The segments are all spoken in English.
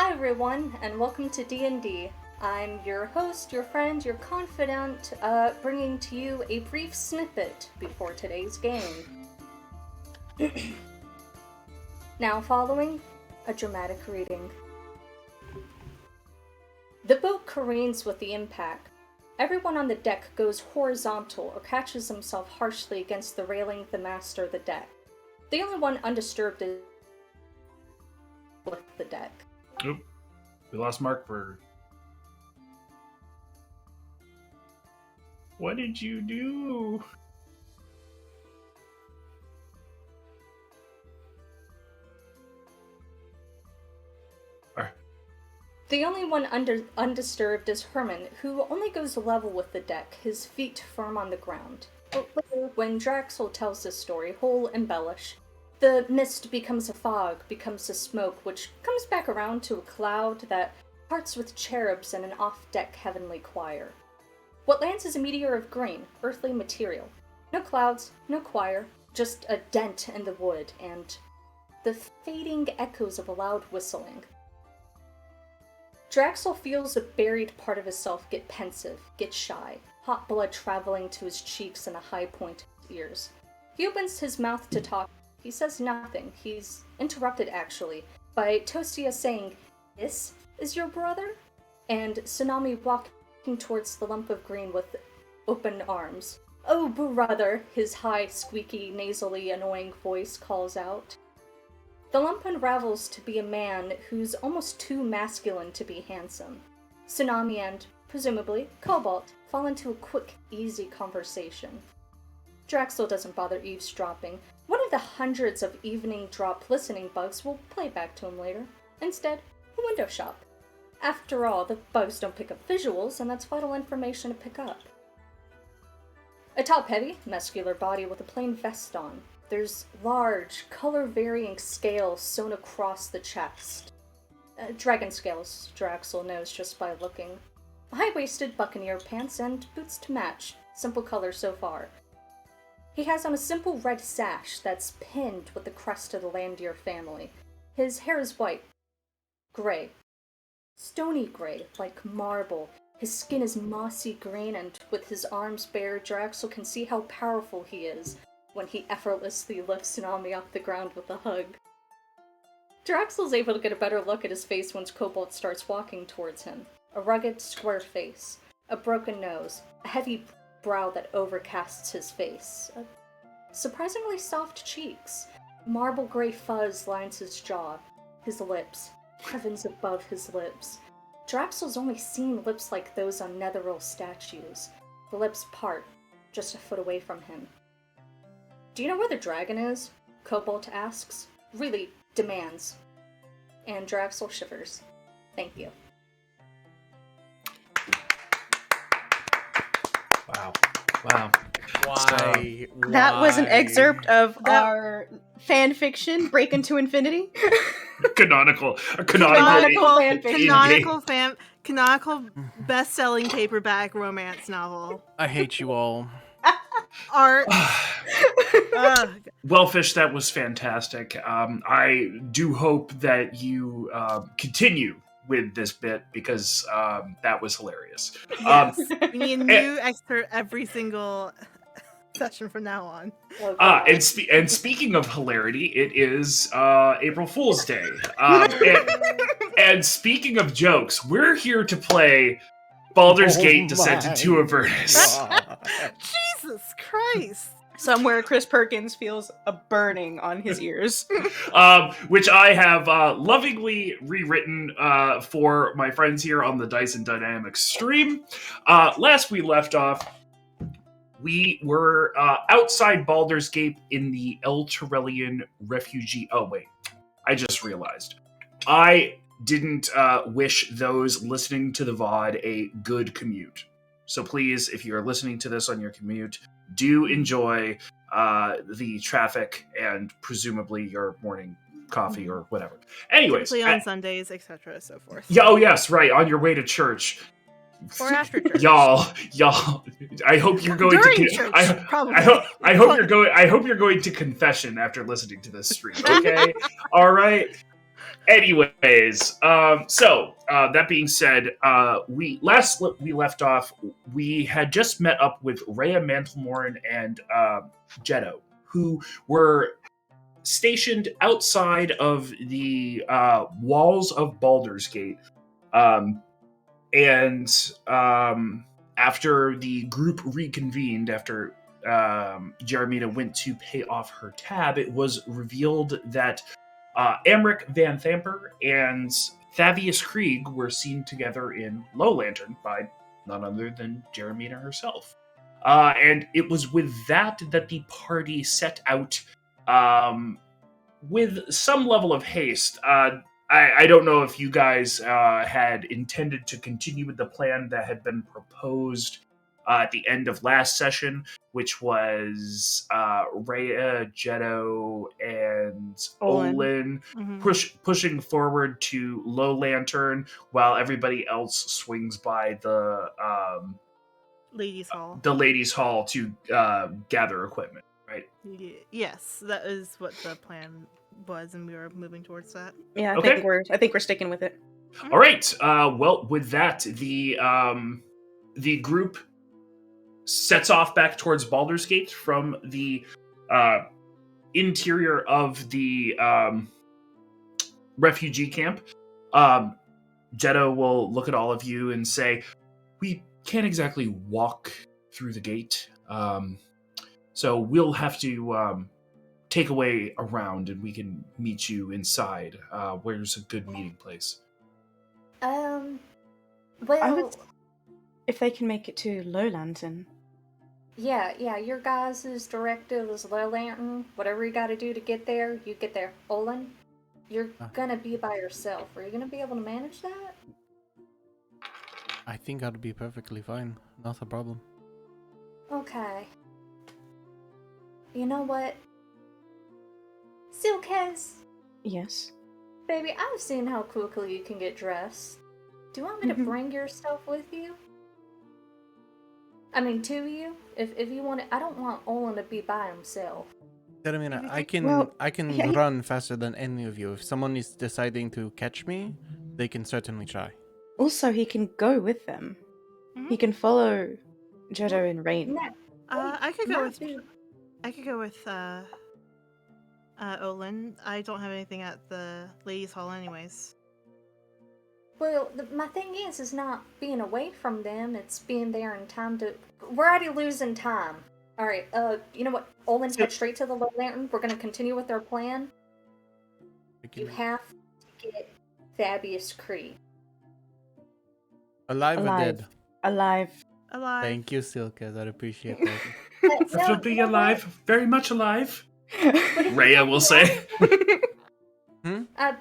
Hi everyone, and welcome to D&D. I'm your host, your friend, your confidant, bringing to you a brief snippet before today's game. Now following, a dramatic reading. The boat careens with the impact. Everyone on the deck goes horizontal or catches himself harshly against the railing of the mast or the deck. The only one undisturbed is with the deck. Oop. We lost Mark for... What did you do? The only one undisturbed is Herman, who only goes level with the deck, his feet firm on the ground. But later, when Draxel tells this story, he'll embellish. The mist becomes a fog, becomes a smoke, which comes back around to a cloud that parts with cherubs and an off-deck heavenly choir. What lands is a meteor of green, earthly material. No clouds, no choir, just a dent in the wood, and the fading echoes of a loud whistling. Draxel feels a buried part of himself get pensive, get shy, hot blood traveling to his cheeks and a high point of his ears. He opens his mouth to talk. He says nothing. He's interrupted, actually, by Toastia saying, "This is your brother?" And Tsunami walking towards the lump of green with open arms. "Oh, brother," his high, squeaky, nasally, annoying voice calls out. The lump unravels to be a man who's almost too masculine to be handsome. Tsunami and, presumably, Cobalt fall into a quick, easy conversation. Draxel doesn't bother eavesdropping. One of the hundreds of evening drop listening bugs will play back to him later. Instead, a window shop. After all, the bugs don't pick up visuals, and that's vital information to pick up. A top-heavy, muscular body with a plain vest on. There's large, color-varying scales sewn across the chest. Dragon scales, Draxel knows just by looking. High-waisted buccaneer pants and boots to match. Simple color so far. He has on a simple red sash that's pinned with the crest of the Landier family. His hair is white. Gray. Stony gray, like marble. His skin is mossy green, and with his arms bare, Draxel can see how powerful he is when he effortlessly lifts Tsunami off the ground with a hug. Draxel's able to get a better look at his face once Cobalt starts walking towards him. A rugged, square face, a broken nose, a heavy brow that overcasts his face, surprisingly soft cheeks. Marble gray fuzz lines his jaw, his lips, heavens above his lips. Draxel's only seen lips like those on Netheril statues. The lips part, just a foot away from him. "Do you know where the dragon is?" Cobalt asks. Really demands. And Draxel shivers. "Thank you." Wow. Why? That was an excerpt of our fan fiction, Break Into Infinity. Canonical best-selling paperback romance novel. I hate you all. Art. Wellfish, that was fantastic. I do hope that you continue with this bit because that was hilarious. Yes. We need a new excerpt every single session from now on. And speaking of hilarity, it is April Fool's Day. And speaking of jokes, we're here to play Baldur's Gate Descent into Avernus. Jesus Christ. Somewhere Chris Perkins feels a burning on his ears. Which I have lovingly rewritten for my friends here on the Dice and Dynamics stream. Last we left off, we were outside Baldur's Gate in the El Turellian refugee... Oh, wait. I just realized. I didn't wish those listening to the VOD a good commute. So please, if you're listening to this on your commute, do enjoy the traffic and presumably your morning coffee or whatever. Anyways. Typically on Sundays, etc., so forth. Yeah, oh yes, right, on your way to church. Or after church. Y'all, I hope you're going During to church, probably. I hope you're going to confession after listening to this stream, okay? All right. Anyways, so that being said, we left off. We had just met up with Rhea Mantlemorn and Jetto, who were stationed outside of the walls of Baldur's Gate. And after the group reconvened, after Jeremina went to pay off her tab, it was revealed that Amric Van Thamper and Thavius Krieg were seen together in Low Lantern by none other than Jeremina herself. And it was with that the party set out with some level of haste. I don't know if you guys had intended to continue with the plan that had been proposed at the end of last session, which was Rhea, Jetto, and Olin pushing forward to Low Lantern while everybody else swings by the Ladies' Hall. The Ladies' Hall to gather equipment, right? Yes, that is what the plan was, and we were moving towards that. Yeah, Okay. I think we're sticking with it. All right. Well, with that, the group sets off back towards Baldur's Gate from the interior of the refugee camp. Jetto will look at all of you and say, "We can't exactly walk through the gate, so we'll have to take away around, and we can meet you inside. Where's a good meeting place?" Well, if they can make it to Low Lantern. yeah, your guys' directive is Low Lantern. Whatever you gotta do to get there, you get there. Olin, you're gonna be by yourself. Are you gonna be able to manage that? I think I'll be perfectly fine. Not a problem. Okay. You know what? Silkez, Yes. baby, I've seen how quickly you can get dressed. Do you want me to bring your stuff with you? I mean, to you? If you want it, I don't want Olin to be by himself. I mean, I can yeah. run faster than any of you. If someone is deciding to catch me, they can certainly try. Also, he can go with them. He can follow Jetto and Rain. No, I could go with. be- I could go with Olin. I don't have anything at the ladies' hall, anyways. Well, my thing is not being away from them. It's being there in time to. We're already losing time. All right. You know what? Olin, head straight to the Low Lantern. We're gonna continue with our plan. You have to get Thavius Krieg. Alive or dead? Alive. Alive. Thank you, Silkez. I appreciate that. Preferably alive, very much alive. Rhea will say. But I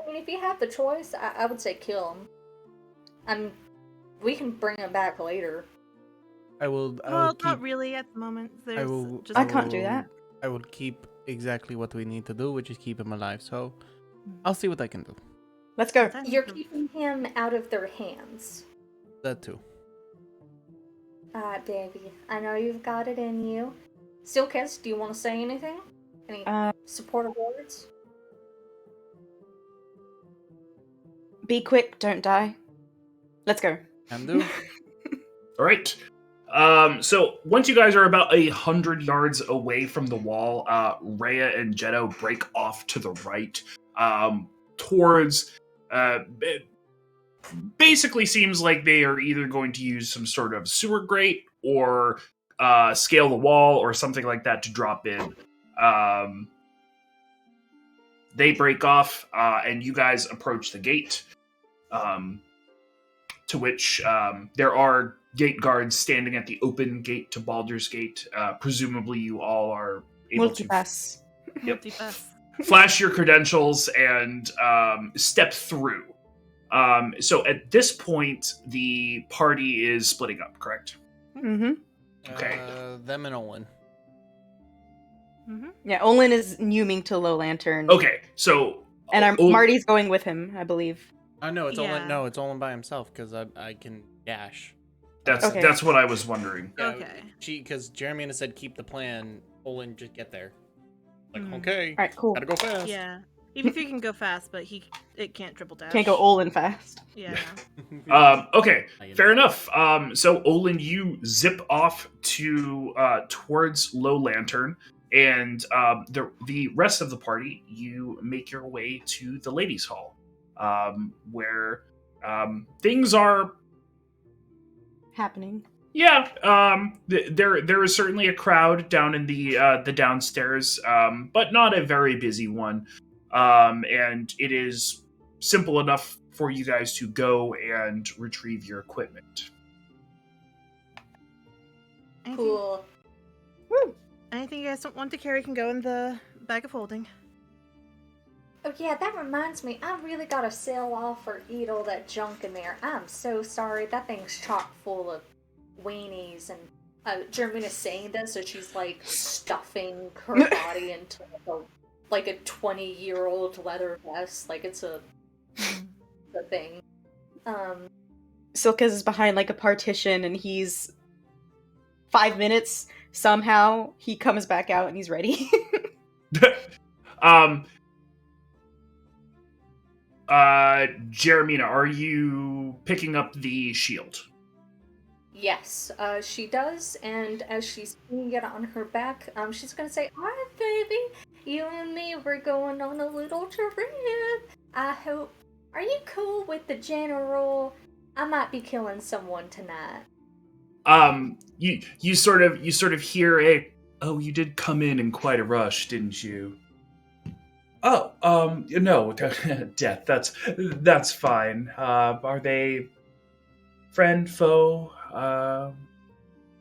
mean, if you have the choice, I would say kill him. We can bring him back later. I will Well, keep, not really at the moment. I can't do that. I will keep exactly what we need to do, which is keep him alive. So I'll see what I can do. Let's go. You're keeping him out of their hands. That too. Alright, baby. I know you've got it in you. Silkez, do you want to say anything? Any supportive words? Be quick, don't die. Let's go. Can do. All right. So once you guys are about 100 yards away from the wall, Rhea and Jetto break off to the right, towards. Basically, seems like they are either going to use some sort of sewer grate or scale the wall or something like that to drop in. They break off, and you guys approach the gate. To which there are gate guards standing at the open gate to Baldur's Gate. Presumably, you all are able Multipass. to yep, Multipass. flash your credentials and step through. So at this point, the party is splitting up, correct? Mm-hmm. Okay. Them and Olin. Mm-hmm. Yeah, Olin is numing to Low Lantern. Okay, so... And Marty's going with him, I believe. No, it's Yeah. Olin. No, it's Olin by himself because I can dash. Okay. That's what I was wondering. Yeah, Okay. Because Jeremy said keep the plan. Olin just get there. Like okay, Alright, cool. gotta go fast. Yeah. EV3 can go fast, but it can't triple dash. Can't go all in fast. Yeah. Okay, fair enough. So Olin, you zip off to towards Low Lantern, and the rest of the party, you make your way to the ladies' hall, where things are. Happening. Yeah, there is certainly a crowd down in the downstairs, but not a very busy one, and it is simple enough for you guys to go and retrieve your equipment. Cool. Anything you guys don't want to carry can go in the bag of holding. Oh yeah, that reminds me, I really gotta sell off or eat all that junk in there. I'm so sorry, that thing's chock full of weenies, and Germina's saying this, so she's like stuffing her body into like a 20-year-old leather vest, like it's a thing. Silkas is behind like a partition, and he's 5 minutes. Somehow he comes back out and he's ready. Jeremina, are you picking up the shield? Yes, she does, and as she's putting it on her back, she's gonna say, "Alright, baby, you and me, we're going on a little trip. I hope. Are you cool with the general? I might be killing someone tonight." You sort of hear a, "Oh, you did come in quite a rush, didn't you?" "Oh, no, Death, that's fine. Are they friend, foe,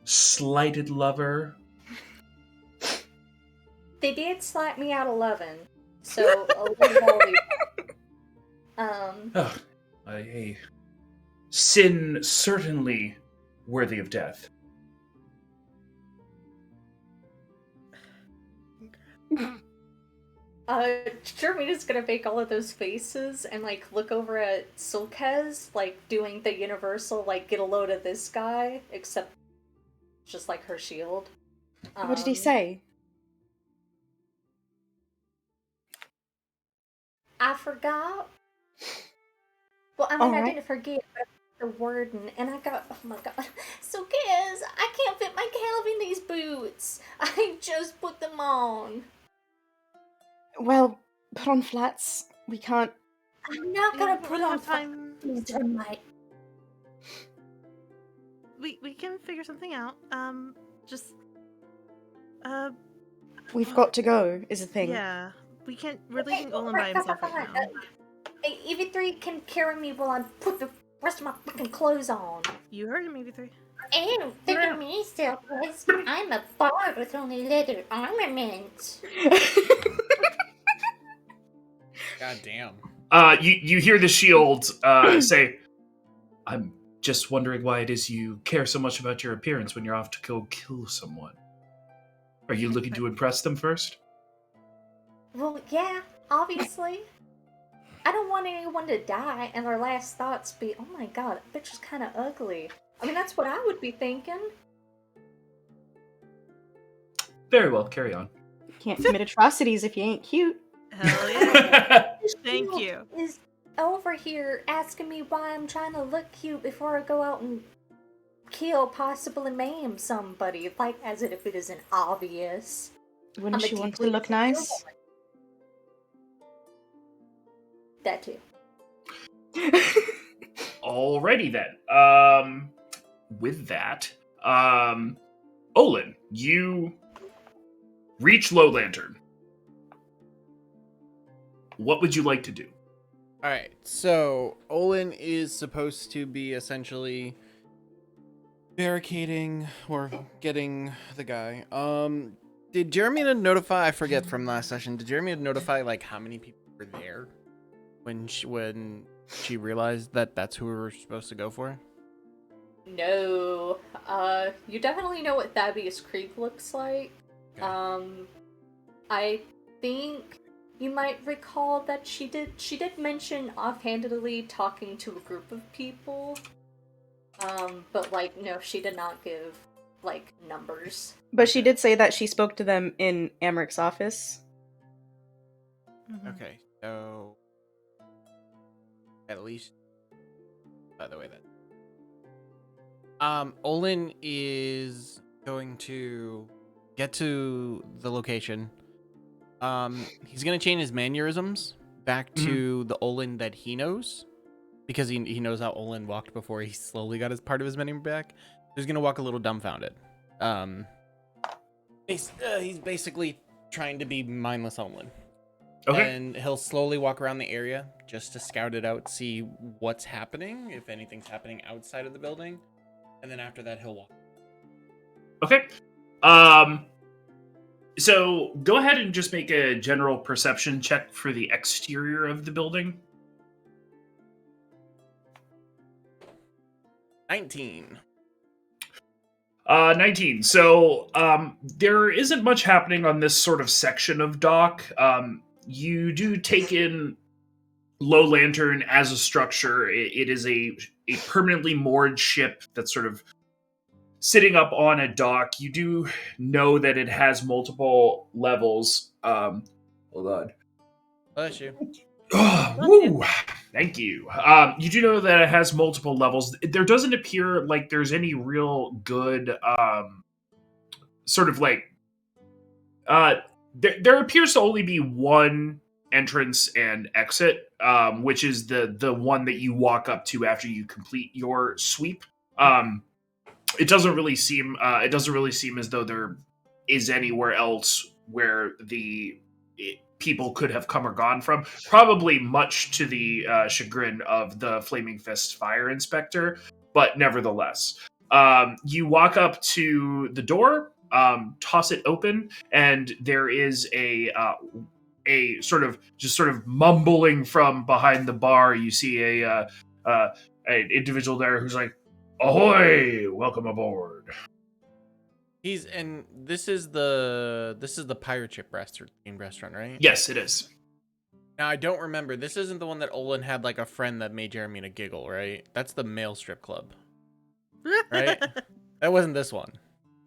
slighted lover?" They did slap me out 11, so a little Oh, a sin certainly worthy of death. Jermina's gonna make all of those faces and like look over at Sulkez, like doing the universal like get a load of this guy, except just like her shield. What did he say? I forgot. Well, I mean, I Alright. didn't forget, but the warden, and I got, oh my god. Sulkez, I can't fit my calf in these boots. I just put them on. Well, put on flats. We can't. I'm not gonna put on time. thermite. We can figure something out. Just We've got to go, is the thing. yeah. We can't. We're leaving Olin by himself right now. EV3 can carry me while I put the rest of my fucking clothes on. You heard him, EV3. Ew, think of me, Silkez. I'm a bard with only leather armament. God damn. You hear the shield say, "I'm just wondering why it is you care so much about your appearance when you're off to go kill someone. Are you looking to impress them first?" Well, yeah, obviously. I don't want anyone to die and their last thoughts be, "Oh my god, that bitch is kind of ugly." I mean, that's what I would be thinking. Very well, carry on. Can't commit atrocities if you ain't cute. Hell yeah. Thank Shield you. Is over here asking me why I'm trying to look cute before I go out and kill, possibly maim somebody, like as if it isn't obvious. Wouldn't I'm a you want to deeply look nice? insecure woman. That too. Alrighty then. With that, Olin, you reach Low Lantern. What would you like to do? Alright, so Olin is supposed to be essentially barricading or getting the guy. Did Jeremy notify, I forget from last session, did Jeremy notify like how many people were there when she realized that that's who we were supposed to go for? No. You definitely know what Thabius Creek looks like. Okay. I think you might recall that she did mention offhandedly talking to a group of people. But like, no, she did not give, like, numbers. But she did say that she spoke to them in Amric's office. Mhm. Okay, So, at least, by the way, that Olin is going to get to the location. He's gonna change his mannerisms back to the Olin that he knows, because he knows how Olin walked before he slowly got his part of his menu back. So he's gonna walk a little dumbfounded. He's basically trying to be mindless Olin. Okay. And he'll slowly walk around the area just to scout it out, see what's happening, if anything's happening outside of the building. And then after that, he'll walk. Okay. So go ahead and just make a general perception check for the exterior of the building. 19. 19. So there isn't much happening on this sort of section of dock. You do take in Low Lantern as a structure. It is a permanently moored ship that's sort of sitting up on a dock. You do know that it has multiple levels. Hold on. Bless you. Oh, woo! Thank you. You do know that it has multiple levels. There doesn't appear like there's any real good sort of like there appears to only be one entrance and exit, which is the one that you walk up to after you complete your sweep. It doesn't really seem as though there is anywhere else where the people could have come or gone from. Probably much to the chagrin of the Flaming Fist Fire Inspector, but nevertheless, you walk up to the door, toss it open, and there is a sort of mumbling from behind the bar. You see an individual there who's like, "Ahoy! Welcome aboard." This is the pirate ship restaurant, right? Yes, it is. Now I don't remember. This isn't the one that Olin had like a friend that made Jeremy giggle, right? That's the male strip club, right? That wasn't this one.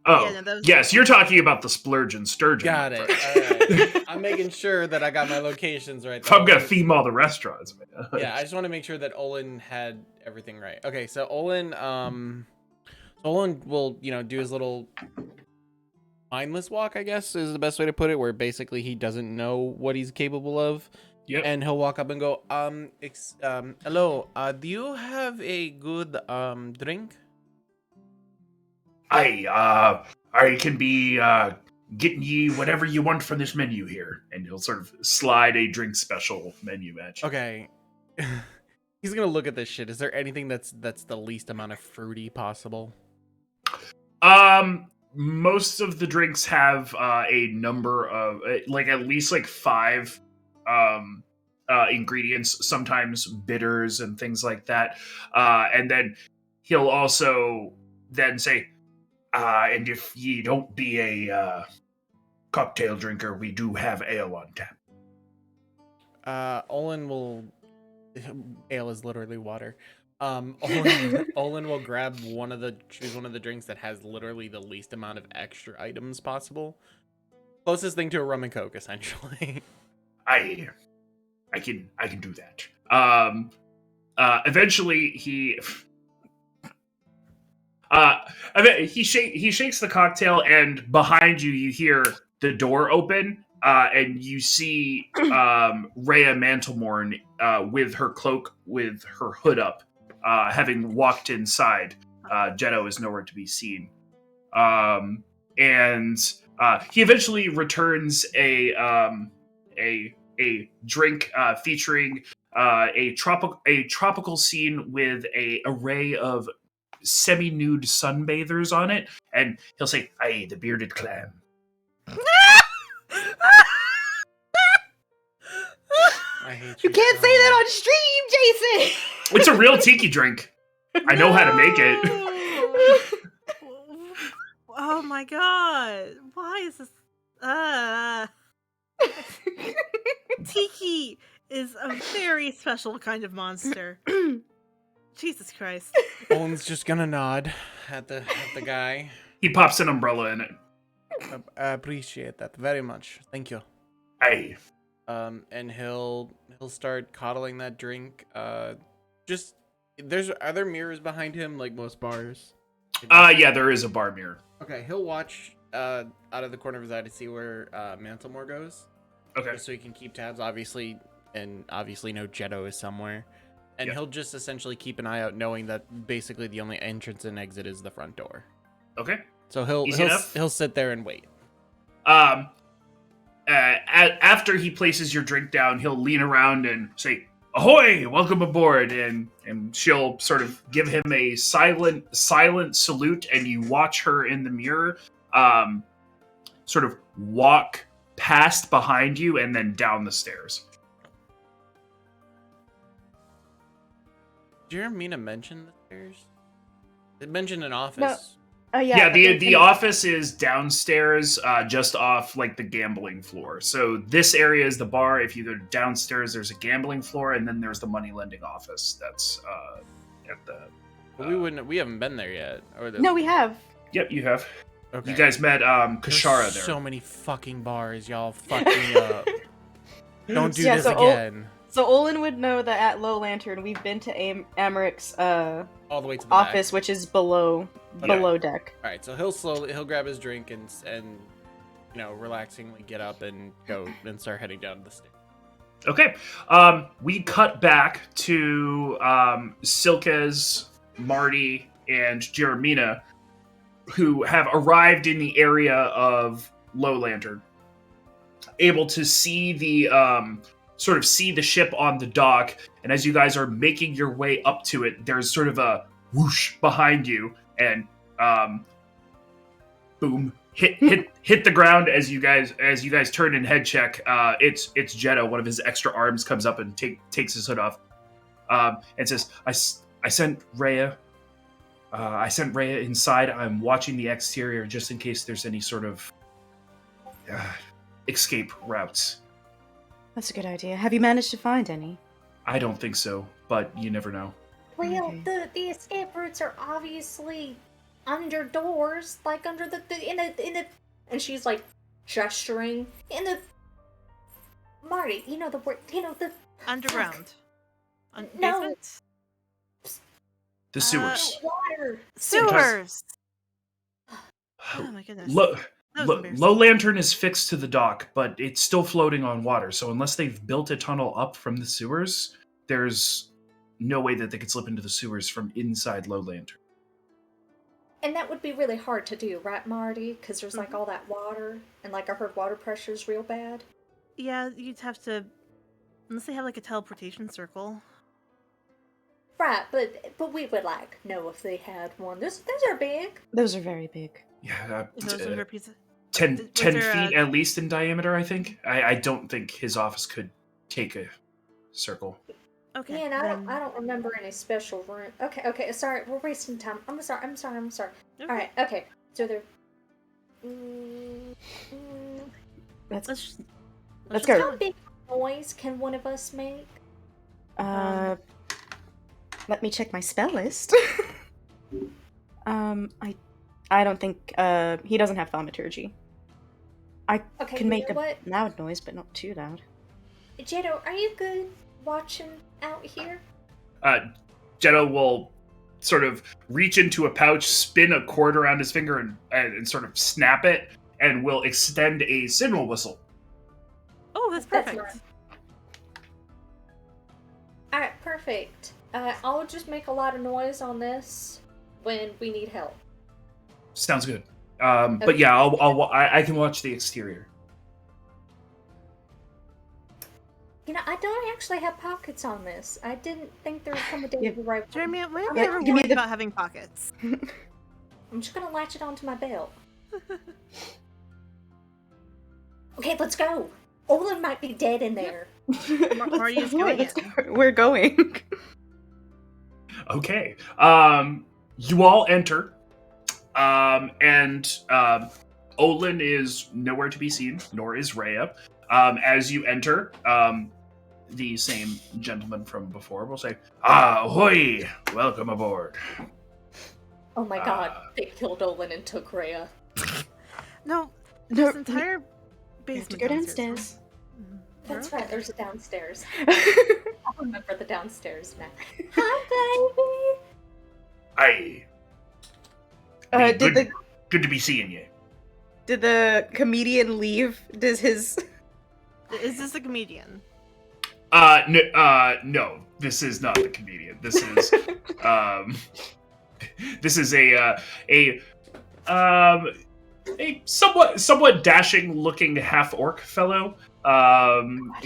Oh, Yeah, no, that was- yes, you're talking about the Splurge and Sturgeon. Got it. All right. I'm making sure that I got my locations right. I'm gonna theme all the restaurants, man. Yeah, I just want to make sure that Olin had everything right. Okay, so Olin will, do his little mindless walk, I guess is the best way to put it, where basically he doesn't know what he's capable of. Yep. And he'll walk up and go, hello, do you have a good drink? I can be getting you whatever you want from this menu here, and he'll sort of slide a drink special menu at you. Okay. He's gonna look at this shit. Is there anything that's the least amount of fruity possible? Most of the drinks have a number of like at least like 5 ingredients, sometimes bitters and things like that. And then he'll also then say, and if ye don't be a cocktail drinker, we do have ale on tap. Olin will. Ale is literally water. Olin will choose one of the drinks that has literally the least amount of extra items possible. Closest thing to a rum and coke, essentially. I can do that. Eventually he shakes the cocktail, and behind you hear the door open, and you see Rhea Mantlemorn with her cloak, with her hood up, having walked inside. Jetto is nowhere to be seen. And he eventually returns a drink featuring a tropical scene with a array of semi-nude sunbathers on it, and he'll say, "Aye, the bearded clam." I hate You can't say that on stream, Jason. It's a real tiki drink. I know how to make it. Oh my god. Why is this Tiki is a very special kind of monster. Jesus Christ. Olin's just gonna nod at the guy. He pops an umbrella in it. I appreciate that very much. Thank you. Aye. and he'll start coddling that drink. Just are there mirrors behind him like most bars? Yeah, there is a bar mirror. Okay, he'll watch out of the corner of his eye to see where Mantlemore goes. Okay. Just so he can keep tabs, obviously know Jetto is somewhere. And Yep. he'll just essentially keep an eye out, knowing that basically the only entrance and exit is the front door. Okay. So he'll sit there and wait. After he places your drink down, he'll lean around and say, "Ahoy! Welcome aboard!" And she'll sort of give him a silent salute, and you watch her in the mirror, sort of walk past behind you and then down the stairs. Did Jeremina mention the stairs? It mentioned an office. No. Oh Yeah, the office is downstairs, just off like the gambling floor. So this area is the bar. If you go downstairs, there's a gambling floor, and then there's the money lending office. That's at the. But we haven't been there yet. No, we have. Yep, you have. Okay. You guys met Kashara There's there. so many fucking bars, y'all. Fuck me up. Don't do Yeah, this so again. So Olin would know that at Low Lantern we've been to Amarik's All the way to the office, back. which is below deck. All right, so he'll grab his drink and relaxingly get up and go and start heading down the stairs. Okay. We cut back to Silkes, Marty, and Jeremina, who have arrived in the area of Low Lantern, able to see the see the ship on the dock. And as you guys are making your way up to it, there's sort of a whoosh behind you, and boom, hit the ground as you guys turn and head check. It's Jetto. One of his extra arms comes up and takes his hood off, and says, "I sent Rhea. I sent Rhea inside. I'm watching the exterior just in case there's any sort of escape routes." That's a good idea. Have you managed to find any? I don't think so, but you never know. Well, Okay. the escape routes are obviously under doors, like under the in the, and she's like gesturing in the. Marty, you know the word, the Underground. No. Basement? The sewers. water. Sewers! Oh my goodness. That was embarrassing. Low Lantern is fixed to the dock, but it's still floating on water. So unless they've built a tunnel up from the sewers, there's no way that they could slip into the sewers from inside Low Lantern. And that would be really hard to do, right, Marty? Because there's like all that water, and like I heard water pressure is real bad. Yeah, you'd have to, unless they have like a teleportation circle. Right, but we would like know if they had one. Those are big. Those are very big. Yeah, Those are pizza. 10 Was 10 there feet at least in diameter, I think. I don't think his office could take a circle. Okay. Yeah, and then- I don't remember any special room. Okay, sorry, we're wasting time. I'm sorry. Okay. Alright, okay. So they're... Let's Let's Let's just go. How big noise can one of us make? let me check my spell list. I don't think he doesn't have thaumaturgy. I Okay, can you make know a what? loud noise, but not too loud. Jetto, are you good watching out here? Jetto will sort of reach into a pouch, spin a cord around his finger, and sort of snap it, and will extend a signal whistle. Oh, that's That's perfect. Alright, perfect. I'll just make a lot of noise on this when we need help. Sounds good. But yeah, I can watch the exterior. You know, I don't actually have pockets on this. I didn't think there would come a day Yeah. to the right. Jeremy, why have Yeah, you ever give me worried the- about having pockets? I'm just gonna latch it onto my belt. Okay, let's go. Olin might be dead in there. Marty's Let's going let's in. go. We're going. Okay. You all enter, and Olin is nowhere to be seen, nor is Rhea. As you enter, the same gentleman from before will say, ahoy! Welcome aboard. Oh my god, they killed Olin and took Rhea. No, No, this entire we have to basement go downstairs. downstairs. That's right, there's a downstairs. I'll remember the downstairs now. Hi, baby! Hey, good to be seeing you. Did the comedian leave? Does his... Is this a comedian? No, this is not the comedian. This is, this is a somewhat dashing-looking half-orc fellow,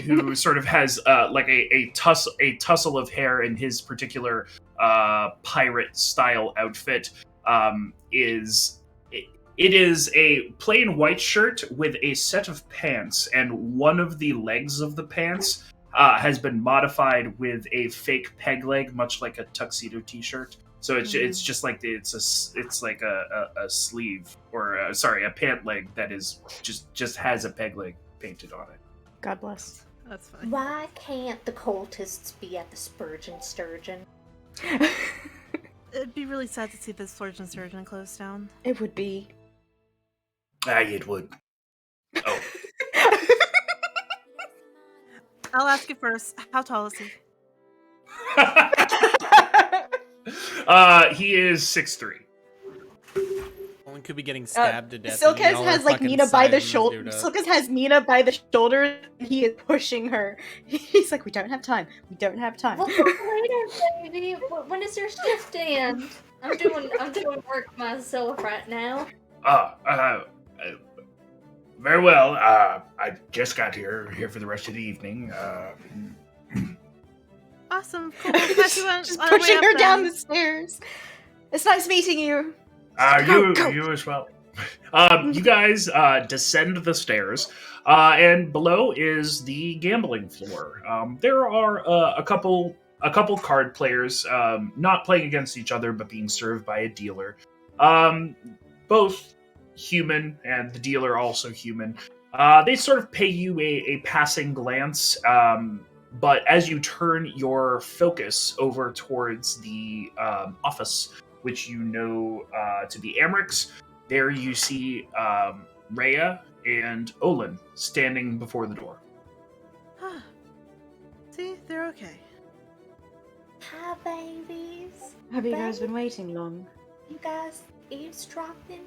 who sort of has like a tussle of hair in his particular pirate-style outfit. It is a plain white shirt with a set of pants, and one of the legs of the pants has been modified with a fake peg leg, much like a tuxedo T-shirt. So it's just like it's like a sleeve or a pant leg that is just has a peg leg painted on it. God bless. That's fine. Why can't the cultists be at the Spurgeon Sturgeon? It'd be really sad to see the Surgeon Surgeon close down. It would be. It would. Oh. I'll ask you first. How tall is he? He is 6'3". One could be getting stabbed to death. Silkes and y'all are has like fucking Nina by the sizing this shoulder. dude up. Silkes has Nina by the shoulder, and he is pushing her. He's like, "We don't have time. We don't have time." Well, later, baby. When does your shift end? I'm doing work myself right now. Very well. I just got here for the rest of the evening. Awesome. Cool. Pass you on Just our way pushing up her down then. the stairs. It's nice meeting you. You as well. You guys descend the stairs, and below is the gambling floor. There are a couple card players, not playing against each other, but being served by a dealer. Both human, and the dealer also human. They sort of pay you a passing glance, but as you turn your focus over towards the office, which you know to be Amric's, there you see Rhea and Olin standing before the door. See, they're okay. Hi, babies. Have you guys been waiting long? You guys eavesdropping?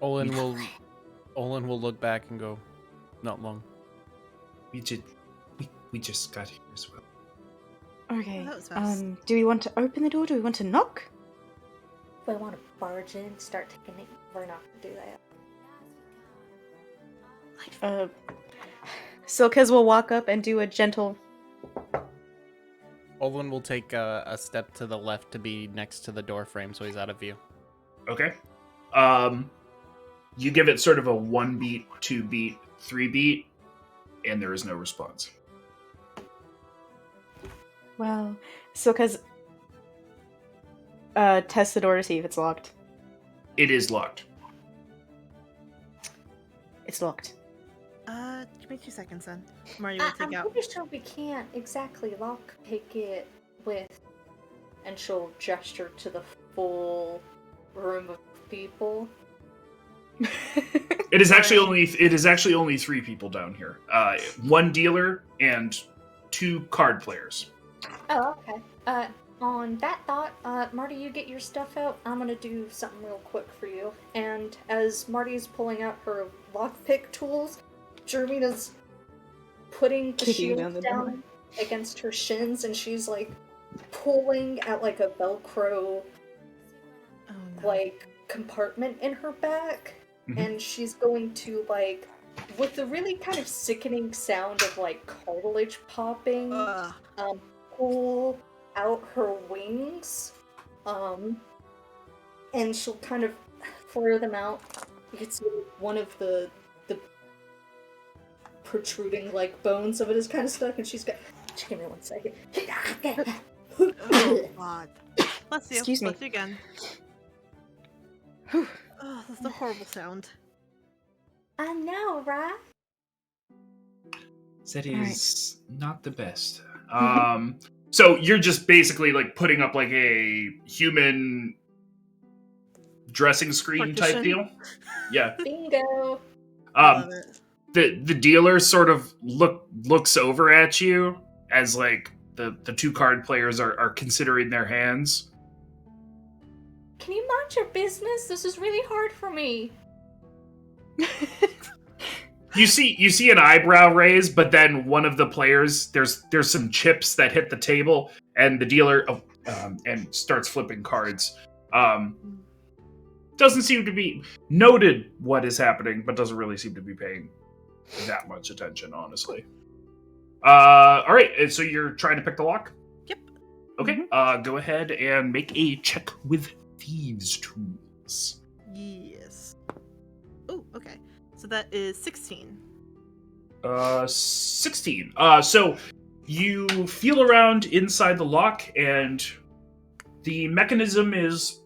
Olin will look back and go, "Not long." We just got here as well. Okay. That was fast. Do we want to open the door? Do we want to knock? We want to barge in, start taking it. We're not gonna do that. Silkes will walk up and do a gentle. Olin will take a step to the left to be next to the door frame, so he's out of view. Okay. You give it sort of a 1 beat, 2 beat, 3 beat, and there is no response. Well, Silkes test the door to see if it's locked. It is locked. It's locked. Give me 2 seconds then. Mario will take I'm out. pretty sure we can't exactly lockpick it with, and she'll gesture to the full room of people. It is actually only 3 people down here. 1 dealer and 2 card players. Oh, okay. On that thought, Marty, you get your stuff out. I'm gonna do something real quick for you. And as Marty's pulling out her lockpick tools, Jermina's putting the Kicking shield down the down door. against her shins, and she's like pulling at like a Velcro Oh no. like compartment in her back, Mhm. and she's going to like, with the really kind of sickening sound of like cartilage popping, Ugh. pull out her wings, and she'll kind of flare them out. You can see one of the protruding like bones of it is kind of stuck, and she's got. Just give me 1 second. Oh god. Bless you. Excuse me. Bless you again. Whew. Oh, that's a horrible sound. I know, right? That All is not the best. So you're just basically like putting up like a human dressing screen type Partition. deal. Yeah. Bingo. I love it. The dealer sort of looks over at you as like the two card players are considering their hands. Can you mind your business? This is really hard for me. You see an eyebrow raise, but then one of the players there's some chips that hit the table, and the dealer and starts flipping cards. Doesn't seem to be noted what is happening, but doesn't really seem to be paying that much attention, honestly. All right, so you're trying to pick the lock? Yep. Okay. Go ahead and make a check with thieves' tools. Yes. Oh, okay. So that is 16. 16. So you feel around inside the lock, and the mechanism is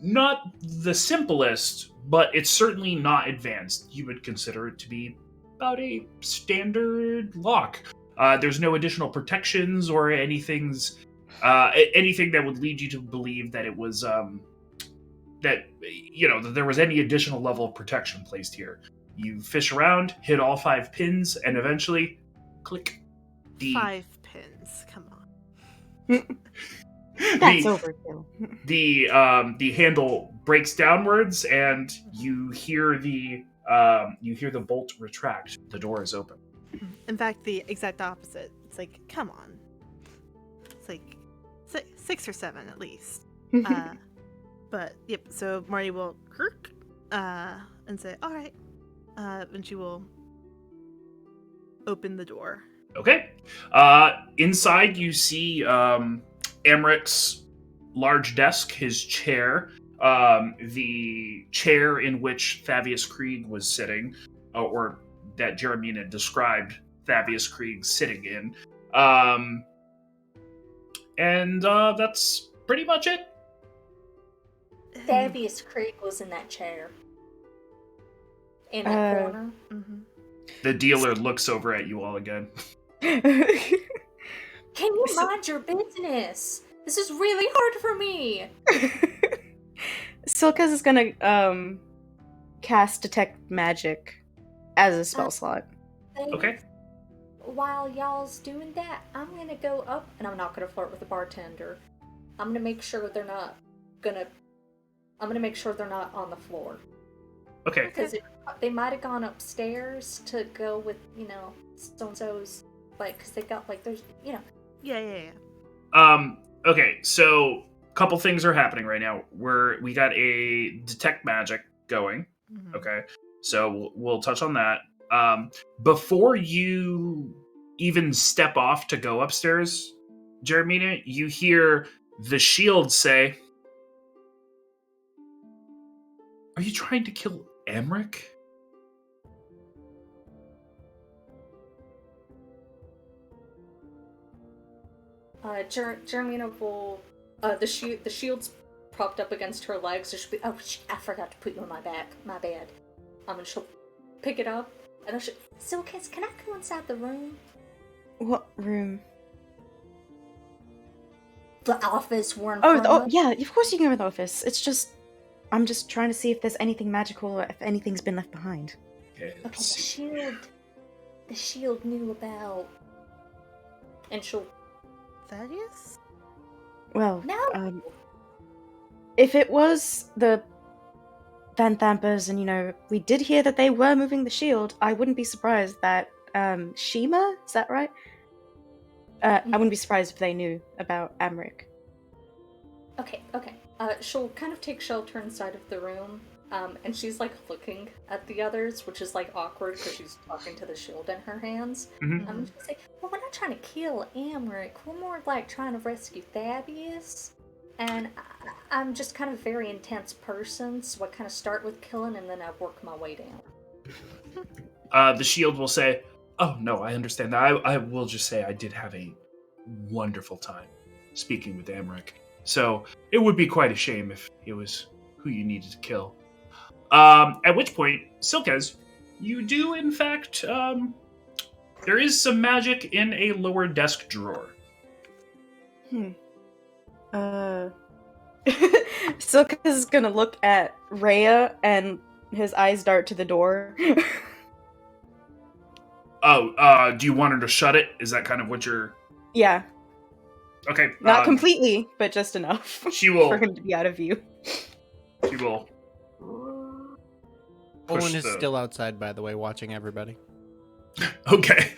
not the simplest, but it's certainly not advanced. You would consider it to be about a standard lock. There's no additional protections or anything that would lead you to believe that it was that there was any additional level of protection placed here. You fish around, hit all 5 pins, and eventually, click. 5 pins. Come on. That's overkill. The handle breaks downwards, and you hear the bolt retract. The door is open. In fact, the exact opposite. It's like, come on. It's like 6 or 7 at least. But yep. So Marty will kirk and say, "All right," and she will open the door. Okay. Inside, you see Amric's large desk, his chair, the chair in which Thavius Krieg was sitting, or that Jeremina described Thavius Krieg sitting in. And that's pretty much it. Thavius Krieg was in that chair. In that corner. Mm-hmm. The dealer looks over at you all again. Can you mind your business? This is really hard for me. Silkas is gonna cast Detect Magic as a spell slot. Okay. While y'all's doing that, I'm gonna go up, and I'm not gonna flirt with the bartender. I'm gonna make sure they're not on the floor. Okay. Because they might have gone upstairs to go with, so-and-so's, because they got, there's, Yeah. Okay, so a couple things are happening right now. We got a Detect Magic going. Mm-hmm. Okay, so we'll touch on that. Before you even step off to go upstairs, Jeremina, you hear the shield say, "Are you trying to kill Amric?" Jeremina will, the shield's propped up against her legs, so she'll be, I forgot to put you on my back, my bad. And she'll pick it up, and then Silkis, can I go inside the room? What room? The office we're in Yeah, of course you can go to the office. It's just, I'm just trying to see if there's anything magical or if anything's been left behind. Okay, Okay, the shield knew about, and she'll, Thaddeus? Well, no! If it was the Van Thampers and, we did hear that they were moving the shield, I wouldn't be surprised that, Shima, is that right? I wouldn't be surprised if they knew about Amric. Okay. She'll kind of take shelter inside of the room, and she's, looking at the others, which is, awkward because she's talking to the shield in her hands. Mm-hmm. She'll say, well, we're not trying to kill Amric, we're more, trying to rescue Thavius, and I'm just kind of a very intense person, so I kind of start with killing, and then I work my way down. The shield will say, "Oh, no, I understand that. I will just say I did have a wonderful time speaking with Amric. So it would be quite a shame if it was who you needed to kill." At which point, Silkes, you do, in fact, there is some magic in a lower desk drawer. Silk is gonna look at Rhea and his eyes dart to the door. Oh, do you want her to shut it? Is that kind of what you're... Yeah, Okay. not completely, but just enough She will... for him to be out of view. She will... push Olin is the- still outside, by the way, watching everybody. Okay.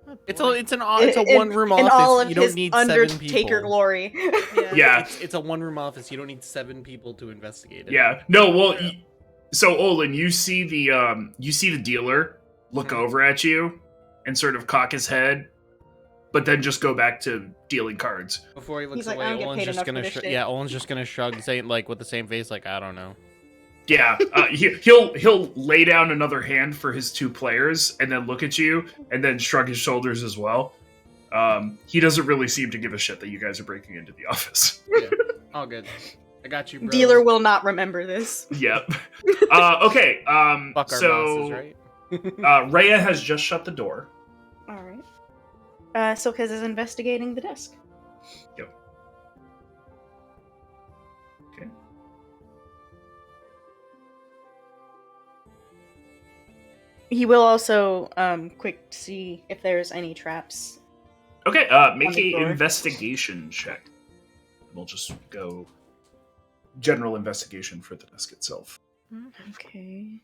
Oh, It's boy. a one room office. In all of You don't his need 7 Undertaker people. glory. Yeah. It's a one room office. You don't need 7 people to investigate it. Yeah. No, well, so Olin, you see the dealer look Mhm. over at you and sort of cock his head, but then just go back to dealing cards. Before he looks He's like, away, "I don't get Olin's paid just enough for gonna this shit." Olin's just gonna shrug, saying like with the same face, like I don't know. Yeah, he'll lay down another hand for his 2 players, and then look at you, and then shrug his shoulders as well. He doesn't really seem to give a shit that you guys are breaking into the office. Yeah. All good. I got you, bro. Dealer will not remember this. Yep. Okay. Fuck our So bosses, right? Rhea has just shut the door. Alright. Silk is investigating the desk. Yep. Okay. He will also quick see if there's any traps. Okay. Make On the a door. investigation check. We'll just go general investigation for the desk itself. Okay.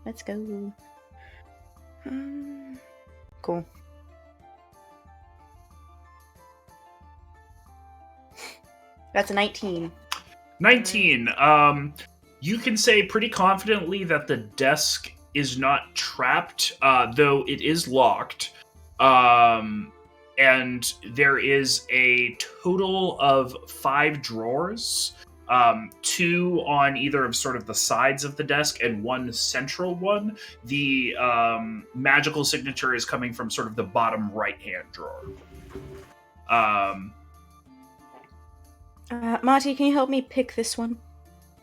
Let's go. Cool. That's a 19. 19. You can say pretty confidently that the desk is not trapped, though it is locked. And there is a total of 5 drawers, 2 on either of sort of the sides of the desk and 1 central one. The magical signature is coming from sort of the bottom right-hand drawer. Marty, can you help me pick this one?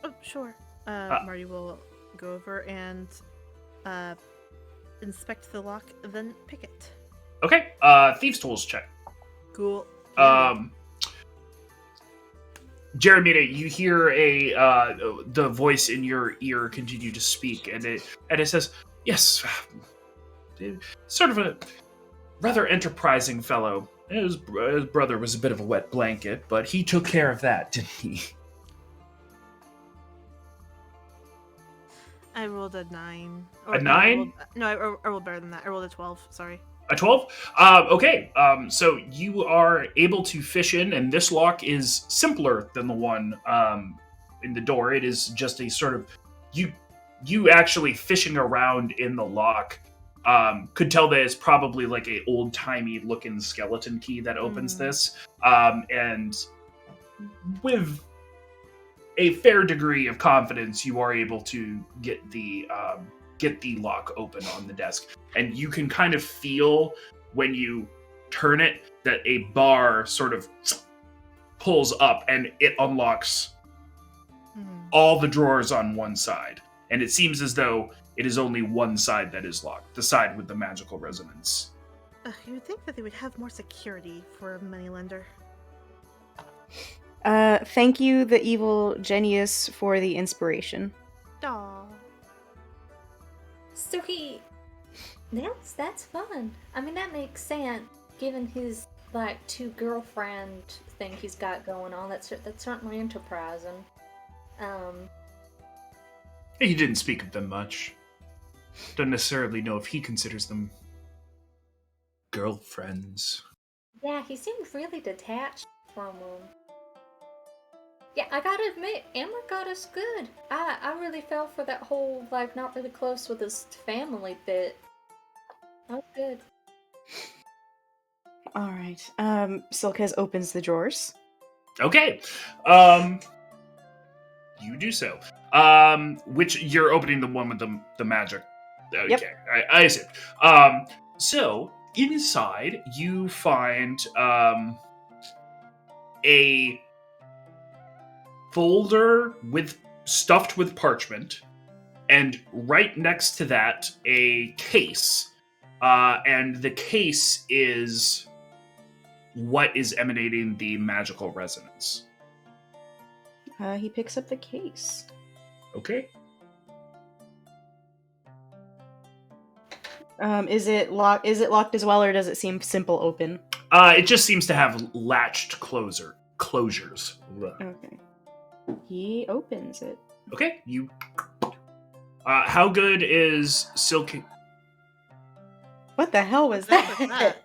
Oh, sure. Marty will go over and inspect the lock, then pick it. Okay, Thieves' Tools check. Cool. Jeremina, you hear the voice in your ear continue to speak, and it says, "Yes, sort of a rather enterprising fellow. His brother was a bit of a wet blanket, but he took care of that, didn't he?" I rolled a 9. A 9? I rolled better than that. I rolled a 12. Sorry. A 12? Okay, so you are able to fish in, and this lock is simpler than the one in the door. It is just a sort of... You actually fishing around in the lock could tell that it's probably like a old-timey looking skeleton key that opens this. And with a fair degree of confidence, you are able to get the lock open on the desk. And you can kind of feel when you turn it that a bar sort of pulls up and it unlocks all the drawers on one side. And it seems as though it is only one side that is locked, the side with the magical resonance. You would think that they would have more security for a moneylender. Thank you, the evil genius, for the inspiration. Aww. So that's fun. I mean, that makes sense, given his, 2 girlfriend thing he's got going on. That's certainly enterprising. He didn't speak of them much. Don't necessarily know if he considers them girlfriends. Yeah, he seemed really detached from them. Yeah, I gotta admit, Amber got us good. I really fell for that whole, not really close with his family bit. That was good. Alright. Silkez opens the drawers. Okay. You do so. Which you're opening the one with the magic. Okay, Yep. I assumed. So inside you find a folder stuffed with parchment, and right next to that a case and the case is what is emanating the magical resonance. He picks up the case. Okay. Is it locked? Is it locked as well, or does it seem simple open? It just seems to have latched closures. Ugh. Okay. He opens it. Okay, you. How good is silk? What the hell was What was that? that?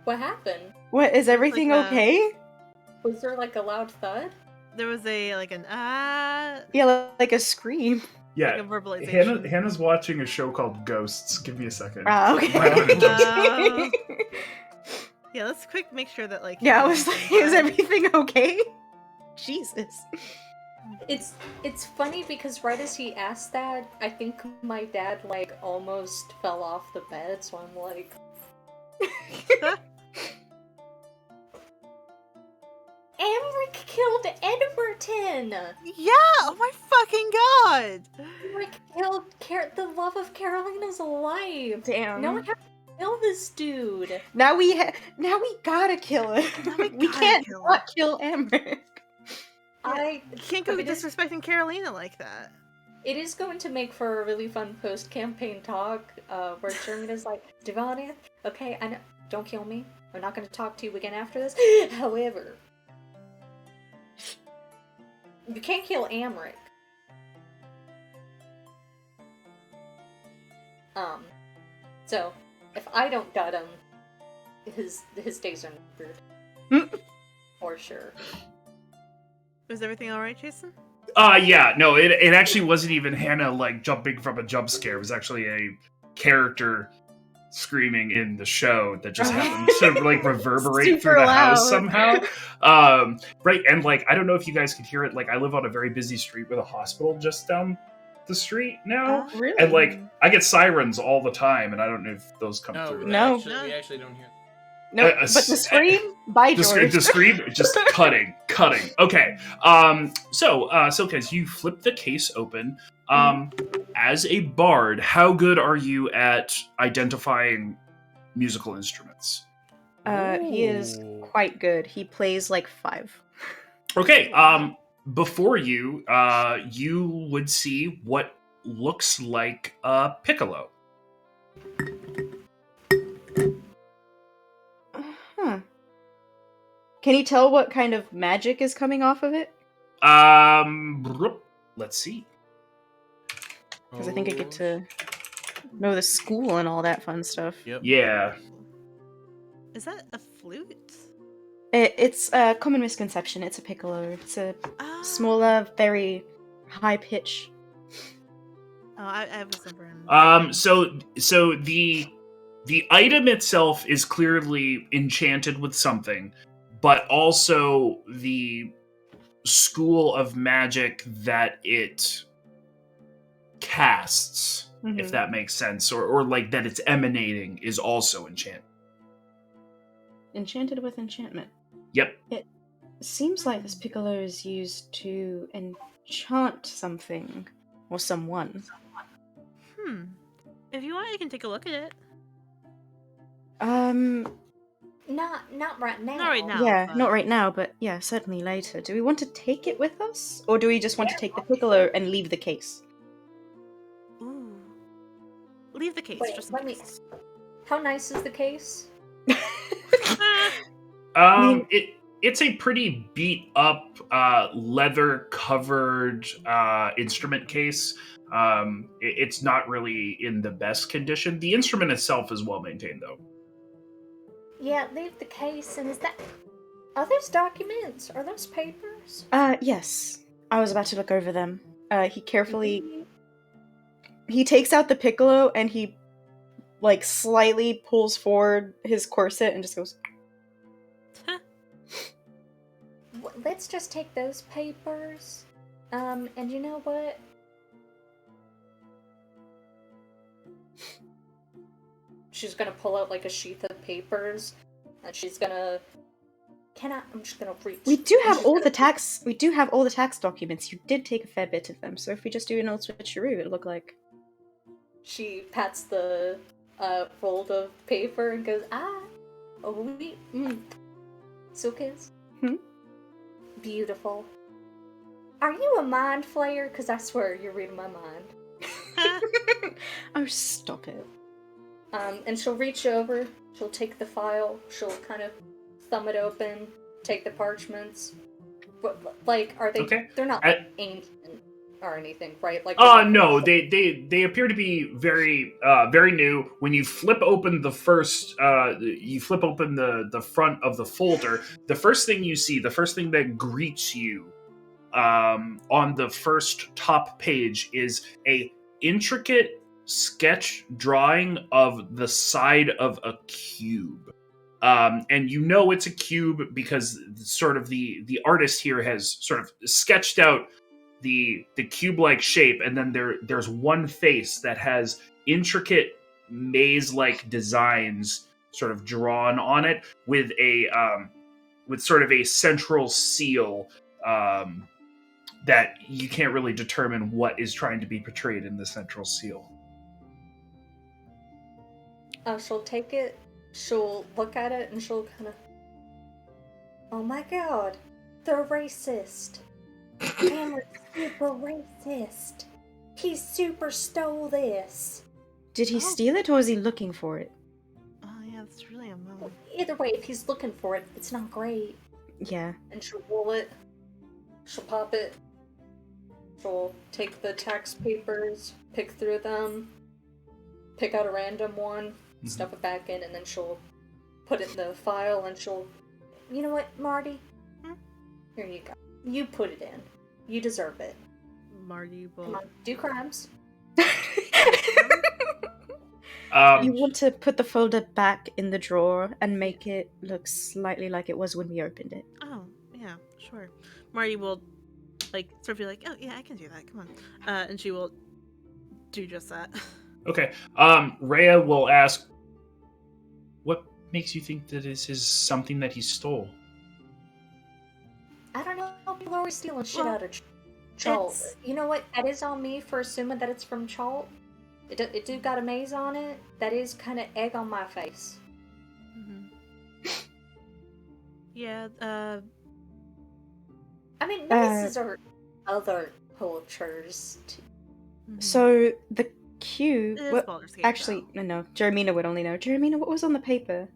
What happened? What, is everything like a- okay? Was there like a loud thud? There was a an Yeah, like a scream. Yeah, like a verbalization. Hannah's watching a show called Ghosts. Give me a second. Ah, okay. Yeah, let's quick make sure that Yeah, I was like, is everything okay? Jesus. It's funny because right as he asked that, I think my dad like almost fell off the bed, so I'm like Emric killed Edwardton! Yeah! Oh my fucking god! Emric killed the love of Carolina's life! Damn. Now we have to kill this dude! Now we gotta kill him. Now we We gotta can't kill not kill Emmerich. I You can't go I mean, it's- disrespecting Carolina like that. It is going to make for a really fun post-campaign talk, where Jeremy is like, Devon, okay, I know, don't kill me. I'm not going to talk to you again after this. However, you can't kill Amric. So, if I don't gut him, his days are numbered. For sure. Is everything alright, Jason? Yeah, no, it actually wasn't even Hannah like jumping from a jump scare. It was actually a character screaming in the show that just happened to like reverberate Super through the house loud. somehow. Right, and like I don't know if you guys could hear it. Like I live on a very busy street with a hospital just down the street now, Really? and like I get sirens all the time, and I don't know if those come No, through. No. we actually don't hear. No, but the scream? By George. The scream, just cutting. Okay. So Silkes, you flip the case open. As a bard, how good are you at identifying musical instruments? He is Ooh. quite good. He plays like 5. Okay. Before you, you would see what looks like a piccolo. Huh. Can you tell what kind of magic is coming off of it? Let's see. Because I think I get to know the school and all that fun stuff. Yep. Yeah. Is that a flute? It's a common misconception. It's a piccolo. It's a Ah. smaller, very high pitch. Oh, I was never in. So the item itself is clearly enchanted with something, but also the school of magic that it casts, if Mhm. that makes sense, or like that it's emanating is also enchanted. Enchanted with enchantment. Yep. Seems like this piccolo is used to enchant something or someone. If you want, I can take a look at it. Not right now. Not right now. Yeah, but- not right now, but yeah, certainly later. Do we want to take it with us? Or do we just want to take the piccolo and leave the case? Ooh. Leave the case. Wait, just in let me- case. How nice is the case? Ah, It's a pretty beat up leather covered instrument case. It's not really in the best condition. The instrument itself is well maintained though. Yeah, leave the case. And are those documents? Are those papers? Yes. I was about to look over them. He carefully... He takes out the piccolo and he, like, slightly pulls forward his corset and just goes... Let's just take those papers. And you know what? She's gonna pull out like a sheath of papers, and she's gonna. I'm just gonna reach. We do I'm have just all gonna- the tax... We do have all the tax documents. You did take a fair bit of them, so if we just do an old switcheroo, it'll look like... She pats the fold of paper and goes, oh, we, Suitcase? Hmm? Beautiful. Are you a mind flayer? Because I swear you're reading my mind. Oh, stop it. And she'll reach over, she'll take the file, she'll kind of thumb it open, take the parchments. Like, are they? Okay. They're not ancient or anything, right? Like, No, they appear to be very very new. When you flip open the first, you flip open the front of the folder. The first thing you see, the first thing that greets you, on the first top page is a intricate sketch drawing of the side of a cube. And you know it's a cube because sort of the artist here has sort of sketched out the cube-like shape, and then there's one face that has intricate maze-like designs sort of drawn on it with a with sort of a central seal that you can't really determine what is trying to be portrayed in the central seal. She'll take it, she'll look at it, and she'll kind of, oh my god, they're racist. Cameron's super racist. He super stole this. Did he steal it or is he looking for it? Oh yeah, that's really a moment. Either way, if he's looking for it, it's not great. Yeah. And she'll roll it, she'll pop it, she'll take the tax papers, pick through them, pick out a random one, stuff it back in, and then she'll put it in the file, and she'll, you know what, Marty? Here you go. You put it in. You deserve it. Marty will. Come on, do crimes. You want to put the folder back in the drawer and make it look slightly like it was when we opened it. Oh, yeah, sure. Marty will, like, sort of be like, oh, yeah, I can do that, come on. And she will do just that. Okay. Rhea will ask, what makes you think that this is something that he stole? I don't know. People are always stealing shit out of Chalt. You know what? That is on me for assuming that it's from Chalt. It do got a maze on it. That is kind of egg on my face. Mm-hmm. Yeah, I mean, mazes are other cultures. So the cube. It is What, Baldur's Gate, actually, no. Jeremina would only know. Jeremina, what was on the paper?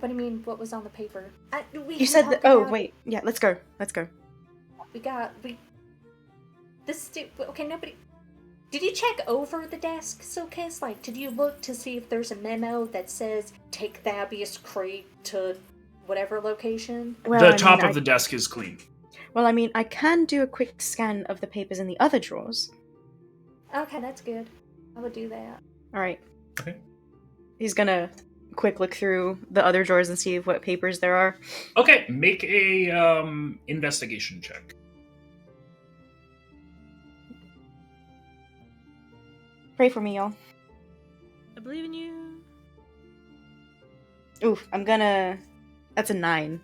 What do you mean? What was on the paper? You said that. Oh, wait. Yeah, let's go. Let's go. Okay, nobody. Did you check over the desk, Silkis? Like, did you look to see if there's a memo that says take Thabius Creek to whatever location? Well, The top of the desk is clean. Well, I mean, I can do a quick scan of the papers in the other drawers. Okay, that's good. I would do that. All right. Okay. He's gonna quick look through the other drawers and see what papers there are. Okay, make a investigation check. Pray for me, y'all. I believe in you. Oof, that's a 9.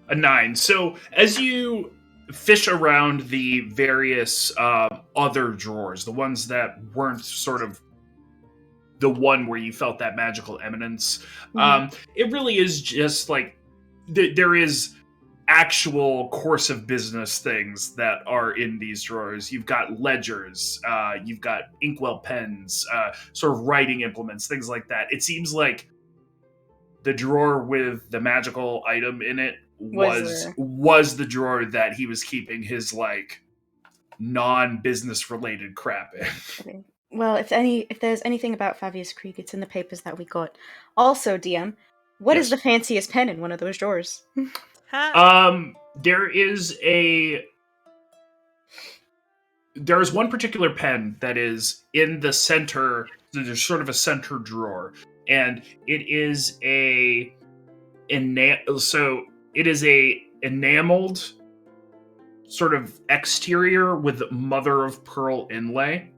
A 9. So as you fish around the various other drawers, the ones that weren't sort of the one where you felt that magical eminence, it really is just like there is actual course of business things that are in these drawers. You've got ledgers, you've got inkwell pens, sort of writing implements, things like that. It seems like the drawer with the magical item in it was the drawer that he was keeping his like non-business related crap in. Okay. Well, if there's anything about Fabius Creek, it's in the papers that we got. Also, DM, what is the fanciest pen in one of those drawers? There's one particular pen that is in the center. There's sort of a center drawer, and it is a enameled sort of exterior with mother of pearl inlay,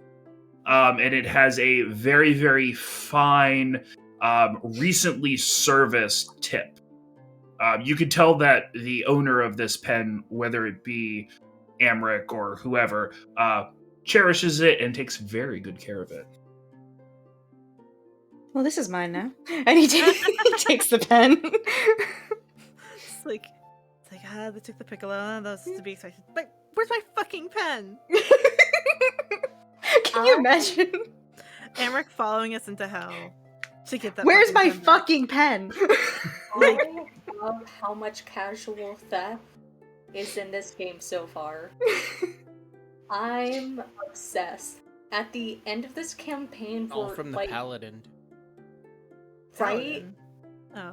and it has a very, very fine, recently serviced tip. You could tell that the owner of this pen, whether it be Amric or whoever, cherishes it and takes very good care of it. Well, this is mine now. And he takes the pen. It's like, they took the piccolo. That was to be expected. But where's my fucking pen? Can you imagine? Amric following us into hell to get that. Where's my pen back. fucking pen? I love how much casual theft is in this game so far. I'm obsessed. At the end of this campaign, All we're from the like, paladin. right? Oh,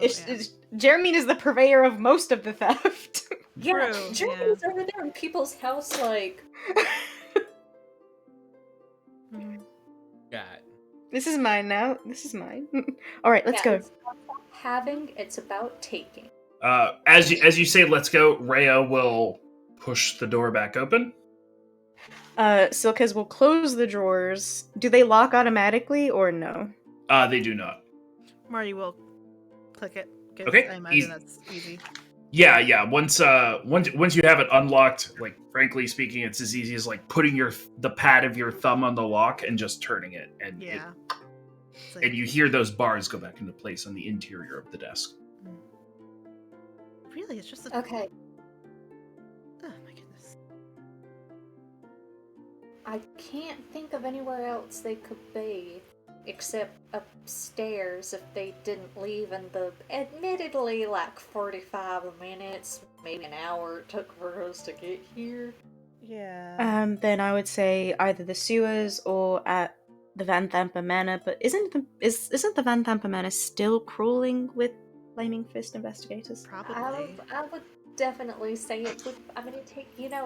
Jeremy is the purveyor of most of the theft. Yeah, True, Jeremy's over there in people's house, like, Mhm. God. This is mine now. This is mine. All right, let's yeah, go. It's not about having, it's about taking. As you say, let's go, Rhea will push the door back open. Silkes will close the drawers. Do they lock automatically or no? They do not. Marty will click it. 'Cause Okay, I imagine easy. that's easy. Yeah. Once you have it unlocked, like frankly speaking, it's as easy as like putting the pad of your thumb on the lock and just turning it, and Yeah. It's like, and you hear those bars go back into place on the interior of the desk. really, it's just a. Okay, Oh my goodness. I can't think of anywhere else they could be, except upstairs if they didn't leave in the admittedly like 45 minutes, maybe an hour it took for us to get here. Yeah. Then I would say either the sewers or at the Van Thampa Manor. But isn't the Van Thampa Manor still crawling with Flaming Fist investigators? Probably. I would definitely say it would. I mean, it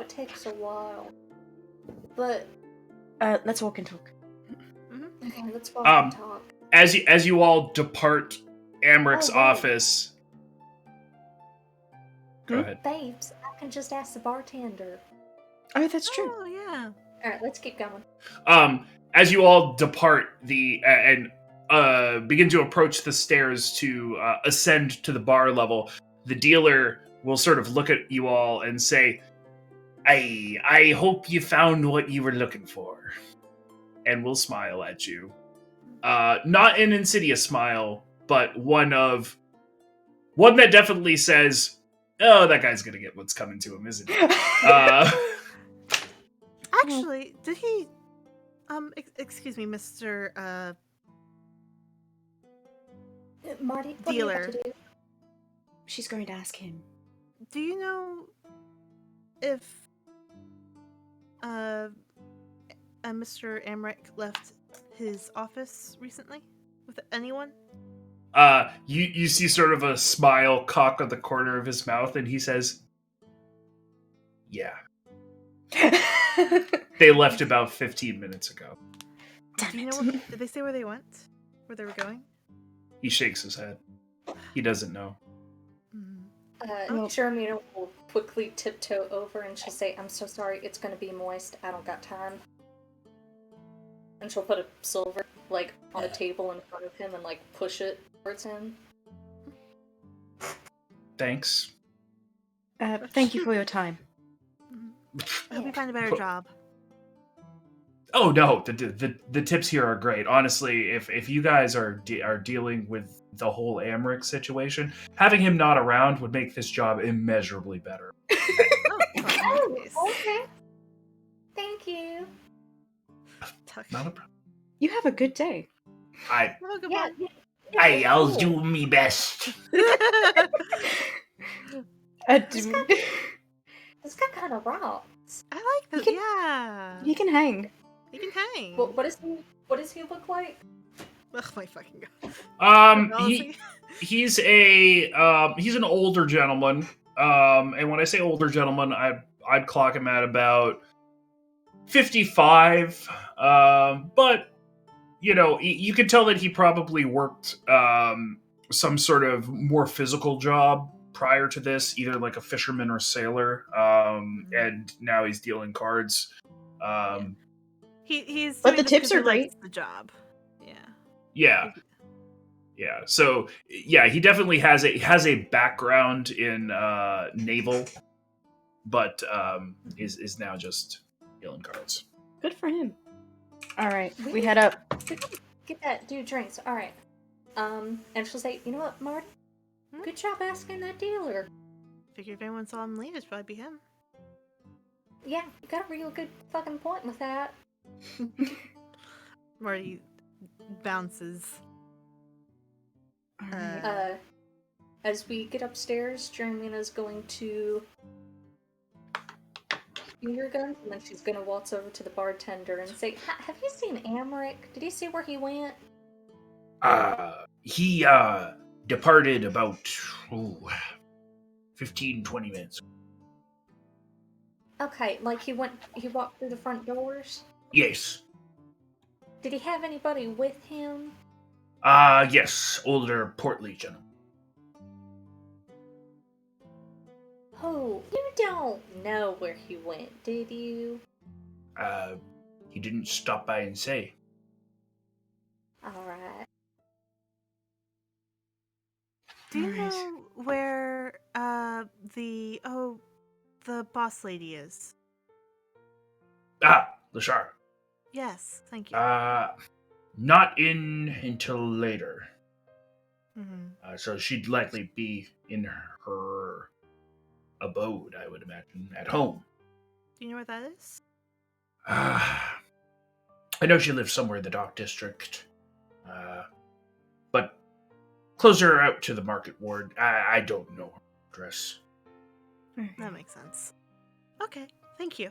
takes a while. But Let's walk and talk. okay, let's walk and talk. As you all depart Amric's Oh, wait. office. Go ahead. Babes, I can just ask the bartender. Oh, that's true. Oh yeah. All right, let's keep going. As you all depart and begin to approach the stairs to ascend to the bar level, the dealer will sort of look at you all and say, I hope you found what you were looking for. And will smile at you. Not an insidious smile, but one that definitely says, oh, that guy's gonna get what's coming to him, isn't he? Actually, did he? Excuse me, Mr. Marty, what do you have Dealer. to do? She's going to ask him. Do you know if Mr. Amric left his office recently with anyone? You see sort of a smile cock on the corner of his mouth, and he says, yeah. They left about 15 minutes ago. Do you know? Did they say where they went? Where they were going? He shakes his head. He doesn't know. Jeremina will quickly tiptoe over and she'll say, I'm so sorry, it's gonna be moist, I don't got time. And she'll put a silver, like, on a table in front of him and, like, push it towards him. Thanks. Thank you for your time. I hope you find a better job. Oh no, the tips here are great. Honestly, if you guys are dealing with the whole Amric situation, having him not around would make this job immeasurably better. Oh, okay. Thank you. Not a problem. You have a good day. Oh, good Yeah, one. I'll do me best. This guy kind of rocks. I like that. can- Yeah. He can hang. He can hang. What does he look like? Oh my fucking god. He's an older gentleman. And when I say older gentleman, I'd clock him at about 55. But you know, you can tell that he probably worked some sort of more physical job prior to this, either like a fisherman or sailor. And now he's dealing cards. He's. But doing the this tips 'cause he are great. likes the job. Yeah. Yeah. So yeah, he definitely has a background in naval, but is now just dealing cards. Good for him. All right, we Really? head up. Get that dude drinks. All right. And she'll say, you know what, Marty? Hmm? Good job asking that dealer. Figured if anyone saw him leave, it'd probably be him. Yeah, you got a real good fucking point with that. Marty bounces. All right. As we get upstairs, Jeremy's going to finger guns, and then she's gonna waltz over to the bartender and say, "Have you seen Amric? Did you see where he went?" He departed about 15, 20 minutes. Okay, like he walked through the front doors? Yes. Did he have anybody with him? Yes, older, portly gentleman. Oh, you don't know where he went, did you? He didn't stop by and say. Alright. Do you Alright. know where the boss lady is? Lashar. Yes, thank you. Not in until later. Mm-hmm. So she'd likely be in her abode, I would imagine, at home. Do you know where that is? I know she lives somewhere in the Dock District. But closer out to the Market Ward. I don't know her address. That makes sense. Okay, thank you.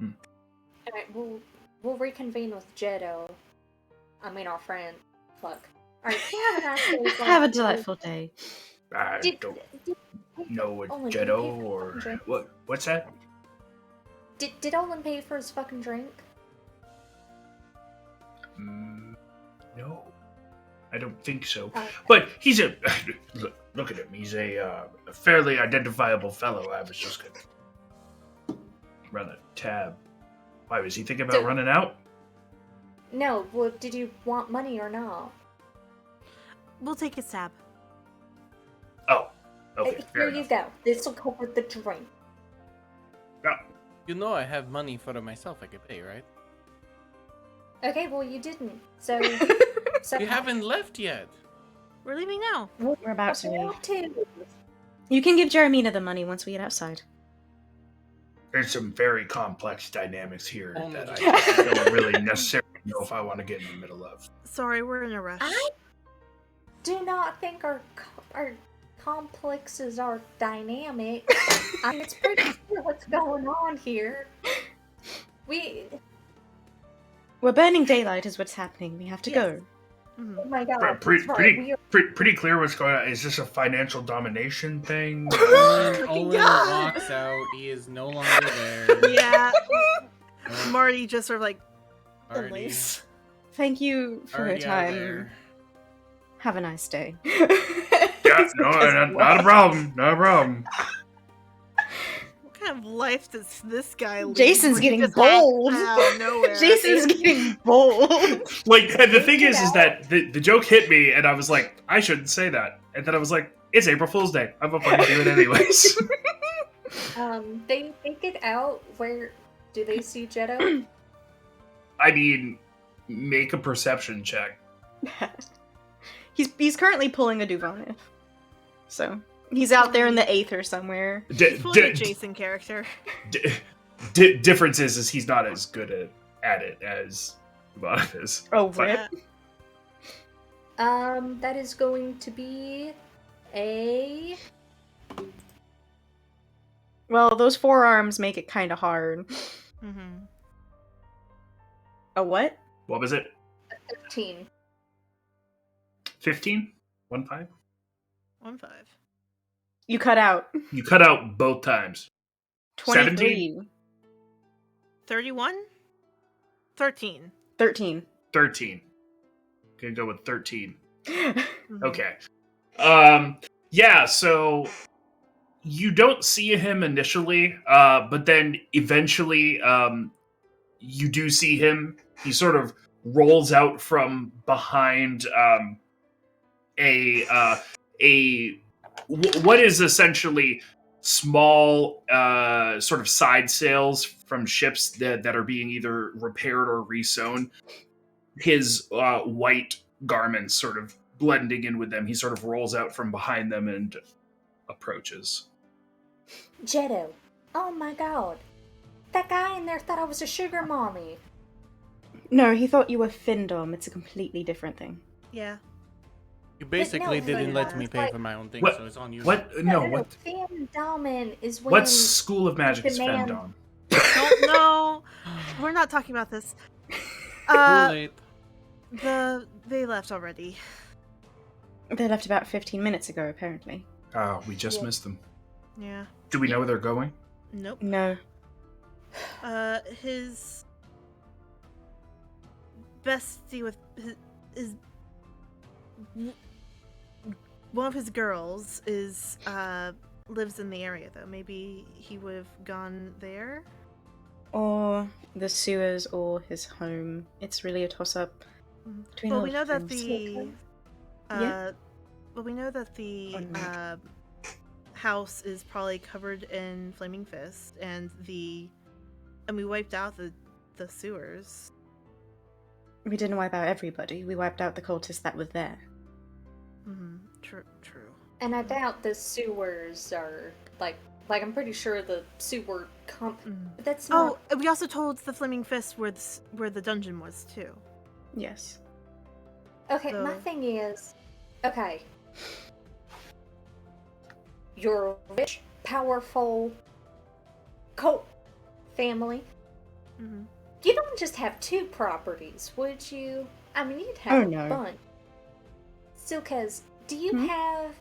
Alright, we'll reconvene with Jeddo. I mean our friend. Fuck. Alright, have a nice day. Have a delightful day. I Did- don't did- know a Olin, did he pay Jeddo for or... fucking drink? What's that? Did Olin pay for his fucking drink? No. I don't think so. Okay. But he's a... Look at him. He's a fairly identifiable fellow. I was just gonna run a tab. Why, was he thinking about So- running out? No, well, did you want money or not? We'll take a stab. Oh. Okay, fair Here you enough. go. This'll cover the drink. Yeah. You know I have money for myself I could pay, right? Okay, well, you didn't. So... so You haven't left yet. We're leaving now. We're about to leave. Have to. You can give Jeremina the money once we get outside. There's some very complex dynamics here Oh my that God. I don't really necessarily know if I want to get in the middle of. Sorry, we're in a rush. I do not think our complexes are dynamic. I mean, it's pretty clear what's going on here. We're burning daylight is what's happening. We have to Yes. go. Mhm. Oh my god. Pretty, that's right, pretty clear what's going on. Is this a financial domination thing? Owen God. walks out. He is no longer there. Yeah. Uh, Marty just sort of like already- leaves. Thank you for your already out of time. there. Have a nice day. Yeah, no, not a problem. Not a problem. What kind of life does this guy lead? Jason's where he getting just acts bold. out of nowhere? Jason's getting bold. Like, the thing is that the joke hit me, and I was like, I shouldn't say that. And then I was like, it's April Fool's Day. I'm gonna fucking do it anyways. They get out. Where do they see Jeddo? I mean, make a perception check. He's currently pulling a Duvonic. So he's out there in the Aether somewhere. He's pulling a Jason character. Difference is he's not as good at it as Ivanov is. Oh, But- rip. That is going to be a. Well, those forearms make it kind of hard. Mm-hmm. A what? What was it? 15. 15? 1-5? 1-5. You cut out. You cut out both times. 23. 31? 13. 13. 13. Gonna go with 13. Mhm. Okay. Yeah, so you don't see him initially, but then eventually you do see him. He sort of rolls out from behind what is essentially small sort of side sails from ships that are being either repaired or resewn. His white garments sort of blending in with them. He sort of rolls out from behind them and approaches. Jetto. Oh my god. That guy in there thought I was a sugar mommy. No, he thought you were Findom. It's a completely different thing. Yeah. You basically no, didn't let it's me pay like- for my own thing, What- so it's on you. What? No, what? Fandomin is when... What school of magic is demand- Fendon? Don't know. We're not talking about this. Too late. They left already. They left about 15 minutes ago, apparently. We just Yeah. missed them. Yeah. Do we know where they're going? Nope. No. His bestie with his one of his girls is lives in the area though. Maybe he would have gone there. Or the sewers or his home. It's really a toss-up between Well, all we know that things. the Yeah? well, we know that the Oh, no. house is probably covered in flaming fist, and we wiped out the sewers. We didn't wipe out everybody. We wiped out the cultists that were there. True. And I doubt the sewers are, like I'm pretty sure the sewer But that's not... Oh, we also told the flaming fist where the dungeon was too. Yes. Okay, my So- thing is... Okay. You're a rich, powerful cult family. You don't just have 2 properties, would you? I mean, you'd have Oh, a no. bunch. Silkez, do you Hmm? have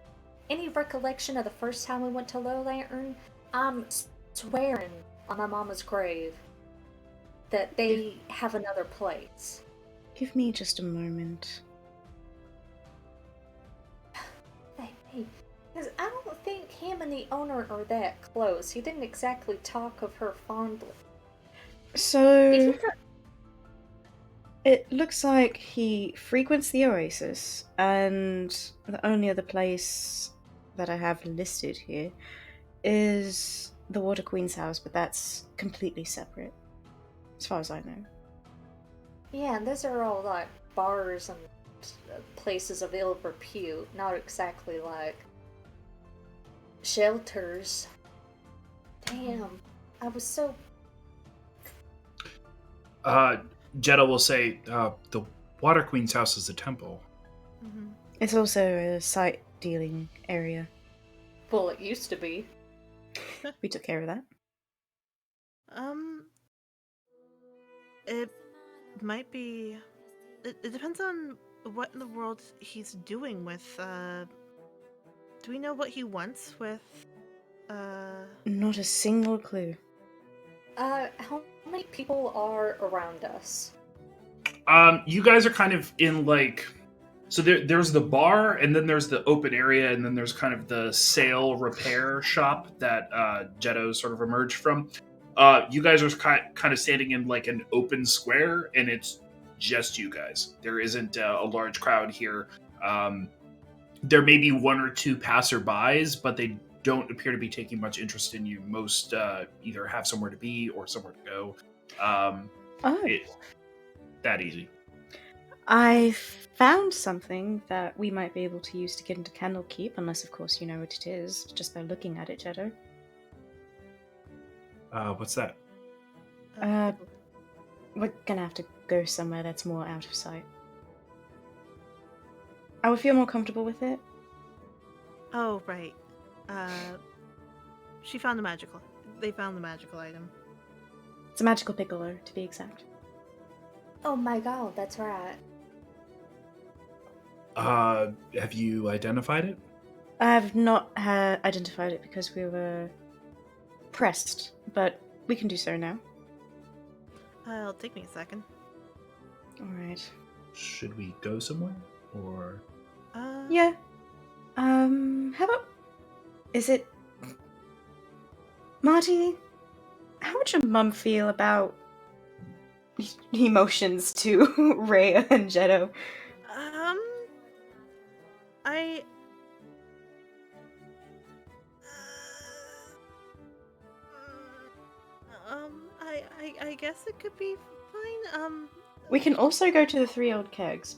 any recollection of the first time we went to Low Lantern? I'm swearing on my mama's grave that they have another place. Give me just a moment. Hey, because I don't think him and the owner are that close. He didn't exactly talk of her fondly. So, Did you try- it looks like he frequents the Oasis, and the only other place that I have listed here is the Water Queen's house, but that's completely separate, as far as I know. Yeah, and those are all like bars and places of ill repute, not exactly like shelters. Damn, I was so... Jeddah will say, the Water Queen's house is a temple. It's also a site dealing area. Well, it used to be. We took care of that. It might be. It depends on what in the world he's doing with. Do we know what he wants with? Not a single clue. How many people are around us? You guys are kind of in like, so there's the bar, and then there's the open area, and then there's kind of the sail repair shop that Jetto sort of emerged from. You guys are kind of standing in like an open square, and it's just you guys. There isn't a large crowd here. There may be 1 or 2 passerbys, but they don't appear to be taking much interest in you. Most either have somewhere to be or somewhere to go. Oh, That easy. I found something that we might be able to use to get into Candlekeep, unless, of course, you know what it is, just by looking at it, Jetto. What's that? We're gonna have to go somewhere that's more out of sight. I would feel more comfortable with it. Oh right. She found the magical. They found the magical item. It's a magical piccolo, to be exact. Oh my god, that's right. Have you identified it? I have not identified it because we were pressed, but we can do so now. It'll take me a second. Alright. Should we go somewhere? Or Yeah. How about... Is it... Marty, how would your mum feel about emotions to Rhea and Jetto? I guess it could be fine. We can also go to the 3 old kegs.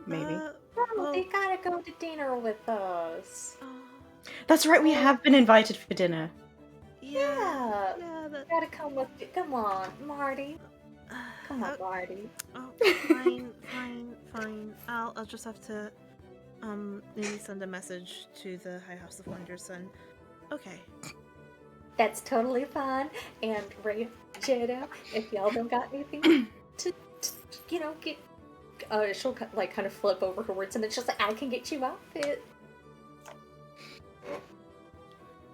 Maybe. No, Well, they gotta go to dinner with us. That's right, we have been invited for dinner. yeah. You That. gotta come with me. Come on, Marty. Come on, Marty. Oh, fine. I'll just have to maybe send a message to the High House of Wonders and okay. That's totally fine. And Ray, Jada, if y'all don't got anything to get, she'll kind of flip over her words, and then she's like, "I can get you outfit."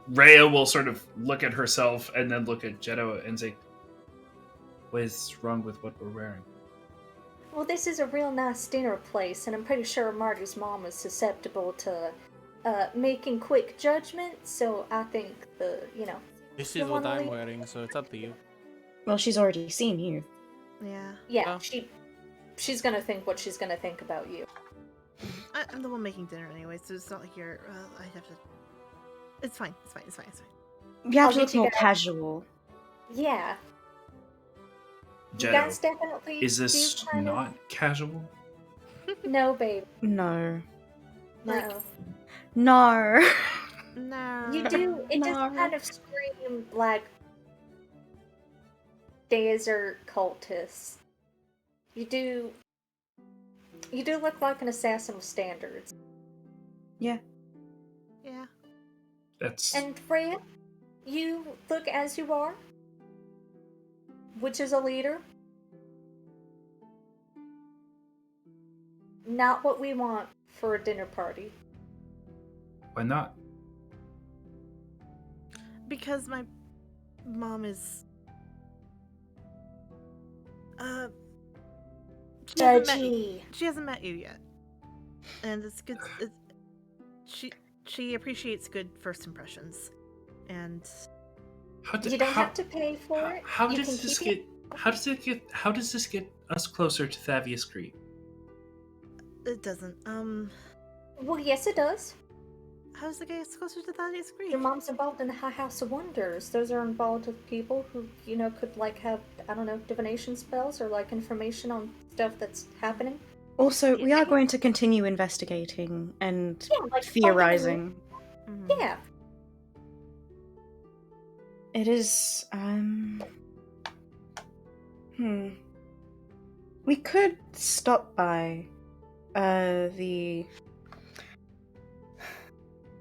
Rhea will sort of look at herself and then look at Jetto and say, "What is wrong with what we're wearing?" Well, this is a real nice dinner place, and I'm pretty sure Marty's mom is susceptible to making quick judgments. So I think This You is what wanna I'm leave? wearing, so it's up to you. Well, she's already seen you. Yeah. yeah, Oh. she's gonna think what she's gonna think about you. I'm the one making dinner anyway, so it's not like you're. I have to. It's fine. You have I'll to get look you more guys- casual. Yeah, you Jetto, guys definitely. is this do kind of- not casual? No, babe. No. No. No. No. You do. It just No. kind of scream like desert cultists. You do look like an assassin with standards. Yeah. Yeah. That's And Freya, you look as you are, which is a leader. Not what we want for a dinner party. why not? Because my mom is. She hasn't met you. Judgy. She hasn't met you yet, and it's good. She appreciates good first impressions, and You don't have to pay for it. How You does can this keep it. get? How does this get us closer to Thavius Creek? it doesn't. Well, yes, it does. How does it get us closer to Thaddeus Creek? Your mom's involved in the High House of Wonders. Those are involved with people who, could have, I don't know, divination spells or information on stuff that's happening. Also, we are going to continue investigating and Yeah, theorizing. Mhm. Yeah. It is, We could stop by,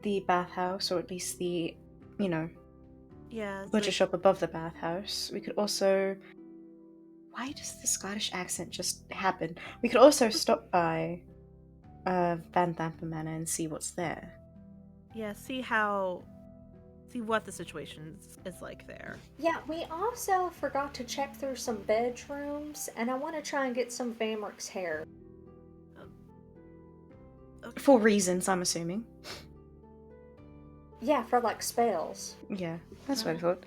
the bathhouse, or at least the, Yeah. butcher like- shop above the bathhouse. We could also... Why does the Scottish accent just happen? We could also stop by, Van Thamper Manor and see what's there. Yeah. See what the situation is like there. Yeah, we also forgot to check through some bedrooms, and I want to try and get some Vamrick's hair. For reasons, I'm assuming. Yeah, for spells. Yeah, that's what I thought.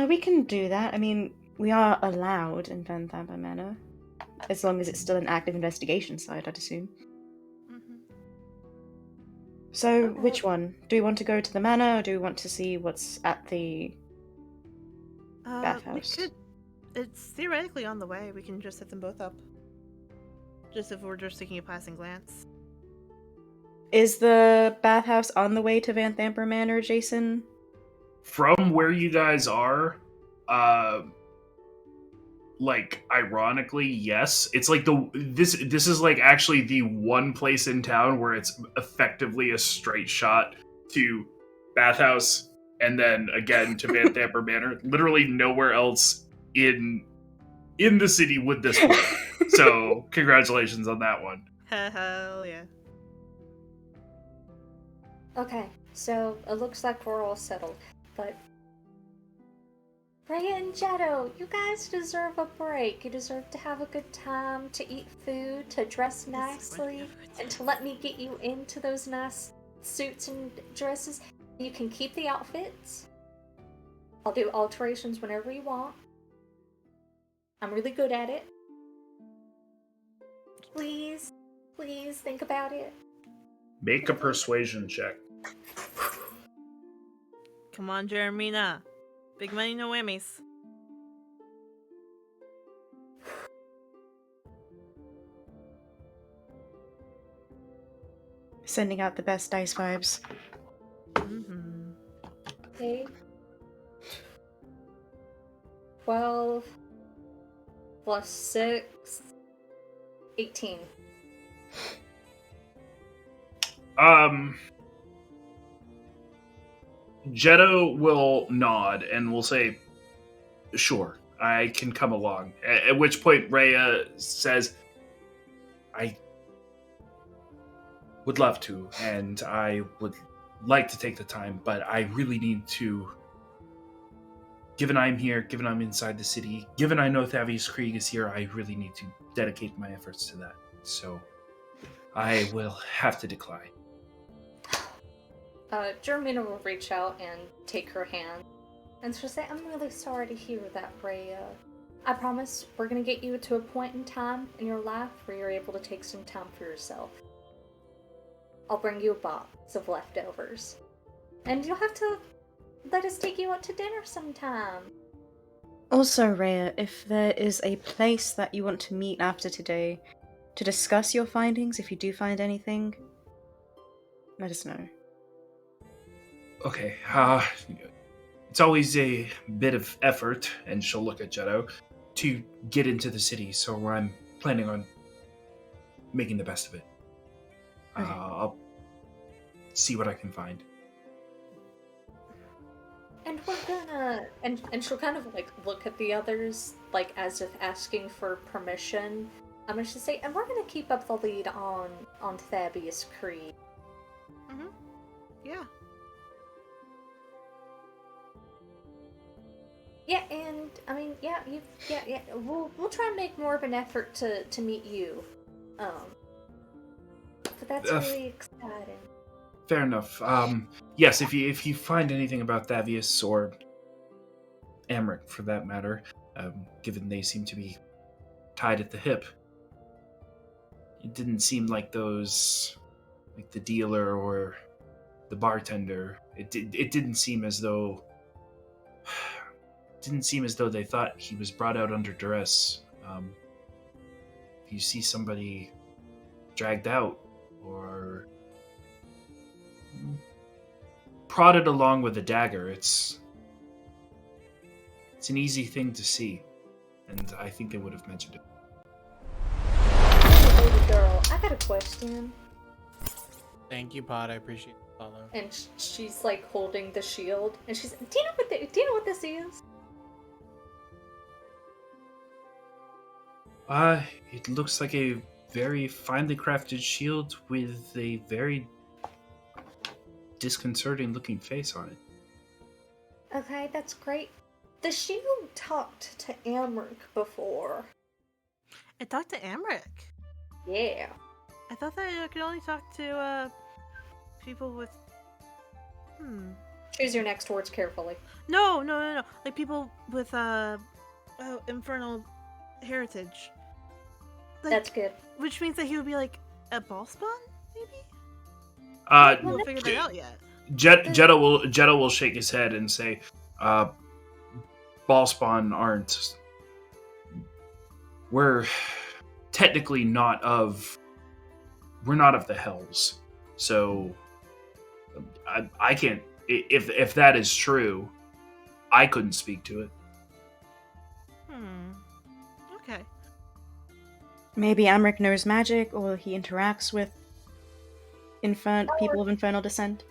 We can do that. I mean, we are allowed in Van Thamper Manor. As long as it's still an active investigation site, I'd assume. Mm-hmm. So, Okay. which one? Do we want to go to the manor, or do we want to see what's at the... Bathhouse. We could. It's theoretically on the way. We can just set them both up. Just if we're just taking a passing glance. Is the bathhouse on the way to Van Thamper Manor, Jason? From where you guys are, ironically, yes. It's this is actually the one place in town where it's effectively a straight shot to bathhouse and then again to Van Thamper Manor. Literally nowhere else in the city would this work. So congratulations on that one. Hell yeah. Okay, so it looks like we're all settled, but... Freya and Jetto, you guys deserve a break. You deserve to have a good time, to eat food, to dress nicely, and to let me get you into those nice suits and dresses. You can keep the outfits. I'll do alterations whenever you want. I'm really good at it. Please think about it. Make a persuasion check. Come on, Jeremina. Big money, no whammies. Sending out the best dice vibes. Mm-hmm. Okay. 12 plus 6, 18. Jetto will nod and will say, "Sure, I can come along." At which point Rhea says, "I would love to, and I would like to take the time, but I really need to. Given I'm here, given I'm inside the city, given I know Thavius Krieg is here, I really need to dedicate my efforts to that. So I will have to decline." Jermina will reach out and take her hand. And she'll say, I'm really sorry to hear that, Rhea. I promise we're gonna get you to a point in time in your life where you're able to take some time for yourself. I'll bring you a box of leftovers. And you'll have to let us take you out to dinner sometime. Also, Rhea, if there is a place that you want to meet after today to discuss your findings, if you do find anything, let us know. Okay, it's always a bit of effort, and she'll look at Jetto, to get into the city, so I'm planning on making the best of it. Okay. I'll see what I can find. And we're gonna... And she'll kind of, like, look at the others, like, as if asking for permission. I'm gonna say, and we're gonna keep up the lead on Thavius Krieg. Mm-hmm. Yeah. Yeah, and I mean, yeah, we'll try and make more of an effort to meet you. But that's really exciting. Fair enough. Yes, if you find anything about Thavius or Amric, for that matter, given they seem to be tied at the hip, it didn't seem like those, like the dealer or the bartender. It didn't seem as though. Didn't seem as though they thought he was brought out under duress. If you see somebody dragged out or prodded along with a dagger, it's an easy thing to see, and I think they would have mentioned it. Hey, baby girl, I got a question. Thank you, Pod. I appreciate the follow. And she's like holding the shield, and she's, do you know what this is? It looks like a very finely crafted shield with a very disconcerting looking face on it. Okay, that's great. The shield talked to Amric before. I talked to Amric. Yeah. I thought that I could only talk to people with. Choose your next words carefully. No. Like people with infernal heritage. Like, That's good. Which means that he would be like a ball spawn, maybe? Uh, We haven't figured that out yet. Jetto will shake his head and say, Ballspawn aren't. We're technically not of. We're not of the Hells. So I can't. If that is true, I couldn't speak to it. Okay. Maybe Amric knows magic, or he interacts with people of infernal descent.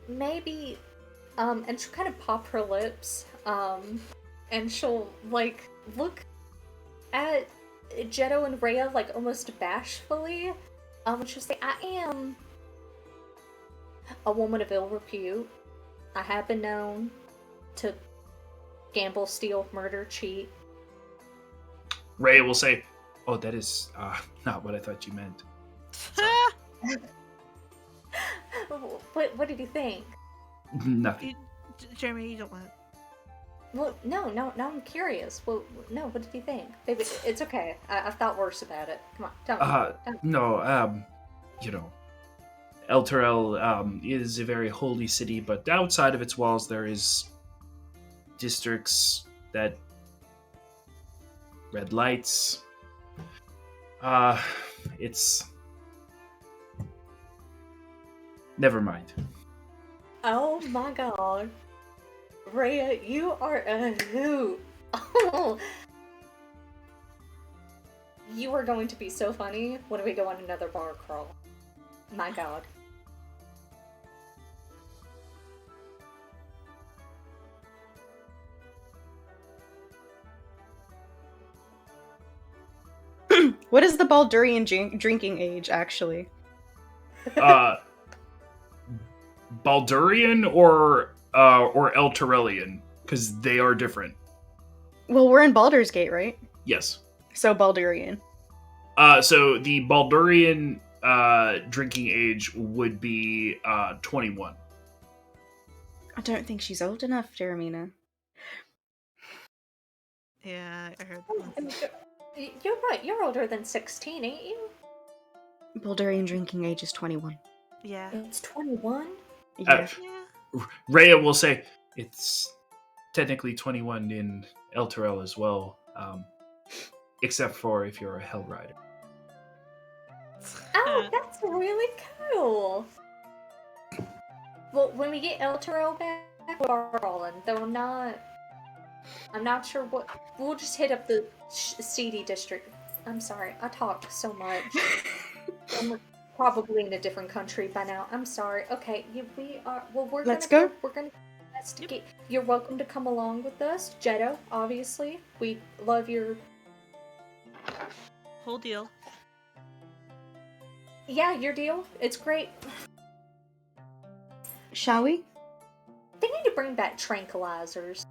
Maybe, and she'll kind of pop her lips, and she'll, like, look at Jetto and Rhea, like, almost bashfully. She'll say, I am a woman of ill repute. I have been known to gamble, steal, murder, cheat. Rhea will say, "Oh, that is not what I thought you meant." What did you think? Nothing. Jeremy, you don't want. Well, no, I'm curious. Well, no, what did you think? Baby, it's okay. I've thought worse about it. Come on, tell me. No, you know, El Terrell is a very holy city, but outside of its walls there is districts that red lights. Never mind. Oh my god. Rhea, you are a hoot. Oh. You are going to be so funny when we go on another bar crawl. My god. What is the Baldurian drinking age, actually? Baldurian or Elturellian, because they are different. Well, we're in Baldur's Gate, right? Yes. So Baldurian. So the Baldurian drinking age would be 21. I don't think she's old enough, Jeremina. Yeah, I heard. You're right, you're older than 16, ain't you? Baldurian drinking age is 21. Yeah. It's 21? Yeah. Yeah. Rhea will say, it's technically 21 in Elturel as well, except for if you're a Hell Rider. Oh, that's really cool. Well, when we get El Toro back, we're rolling. Though I'm not sure what. We'll just hit up the seedy district. I'm sorry, I talk so much. I'm probably in a different country by now. I'm sorry. Okay, we are. Well, Let's go. We're gonna investigate. You're welcome to come along with us, Jetto. Obviously, we love your. Whole deal. Yeah, your deal. It's great. Shall we? They need to bring back tranquilizers.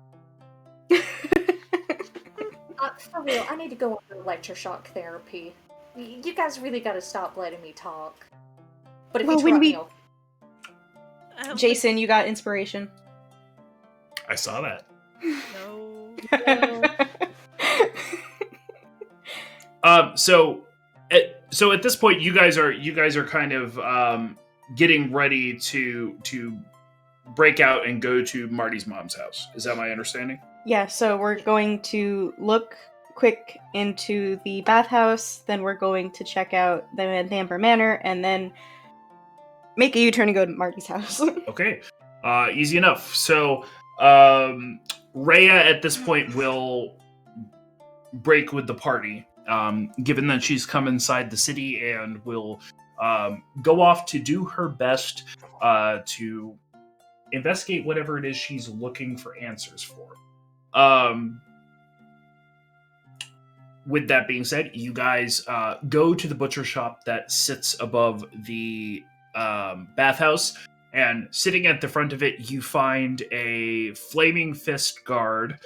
For real, I need to go under electroshock therapy. You guys really gotta stop letting me talk. But if Well, you when interrupt we- me, I'll... I don't Jason, you got inspiration. I saw that. think- No. So at this point, you guys are kind of getting ready to break out and go to Marty's mom's house. Is that my understanding? Yeah, so we're going to look quick into the bathhouse, then we're going to check out the Amber Manor, and then make a U-turn and go to Marty's house. Okay, easy enough. So Rhea at this point will break with the party, given that she's come inside the city, and will go off to do her best to investigate whatever it is she's looking for answers for. With that being said, you guys go to the butcher shop that sits above the bathhouse, and sitting at the front of it, you find a flaming fist guard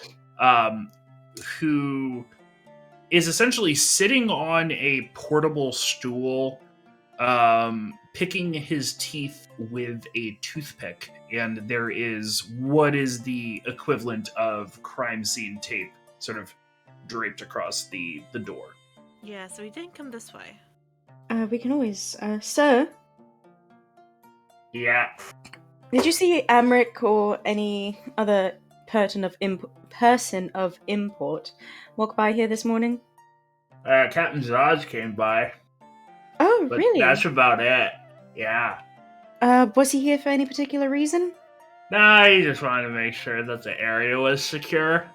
who is essentially sitting on a portable stool, picking his teeth with a toothpick, and there is what is the equivalent of crime scene tape sort of draped across the door. Yeah, so he didn't come this way. We can always, sir, Yeah. did you see Amric or any other person of import walk by here this morning? Captain Zodge came by, Oh, but really? that's about it. Yeah. Was he here for any particular reason? Nah, he just wanted to make sure that the area was secure.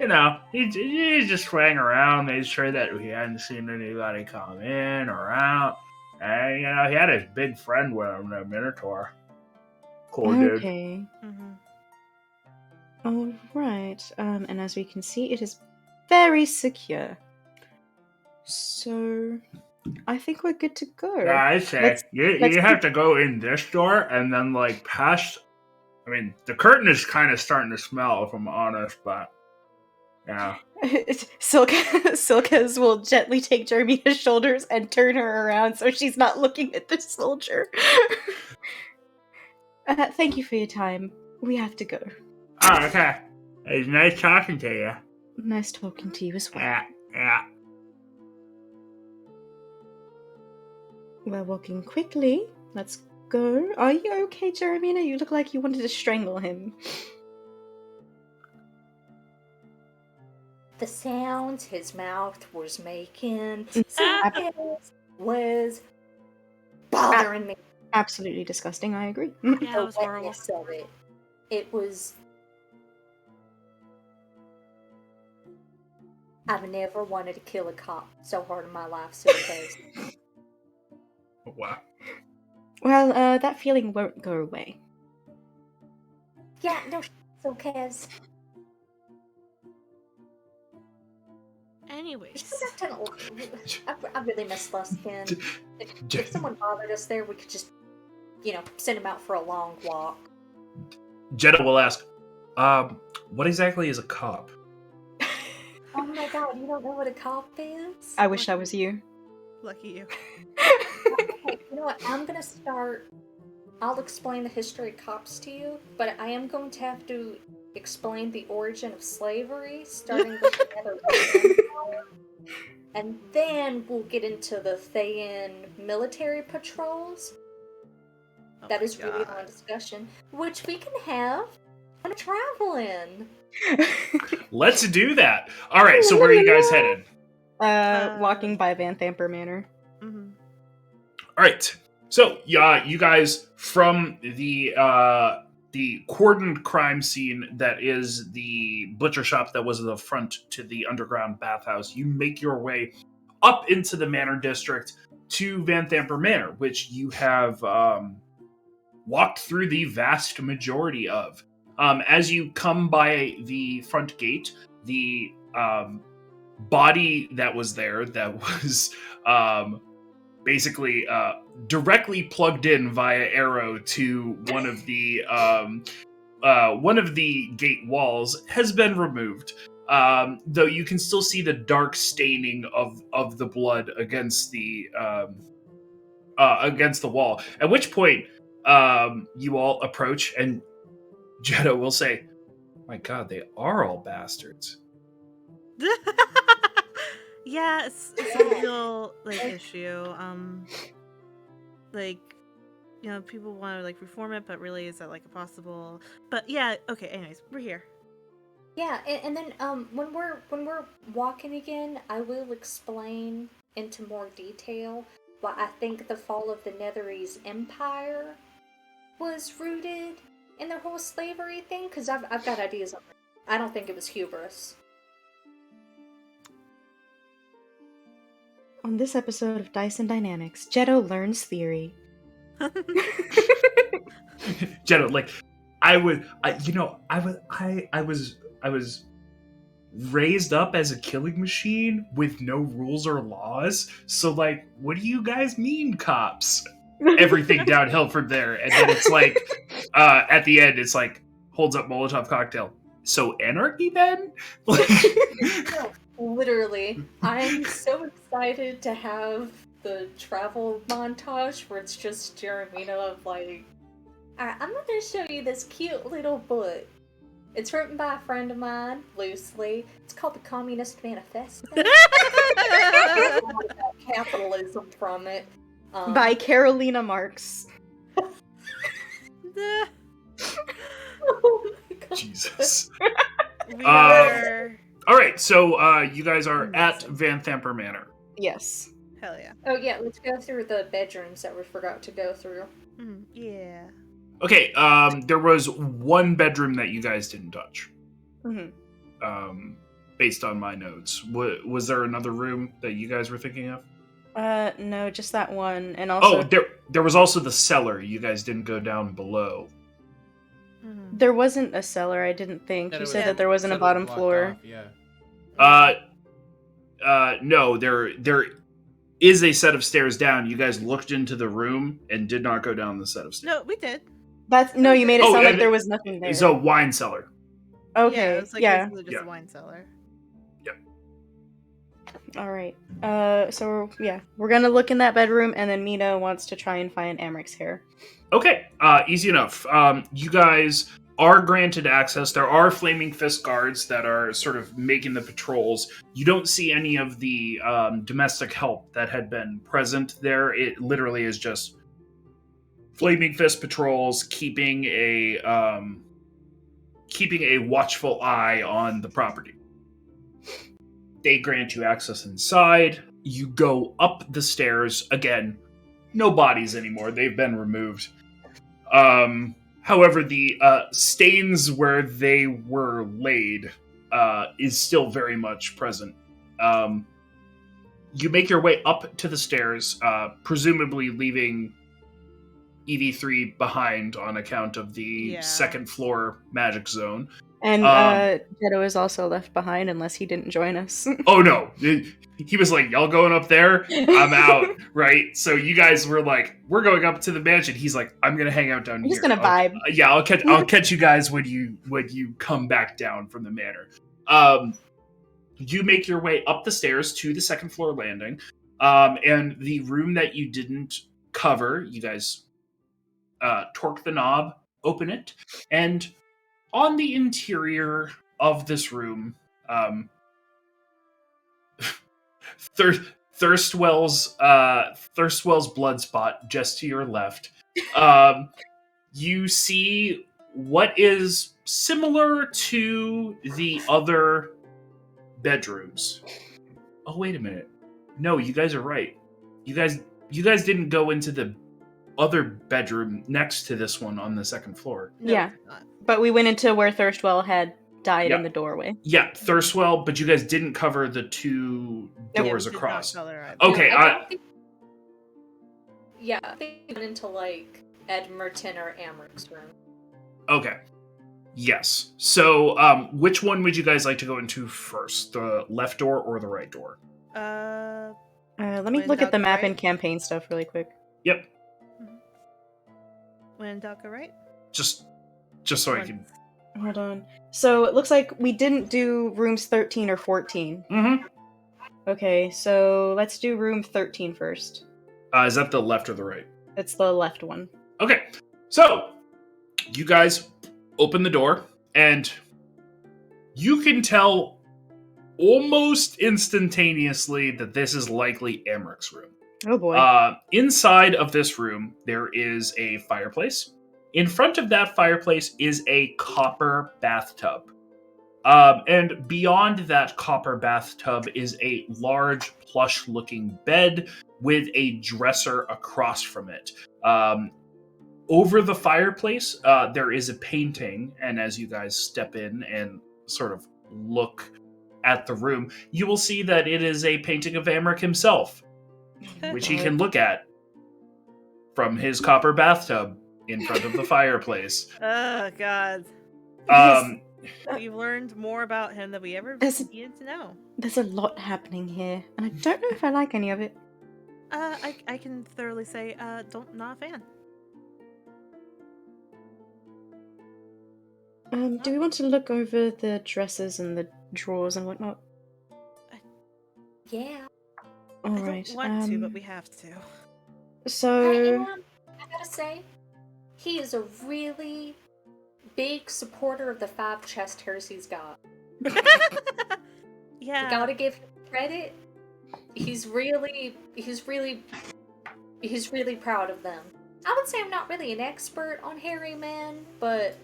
He just swang around, made sure that we hadn't seen anybody come in or out. And, he had his big friend with him, the Minotaur. Cool dude. Okay. Mm-hmm. All right. And as we can see, it is very secure. So, I think we're good to go. Yeah, I'd say Let's you have to go in this door and then, past... I mean, the curtain is kind of starting to smell, if I'm honest, but... Yeah. Silkas will gently take Jeremia's shoulders and turn her around so she's not looking at the soldier. Thank you for your time. We have to go. Oh, okay. It's nice talking to you. Nice talking to you as well. Yeah. We're walking quickly. Let's go. Are you okay, Jeremina? You look like you wanted to strangle him. The sounds his mouth was making Ah. was bothering me. Absolutely disgusting. I agree. Yeah, The it was horrible. wetness of it. It was. I've never wanted to kill a cop so hard in my life, so it does. Wow. Well, that feeling won't go away. Yeah, no, so Kaz. Anyways. I really miss Luskin. If someone bothered us there, we could just, send him out for a long walk. Jeddah will ask, what exactly is a cop? Oh my god, you don't know what a cop is? I wish I was you. Lucky you. Okay, you know what? I'll explain the history of cops to you, but I am going to have to explain the origin of slavery, starting with the Netherlands Empire. And then we'll get into the Thayan military patrols. Oh That my is really God. long discussion, which we can have when I travel in. Let's do that. All right, so where are you guys headed? Walking by Van Thamper Manor. Mm-hmm. All right. So, you guys from the cordoned crime scene that is the butcher shop that was in the front to the underground bathhouse, you make your way up into the Manor District to Van Thamper Manor, which you have walked through the vast majority of. As you come by the front gate, the body that was there that was basically directly plugged in via arrow to one of the gate walls has been removed. Though you can still see the dark staining of the blood against the wall. At which point, you all approach, and Jeddah will say, "My God, they are all bastards." Yeah, it's a real issue. People want to reform it, but really, is that a possible? But yeah, okay. Anyways, we're here. Yeah, and then when we're walking again, I will explain into more detail why I think the fall of the Netherese Empire was rooted in their whole slavery thing, because I've got ideas on it. I don't think it was hubris. On this episode of Dyson Dynamics, Jetto learns theory. Jeddah, I was raised up as a killing machine with no rules or laws. So what do you guys mean, cops? Everything downhill from there, and then it's at the end, it's holds up Molotov cocktail. So anarchy then? No, literally, I'm so excited to have the travel montage where it's just Jeremina of alright, I'm gonna show you this cute little book. It's written by a friend of mine, loosely. It's called the Communist Manifesto. Capitalism from it. By Carolina Marx. Oh my God. Jesus. We are. All right, so you guys are at Van Thamper Manor. Yes. Hell yeah. Oh yeah, let's go through the bedrooms that we forgot to go through. Yeah. Okay, there was one bedroom that you guys didn't touch. Mm-hmm. Based on my notes. Was there another room that you guys were thinking of? No, just that one, and also there was also the cellar. You guys didn't go down below. there wasn't a cellar. I didn't think you said that there wasn't a bottom floor. Off, yeah. No, there is a set of stairs down. You guys looked into the room and did not go down the set of stairs. No, we did. No, you made it sound like and there was nothing there. It's a wine cellar. Okay, It's basically just a wine cellar. All right. So we're gonna look in that bedroom, and then Mina wants to try and find Amric's hair. Okay, easy enough. You guys are granted access. There are Flaming Fist guards that are sort of making the patrols. You don't see any of the domestic help that had been present there. It literally is just Flaming Fist patrols keeping a watchful eye on the property. They grant you access inside. You go up the stairs again. no bodies anymore. They've been removed. However, the stains where they were laid is still very much present. You make your way up to the stairs, presumably leaving EV3 behind on account of the second floor magic zone. And Jetto is also left behind unless he didn't join us. Oh no. He was like, y'all going up there? I'm out, right? So you guys were like, we're going up to the mansion. He's like, I'm gonna hang out down I'm here. just gonna vibe. I'll catch you guys when you come back down from the manor. You make your way up the stairs to the second floor landing. And the room that you didn't cover, you guys torque the knob, open it, and on the interior of this room, Thirstwell's blood spot just to your left. You see what is similar to the other bedrooms. Oh, wait a minute. No, you guys are right. You guys didn't go into the other bedroom next to this one on the second floor. No, Yeah. it's not. But we went into where Thirstwell had died in the doorway. Yeah, Thirstwell, but you guys didn't cover the two Okay. doors Did not across. color either. Okay, I think they went into like Edmerton or Amric's room. Okay. Yes. So, which one would you guys like to go into first? The left door or the right door? Let me When look at the Doc map right? and campaign stuff really quick. Yep. When Delco, right? Just so I can. Hold on. So it looks like we didn't do rooms 13 or 14. Mm-hmm. Okay, so let's do room 13 first. Is that the left or the right? It's the left one. Okay. So, you guys open the door, and you can tell almost instantaneously that this is likely Amric's room. Oh boy. Inside of this room, there is a fireplace. In front of that fireplace is a copper bathtub. And beyond that copper bathtub is a large, plush-looking bed with a dresser across from it. Over the fireplace, there is a painting, and as you guys step in and sort of look at the room, you will see that it is a painting of Amric himself, which he can look at from his copper bathtub in front of the fireplace. Oh God. We've learned more about him than we ever needed to know. There's a lot happening here, and I don't know if I like any of it. I can thoroughly say, not a fan. Do we want to look over the dresses and the drawers and whatnot? Yeah. All I right. don't want to, but we have to. So I gotta say, he is a really big supporter of the 5 chest hairs he's got. Yeah. We gotta give him credit. He's really proud of them. I would say I'm not really an expert on hairy men, but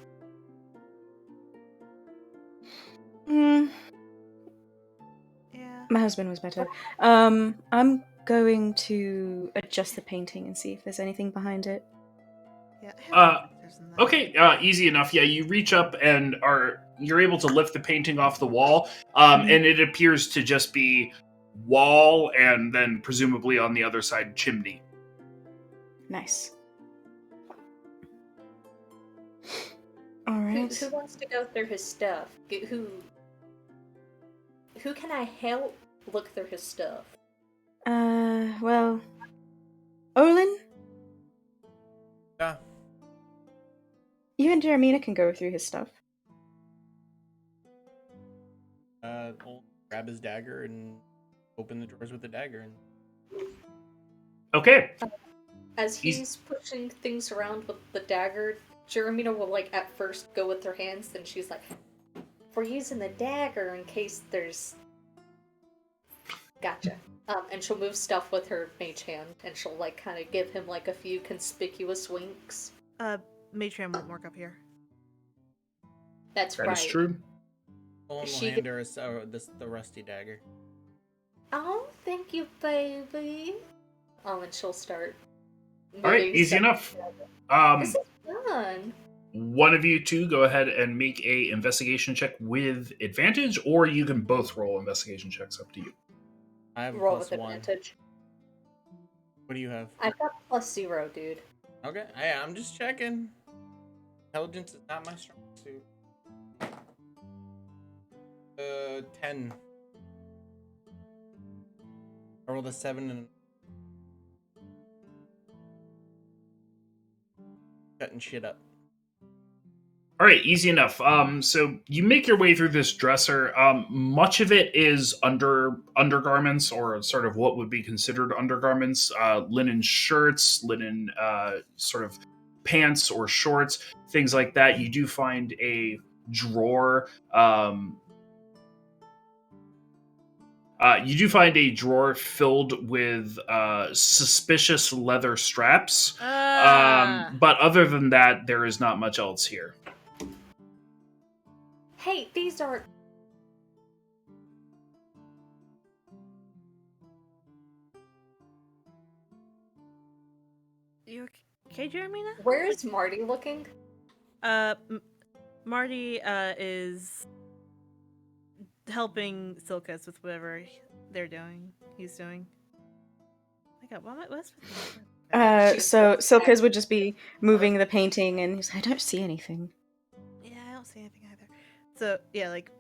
Yeah. my husband was better. I'm going to adjust the painting and see if there's anything behind it. Yeah. Okay, easy enough. Yeah, you reach up and you're able to lift the painting off the wall, and it appears to just be wall and then presumably on the other side chimney. Nice. All right. who wants to go through his stuff? Who can I help look through his stuff? Well, Olin, Yeah. you and Jeremina can go through his stuff. I'll grab his dagger and open the drawers with the dagger. And Okay. As he's pushing things around with the dagger, Jeremina will at first go with her hands, then she's like, we're using the dagger in case there's... Gotcha. And she'll move stuff with her mage hand, and she'll kind of give him a few conspicuous winks. Mage hand won't work up here. That's That right. is true. Olin will She hand her the rusty dagger. Oh, thank you, baby. And she'll start All right, moving easy stuff enough. together. This is fun. One of you two go ahead and make a investigation check with advantage, or you can both roll investigation checks. Up to you. I have a Roll plus with one. advantage. What do you have? I've got +0, dude. Okay, I'm just checking. Intelligence is not my strong suit. 10. I rolled a 7 and cutting shit up. All right, easy enough. So you make your way through this dresser. Much of it is undergarments, or sort of what would be considered undergarments. Linen shirts, linen sort of pants or shorts, things like that. You do find a drawer. You do find a drawer filled with suspicious leather straps. But other than that, there is not much else here. Hey, these are... You okay, Jeremina? Where is Marty looking? Marty is helping Silkas with whatever they're doing. He's doing. Oh my God, what's with you? So Silkers would just be moving the painting, and he's, I don't see anything. Yeah, I don't see anything either. So yeah, like.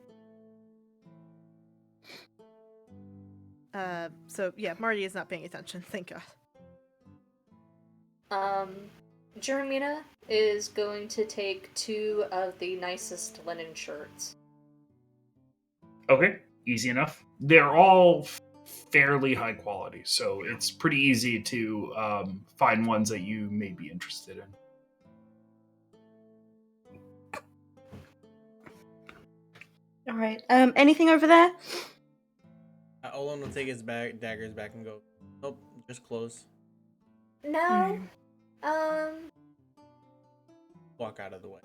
So yeah, Marty is not paying attention. Thank God. Jeremina is going to take 2 of the nicest linen shirts. Okay, easy enough. They're all fairly high quality, so it's pretty easy to find ones that you may be interested in. All right. Anything over there? Olin will take his daggers back and go, nope, just close. No. Walk out of the way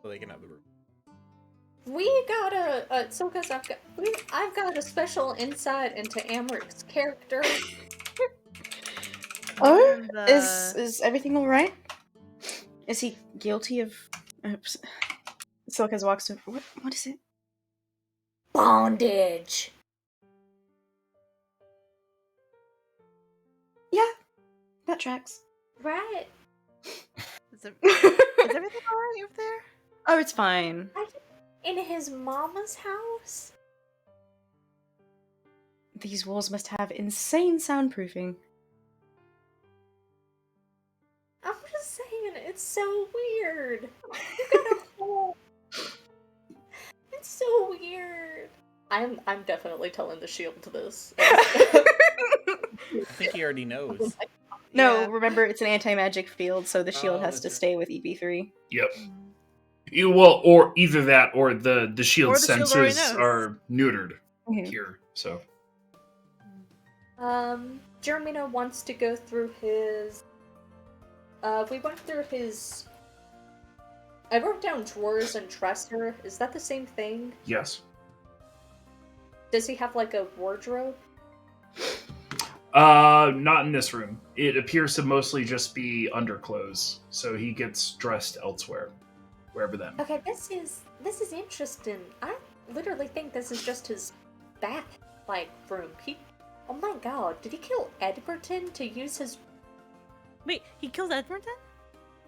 so they can have the room. We got so because I've got a special insight into Amric's character. Oh, And, is everything all right? Is he guilty of? Silkers walks to. What is it? Bondage. Yeah, that tracks. Right. is everything alright over there? Oh, it's fine. In his mama's house? These walls must have insane soundproofing. I'm just saying, it's so weird. You got a whole... It's so weird. I'm definitely telling the shield this. I think he already knows. No, Yeah. remember it's an anti-magic field, so the shield Oh, has to that's right. stay with EB3. Yep. You will, or either that, or the shield Or the shield already senses knows. are neutered Mhm. here. So Jeremina wants to go through his... we went through his... I wrote down drawers and dresser. Is that the same thing? yes. Does he have, like, a wardrobe? Not in this room. It appears to mostly just be underclothes, so he gets dressed elsewhere, wherever that. Okay, this is interesting. I literally think this is just his bath, room. Oh my god, did he kill Edgerton to use his... Wait, he killed Edmonton?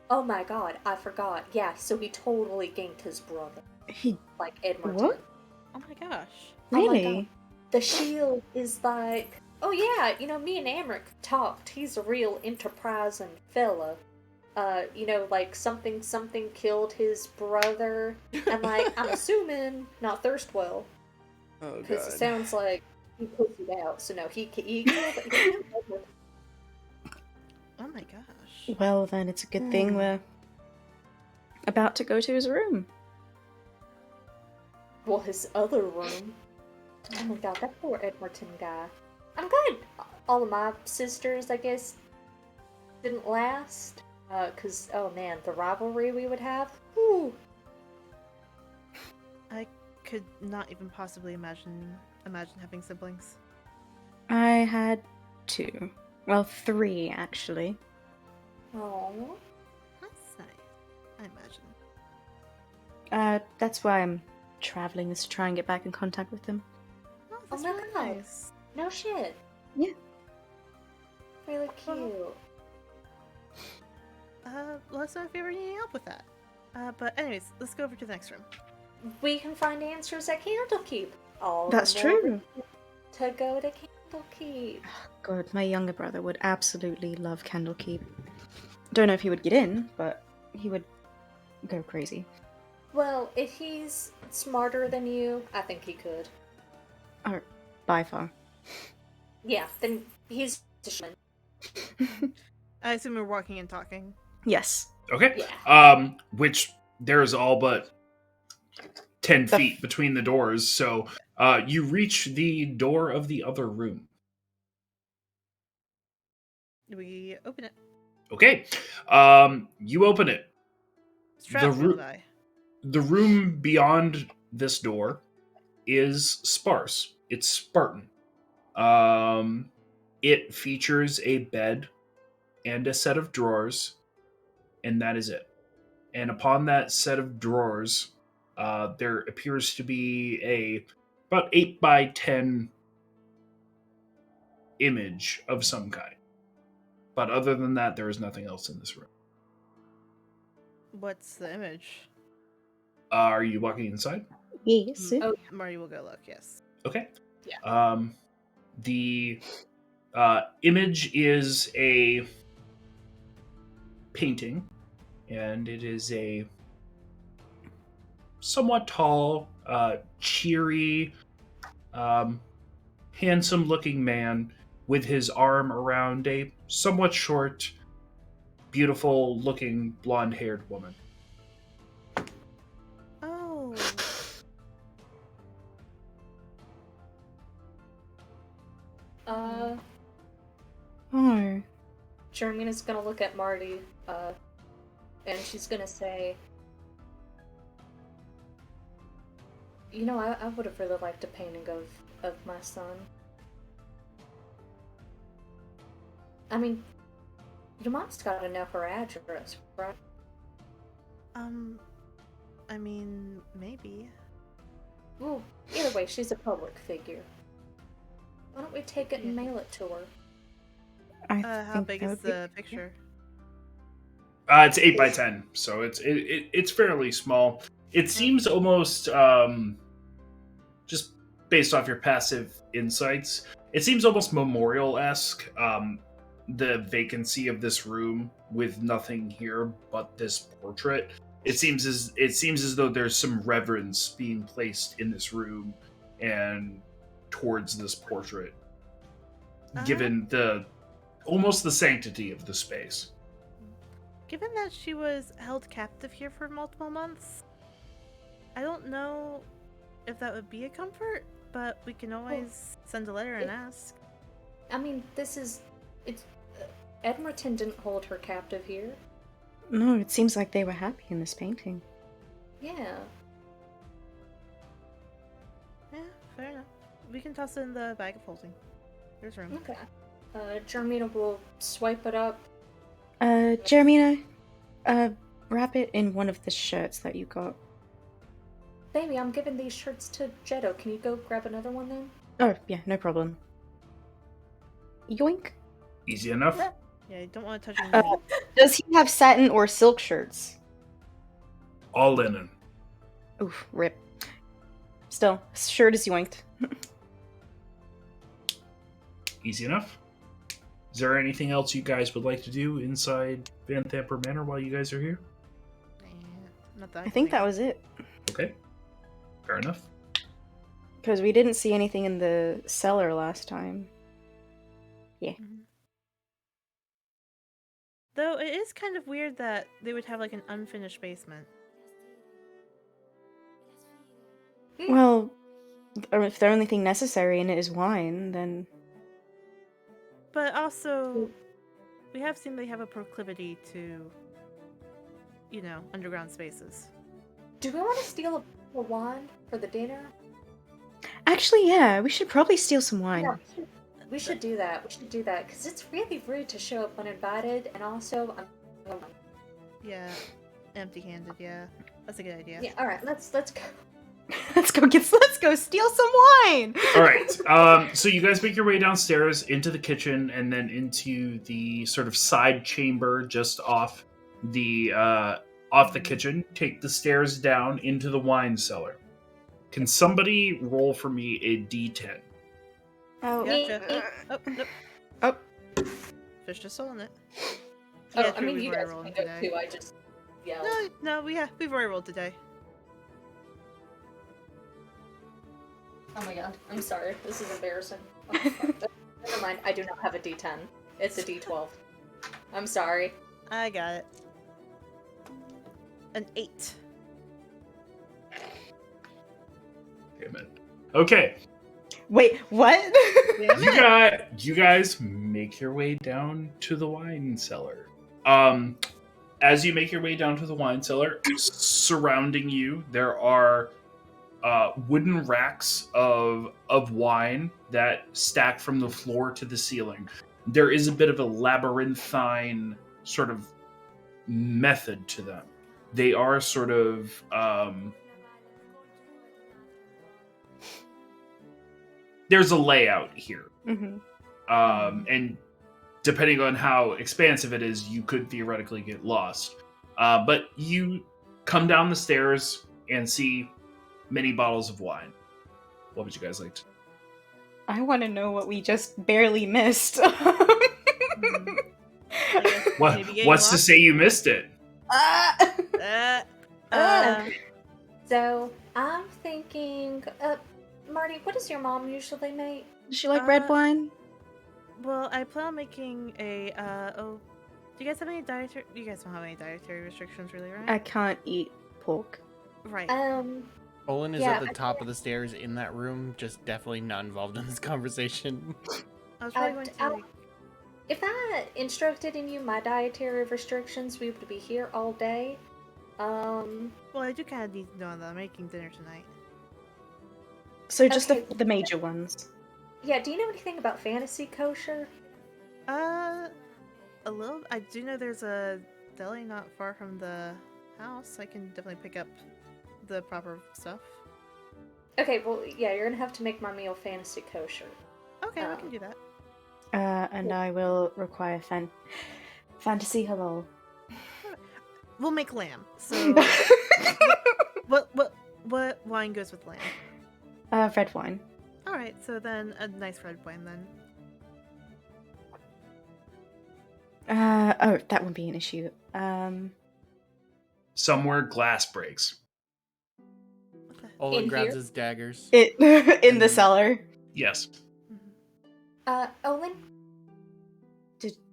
Oh my god, I forgot. Yeah, so he totally ganked his brother. He Edgerton. What? Oh my gosh. Oh my really? God. The shield is like... Oh yeah, me and Amric talked. He's a real enterprising fella. Something killed his brother. And, I'm assuming not Thirstwell. Oh Because it sounds like he pussied out. So no, he killed Edgerton. Oh my gosh. Well, then it's a good thing we're about to go to his room. Well, his other room. Oh my god, that poor Edgerton guy. I'm glad all of my sisters, I guess, didn't last. Cause, oh man, the rivalry we would have. Whew. I could not even possibly imagine having siblings. I had 2. Well, 3, actually. Oh. That's nice, I imagine. That's why I'm traveling, is to try and get back in contact with him. Oh, that's my really God. nice. No shit. Yeah. Really cute. Let us know if you ever need help with that. But anyways, let's go over to the next room. We can find answers at Candlekeep. All That's the more true. to go to Candlekeep. God, my younger brother would absolutely love Candlekeep. Don't know if he would get in, but he would go crazy. Well, if he's smarter than you, I think he could. By far. Yeah, then he's a shaman. I assume we're walking and talking. Yes. Okay. Yeah. Which there's all but 10 The feet between the doors, so you reach the door of the other room. We open it. Okay. You open it. Stratfield eye. The room beyond this door is sparse. It's Spartan. It features a bed and a set of drawers, and that is it. And upon that set of drawers, there appears to be a about 8x10 image of some kind. But other than that, there is nothing else in this room. What's the image? Are you walking inside? Yes. Oh, Marty will go look, yes. Okay. Yeah. The image is a painting, and it is a somewhat tall, cheery, handsome-looking man with his arm around a somewhat short, beautiful-looking, blonde-haired woman. Oh. Oh. Jermina's gonna look at Marty, and she's gonna say, you know, I would have really liked a painting of my son. I mean, your mom's gotta know her address, right? I mean, maybe. Well, either way, she's a public figure. Why don't we take it and mail it to her? How think big that is would be- the picture? It's 8x10, so it's fairly small. It seems almost just based off your passive insights. It seems almost memorial-esque. The vacancy of this room with nothing here but this portrait. It seems as though there's some reverence being placed in this room and towards this portrait, given the almost the sanctity of the space. Given that she was held captive here for multiple months, I don't know if that would be a comfort, but we can always send a letter and ask. I mean, Edmerton didn't hold her captive here. No, it seems like they were happy in this painting. Yeah. Yeah, fair enough. We can toss it in the bag of holding. There's room. Okay. Jermina will swipe it up. Jeremina, wrap it in one of the shirts that you got. Baby, I'm giving these shirts to Jetto. Can you go grab another one then? Oh, yeah, no problem. Yoink. Easy enough. Yeah, you don't want to touch your knee. Does he have satin or silk shirts? All linen. Oof, rip. Still, shirt is yoinked. Easy enough. Is there anything else you guys would like to do inside Van Thamper Manor while you guys are here? Not that I think that was it. Okay. Fair enough. Because we didn't see anything in the cellar last time. Though it is kind of weird that they would have like an unfinished basement. Well, if the only thing necessary in it is wine, then... But also, we have seen they have a proclivity to, you know, underground spaces. Do we want to steal a wand for the dinner? Actually, yeah, we should probably steal some wine. Yeah, we should do that. We should do that because it's really rude to show up uninvited, and also I'm Yeah, empty-handed. Yeah, that's a good idea. Yeah. All right. Let's go. Let's go steal some wine. All right. So you guys make your way downstairs into the kitchen and then into the sort of side chamber just off the kitchen. Take the stairs down into the wine cellar. Can somebody roll for me a d10? Oh, Gotcha. Oh, nope. Oh. Fish just stolen it. Oh, Yeah, I true, mean, we've you already guys rolled can go today. too. I just yelled. No, we've already rolled today. Oh my god. I'm sorry. This is embarrassing. Oh, fuck. Never mind. I do not have a D10. It's a D12. I'm sorry. I got it. An 8. Damn it. Okay. Wait, what? You guys make your way down to the wine cellar. As you make your way down to the wine cellar, surrounding you there are wooden racks of wine that stack from the floor to the ceiling. There is a bit of a labyrinthine sort of method to them. They are sort of there's a layout here. Mm-hmm. And depending on how expansive it is, you could theoretically get lost. But you come down the stairs and see many bottles of wine. What would you guys like to do? I want to know what we just barely missed. What's to say you missed it? So, I'm thinking... Marty, what does your mom usually make? Does she like red wine? Well, I plan on making a, do you guys have any dietary... You guys don't have any dietary restrictions, really, right? I can't eat pork. Right. Olin is Yeah, at the top of the stairs in that room, just definitely not involved in this conversation. I was probably going to... If I instructed in you my dietary restrictions, we would be here all day. Well, I do kind of need to know that I'm making dinner tonight. So just Okay. the major ones. Yeah, do you know anything about fantasy kosher? A little... I do know there's a deli not far from the house. I can definitely pick up the proper stuff. Okay, well, yeah, you're gonna have to make my meal fantasy kosher. Okay, we can do that. And I will require fantasy halal. We'll make lamb. So, what wine goes with lamb? Red wine. All right, so then a nice red wine then. Oh, that wouldn't be an issue. Somewhere glass breaks. What the? Olin In grabs here? his daggers. In the cellar. Yes. Owen,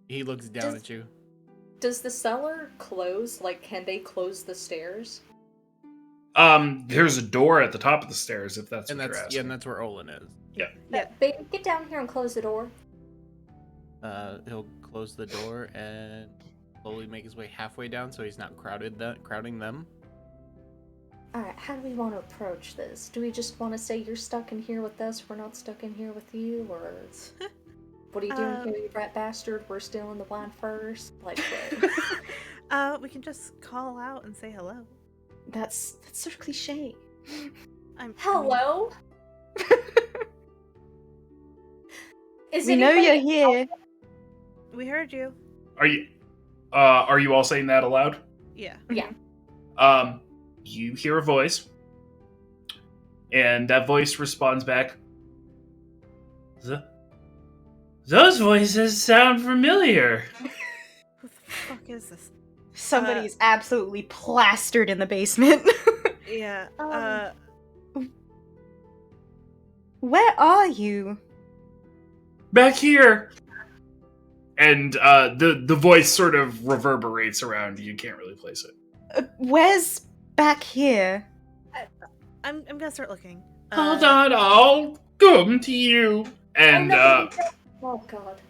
He looks down at you. does the cellar close? Like, can they close the stairs? There's a door at the top of the stairs, if that's And what you're that's asking. and that's where Olin is. Yeah. Baby, get down here and close the door. He'll close the door and slowly make his way halfway down so he's not crowding them. Alright, how do we want to approach this? Do we just want to say you're stuck in here with us, we're not stuck in here with you, or... What are you doing here, you rat bastard? We're stealing the wine first? Like, what? We can just call out and say hello. That's so cliche. Hello? Is We know you're anybody here. We heard you. Are you all saying that aloud? Yeah. Yeah. You hear a voice, and that voice responds back, Those voices sound familiar. Who the fuck is this? Somebody's absolutely plastered in the basement. Yeah. Where are you? Back here. And the voice sort of reverberates around you. You can't really place it. Where's back here? I'm gonna start looking. Hold on, I'll come to you. And Oh god.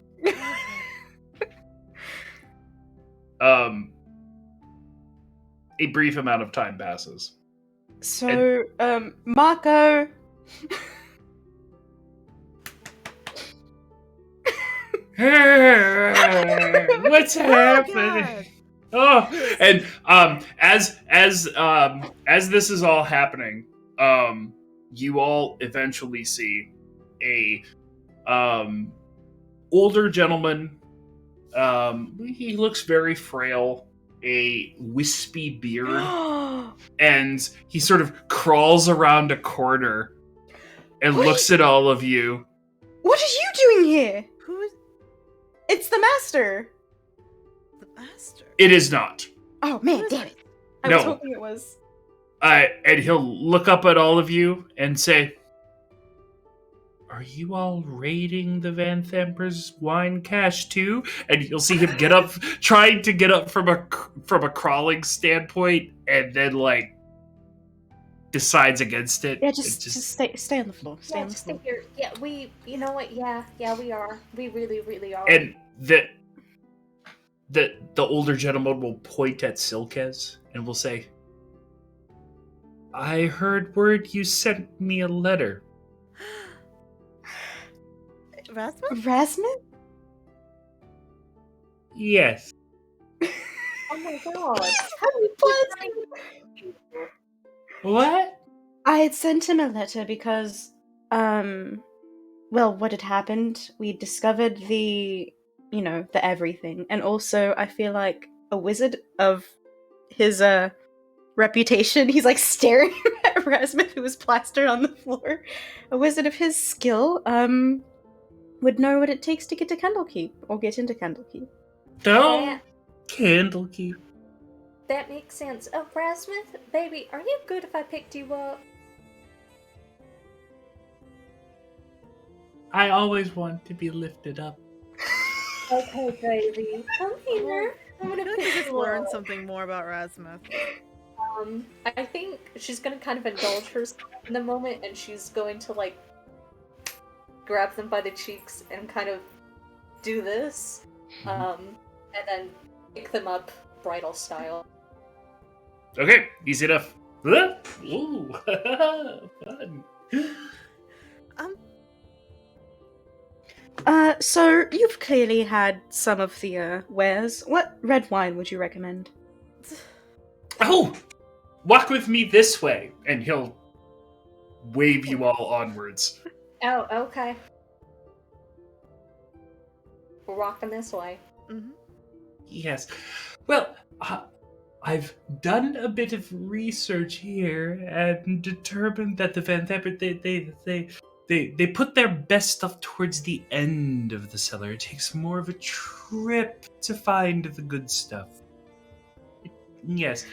a brief amount of time passes. So, Marco. What's happening? God. Oh, and as this is all happening, you all eventually see a older gentleman. He looks very frail, a wispy beard, and he sort of crawls around a corner and What looks at all of you. What are you doing here? Who is It's the master. the master? It is not. Oh Who man, is damn it? it! I was No. hoping it was. And he'll look up at all of you and say, "Are you all raiding the Van Thamper's wine cache too?" And you'll see him get up, trying to get up from a crawling standpoint, and then like decides against it. Yeah, It just stay on the floor. Stay Yeah, on the just floor. think you're. Yeah, we. You know what? Yeah, we are. We really, really are. And the older gentleman will point at Silkez and will say, "I heard word you sent me a letter." Rasmus? Rasmus? Yes. Oh my god! How you pleasant. What? I had sent him a letter because, well, what had happened? We discovered the everything, and also I feel like a wizard of his reputation. He's like staring at Rasmus, who was plastered on the floor. A wizard of his skill, would know what it takes to get to Candlekeep or get into Candlekeep. No. Candlekeep. That makes sense. Oh, Rasmus, baby, are you good if I picked you up? I always want to be lifted up. Okay, baby, come here. I'm I gonna feel like we pick just you learned up. something more about Rasmus. I think she's gonna kind of indulge herself in the moment, and she's going to like grab them by the cheeks and kind of do this, and then pick them up bridal style. Okay, easy enough. Ooh, fun. So you've clearly had some of the wares. What red wine would you recommend? Oh, walk with me this way, and he'll wave you all onwards. Oh, okay. We're walking this way. Mm-hmm. Yes. Well, I've done a bit of research here and determined that the Van Thamper, they put their best stuff towards the end of the cellar. It takes more of a trip to find the good stuff. Yes.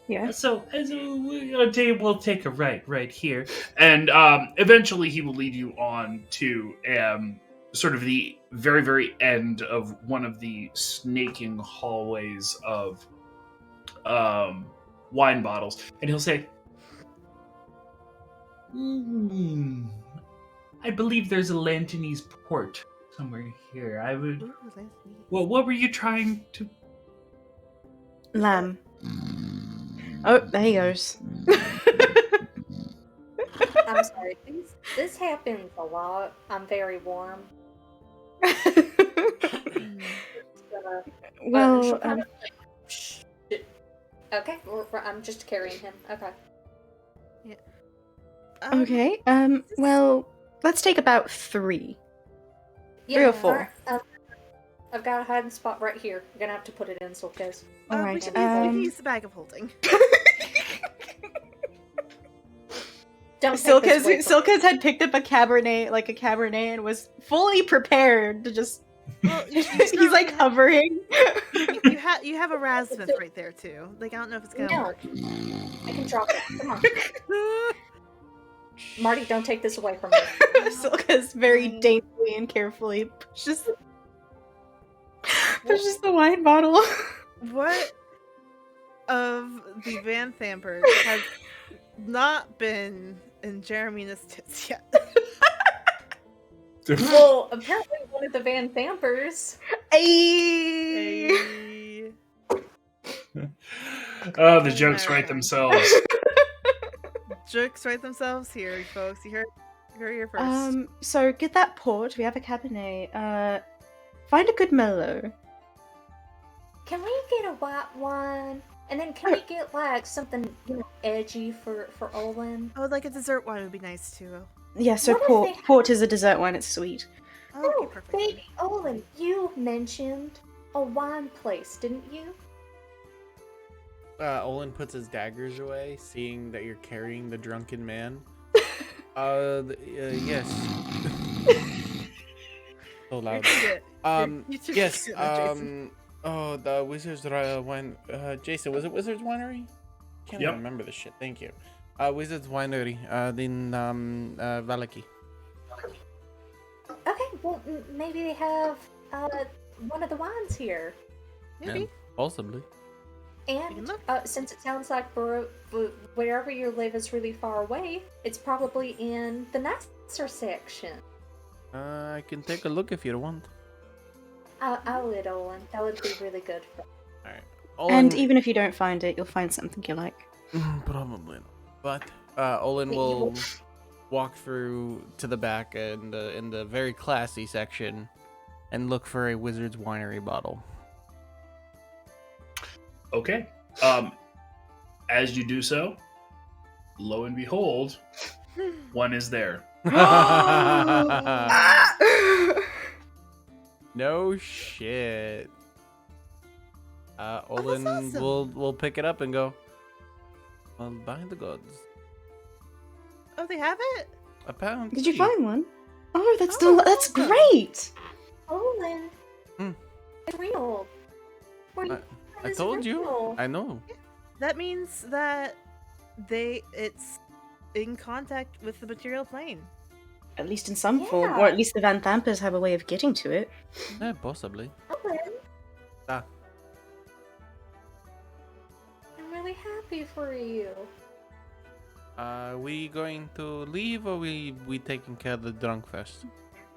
Yeah. So we'll take a right here, and eventually he will lead you on to sort of the very, very end of one of the snaking hallways of wine bottles, and he'll say, "I believe there's a Lantanese port somewhere here. I would. Ooh, that's neat. What were you trying to?" Lamb. Oh, there he goes. I'm sorry. This happens a lot. I'm very warm. Well, she'll kind of, okay, I'm just carrying him. Okay. okay. Well, let's take about 3. Yeah, 3 or 4. I've got a hiding spot right here. You're gonna have to put it in, Silkez. All We right. can use the bag of holding. Don't take this away from me. Silkez had picked up a cabernet, and was fully prepared to just. Well, He's like hovering. you have a Rasmus right there too. Like I don't know if it's gonna No. work. I can drop it. Come on. Marty, don't take this away from me. Silkez very daintily and carefully pushes the wine bottle. What of the Van Thampers has not been in Jeremy's tits yet? Well, apparently one of the Van Thampers. Ayy. Hey. Oh, the jokes write themselves. Jokes write themselves here, folks. You heard here first. So get that port. We have a cabernet. Find a good Merlot. can we get a white wine? And then can we get like something edgy for Olin? Oh, like a dessert wine would be nice too. Yeah, so What if port. they- Port is a dessert wine. It's sweet. Oh, okay, No, perfect. baby Olin, you mentioned a wine place, didn't you? Olin puts his daggers away, seeing that you're carrying the drunken man. Yes. So loud. You took Yes. it, Jason. Oh, the Wizards wine. Jason, was it Wizards Winery? Can't Yep. even remember this shit. Thank you. Wizards Winery. In Valaki. Okay, well maybe they have one of the wines here. Maybe. Yeah, possibly. can And look. since it sounds like wherever you live is really far away, it's probably in the nicer section. I can take a look if you want. I would, Olin. That would be really good for All right. And even if you don't find it, you'll find something you like. Probably not. But Olin Wait, you will will- walk through to the back and in the very classy section and look for a Wizard's Winery bottle. Okay. As you do so, lo and behold, one is there. No shit. Olin awesome. will pick it up and go, well, by the gods. Oh, they have it? Apparently. Did you find one? Oh, that's Oh, that's awesome. great. Olin. Hmm. It's real. Where you I told you. I know. That means that it's in contact with the material plane. At least in some form, or Yeah. at least the Van Thampers have a way of getting to it. Yeah, possibly. Olin. Ah. I'm really happy for you. We going to leave or we taking care of the drunk first?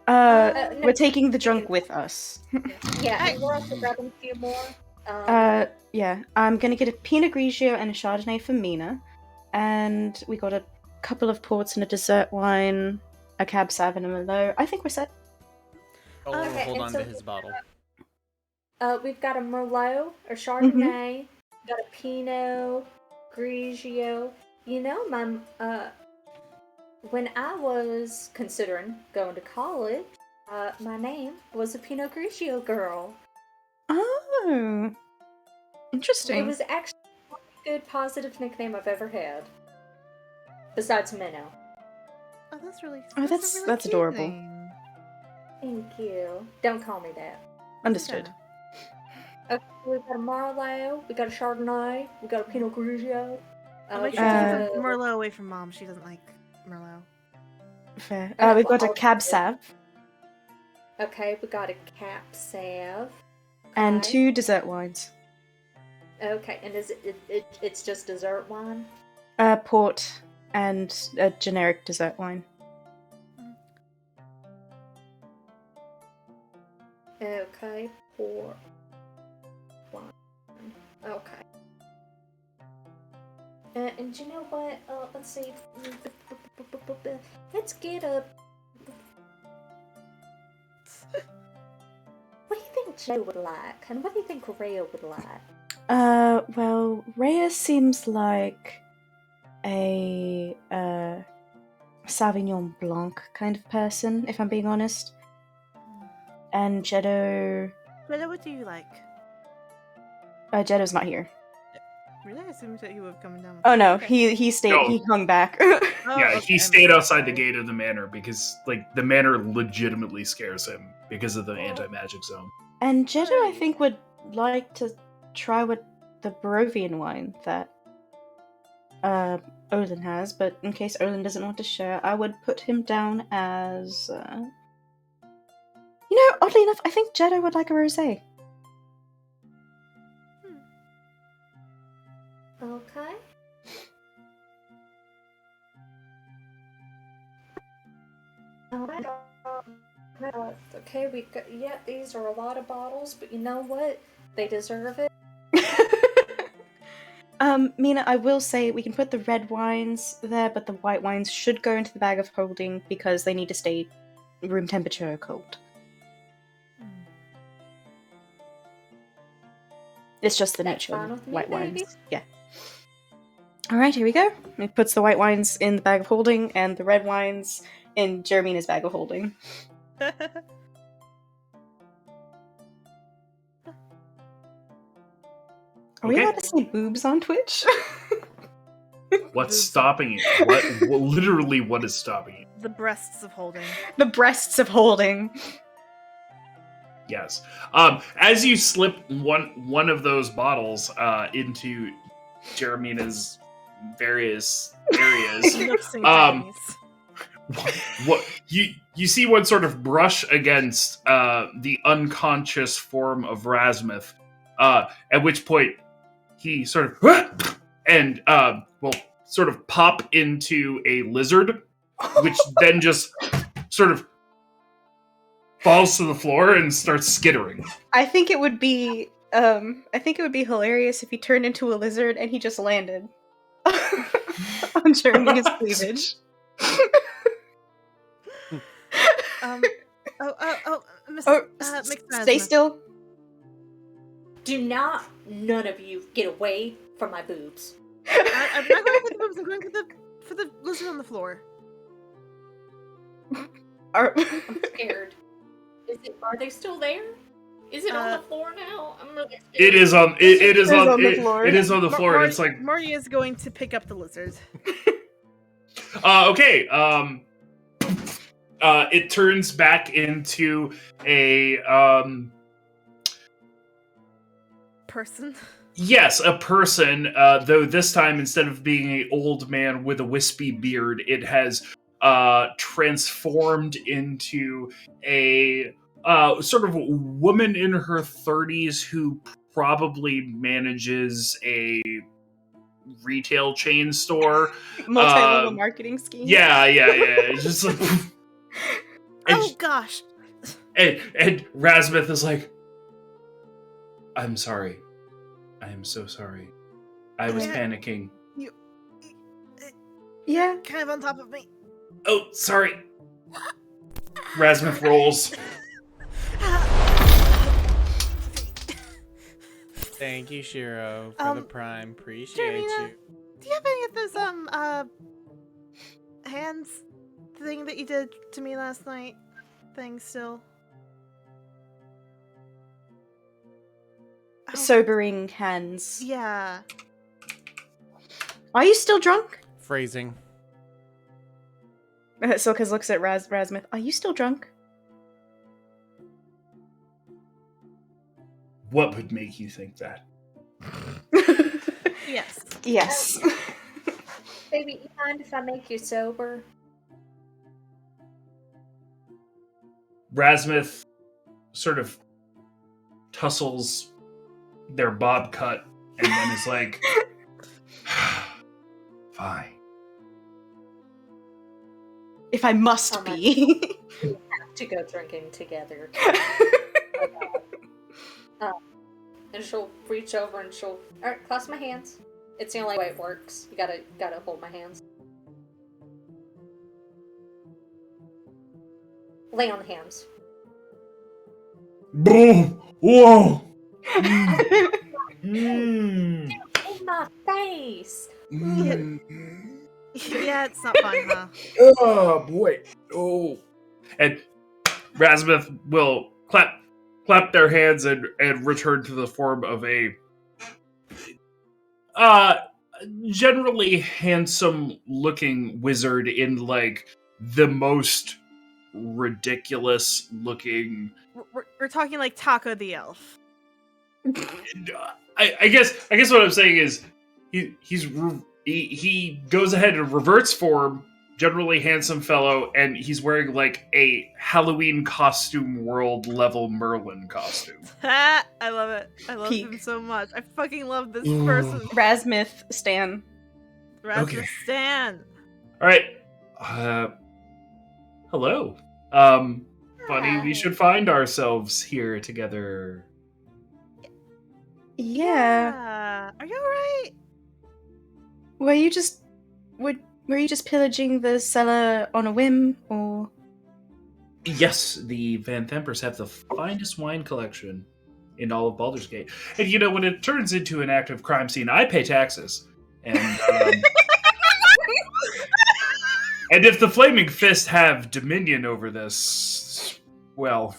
No. We're taking the drunk with us. Yeah, Hey. and we're also grabbing a few more. Yeah, I'm gonna get a Pinot Grigio and a Chardonnay for Mina, and we got a couple of ports and a dessert wine, a Cab Sav and a Merlot. I think we're set. Olin will Okay, hold and on so- to his bottle. We've got a Merlot, a Chardonnay, got a Pinot Grigio. You know, when I was considering going to college, my name was a Pinot Grigio girl. Oh, interesting. It was actually the most good, positive nickname I've ever had. Besides Minnow. Oh, that's really. Oh, a that's- really that's cute adorable. name. Thank you. Don't call me that. Understood. Okay, we've got a Merlot, we got a Chardonnay, we got a Pinot Grigio. I'll make we sure to got keep a- Merlot away from Mom. She doesn't like Merlot. Fair. Uh, We've got a well, Cab I'll- Sav Okay, we got a Cap Sav. and Okay. 2 dessert wines. Okay, and is it's just dessert wine? Port and a generic dessert wine. Okay, pour wine. Okay. And you know what? Let's see. Let's get a. What do you think Joe would like? And what do you think Rhea would like? Well, Rhea seems like a Sauvignon Blanc kind of person, if I'm being honest. And Jeddo, But what do you like? Jeddo's not here. Really? I assumed that he would have come down. With Oh us. no, Okay. he stayed. No. He hung back. Oh, Yeah, okay, he I'm stayed so outside the sorry. gate of the manor because, like, the manor legitimately scares him because of the Oh. anti-magic zone. And Jeddo, I think, would like to try what the Barovian wine that Olin has, but in case Olin doesn't want to share, I would put him down as. You know, oddly enough, I think Jeddo would like a rosé. Okay. Alright. Okay, we got. Yeah, these are a lot of bottles, but you know what? They deserve it. Mina, I will say we can put the red wines there, but the white wines should go into the bag of holding because they need to stay room temperature cold. It's just the That's nature fine of with me, white wines. baby. Yeah. All right, here we go. It puts the white wines in the bag of holding and the red wines in Jermina's bag of holding. Are we Okay. allowed to see boobs on Twitch? What's stopping you? Literally, what is stopping you? The breasts of holding. The breasts of holding. Yes. As you slip one of those bottles into Jeremina's various areas, Nooks and Um, crannies. what you see one sort of brush against the unconscious form of Rasmuth, at which point he sort of and will sort of pop into a lizard, which then just sort of falls to the floor and starts skittering. I think it would be hilarious if he turned into a lizard and he just landed on Jermina's cleavage. Miss, Stay Rasmuth. still. Do not, none of you, get away from my boobs. I'm not going for the boobs. I'm going for the lizard on the floor. Are- I'm scared. Are they still there? Is it on the floor now? I'm really scared. It is on. It is on the floor. It is on the floor. And Marty, it's like Marty is going to pick up the lizard. okay. It turns back into a Person. yes, a person. Though this time, instead of being an old man with a wispy beard, it has transformed into a sort of woman in her 30s who probably manages a retail chain store. multi-level marketing scheme. Yeah. It's just like, Oh gosh. and Rasmuth is like, I'm sorry. I am so sorry. I was Yeah. panicking. Yeah. Kind of on top of me. Oh, sorry. Rasmuth rolls. Thank you, Shiro, for the prime. Appreciate Jeremina, you. do you have any of those hands thing that you did to me last night? Thing still. Oh, Sobering hands. yeah. Are you still drunk? Phrasing. Silkas looks at Rasmuth. Are you still drunk? What would make you think that? Yes. Yes. Baby, you mind if I make you sober? Rasmuth sort of tussles their bob cut and then is like, fine. If I must Oh my- be. We have to go drinking together. And she'll reach over and she'll alright, clasp my hands. It's the only way it works. You gotta hold my hands. Lay on the hands. Boom! Whoa! Mm. In my face! Yeah, it's not fun, huh? Oh boy! Oh! And Rasmuth will clap their hands and return to the form of a generally handsome looking wizard in like the most ridiculous looking. We're talking like Taco the Elf. I guess what I'm saying is he goes ahead and reverts form, generally handsome fellow, and he's wearing like a Halloween costume world level Merlin costume. Ha! I love it. I love Peak. him so much. I fucking love this Ooh. person. Rasmuth Stan. Rasmus Okay. Stan. All right. Hello. Funny we should find ourselves here together. Yeah. Are you alright? Were you just pillaging the cellar on a whim, or? Yes, the Van Thempers have the finest wine collection in all of Baldur's Gate. And you know, when it turns into an active crime scene, I pay taxes. And and if the Flaming Fist have dominion over this, well,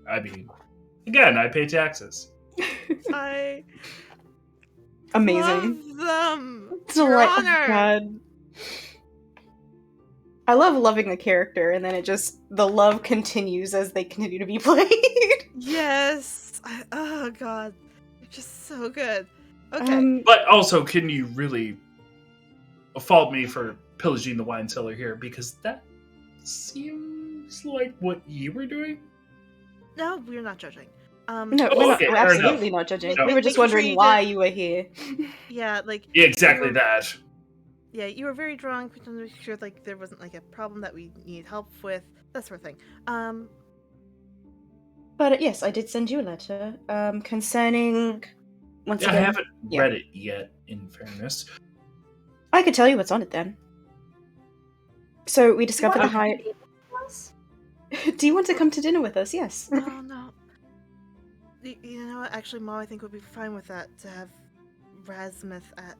I mean, again, I pay taxes. I Amazing. love them. So Your like, Honor. oh God. I love loving the character, and then the love continues as they continue to be played. Yes. Oh God, you're just so good. Okay. But also, can you really fault me for pillaging the wine cellar here? Because that seems like what you were doing. No, we're not judging. No, Oh, we're, okay, we're fair absolutely enough. not judging. No. We were just Making sure wondering you why did- you were here. Yeah, like Yeah, exactly you were- that. Yeah, you were very drunk. We wanted to make sure like there wasn't like a problem that we needed help with, that sort of thing. But yes, I did send you a letter concerning. Once I again, haven't yeah. read it yet, in fairness. I could tell you what's on it then. So we discovered the What? high. Do you want to come to dinner with us? Yes. Oh no. You know what? Actually, Mom, I think would be fine with that to have Rasmuth at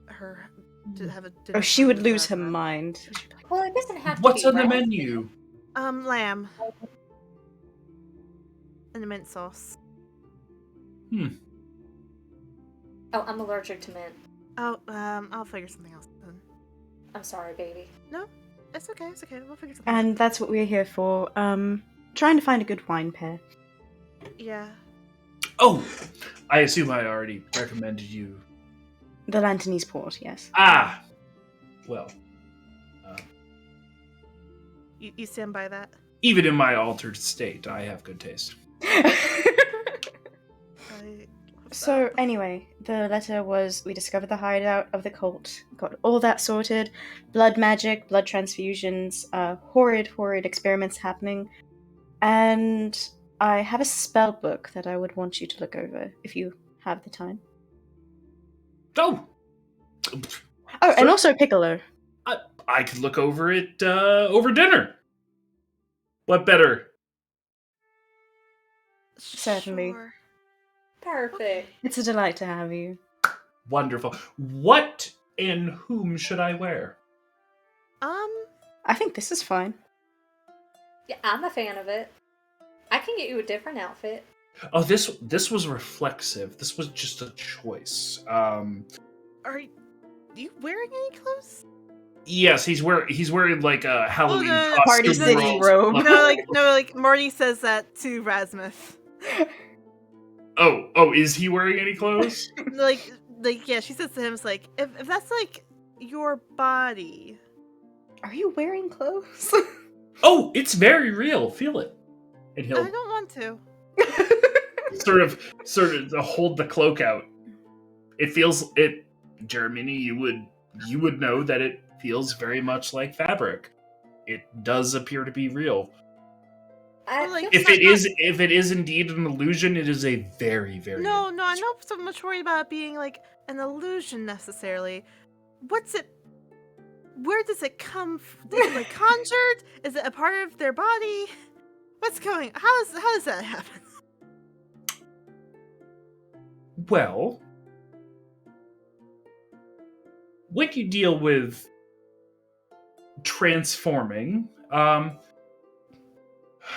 her to have a dinner. Oh, she party would with lose her Rasmuth. mind. Well, it doesn't have to What's be on the raspy. menu? Lamb. And a mint sauce. Oh, I'm allergic to mint. Oh, I'll figure something else then. I'm sorry, baby. No, it's okay. It's okay. We'll figure something. And that's what we're here for. Trying to find a good wine pair. out. Yeah. Oh, I assume I already recommended you. The Lantanese port, yes. Ah, well, You stand by that? even in my altered state, I have good taste. I love So that. anyway, the letter was we discovered the hideout of the cult, got all that sorted, blood magic, blood transfusions, horrid experiments happening, and I have a spell book that I would want you to look over if you have the time. Oh, Oh, and Sure. also Piccolo. I could look over it over dinner. What better? Certainly. Sure. Perfect. It's a delight to have you. Wonderful. What and whom should I wear? I think this is fine. Yeah, I'm a fan of it. I can get you a different outfit. Oh, this was reflexive. This was just a choice. Are you wearing any clothes? Yes, he's wearing like a Halloween no, costume. Party City robe. No, like Marty says that to Rasmuth. Oh, is he wearing any clothes? like yeah, she says to him, it's like if that's like your body. Are you wearing clothes? Oh, it's very real. Feel it. And I he'll don't want to. sort of hold the cloak out. It feels it, Germany. You would know that it feels very much like fabric. It does appear to be real. I Like, feel If it is indeed an illusion, it is a very, very No, I'm not so much worried about it being like an illusion necessarily. What's it? Where does it come? Is it like conjured? Is it a part of their body? What's going? How does that happen? well. When you deal with transforming,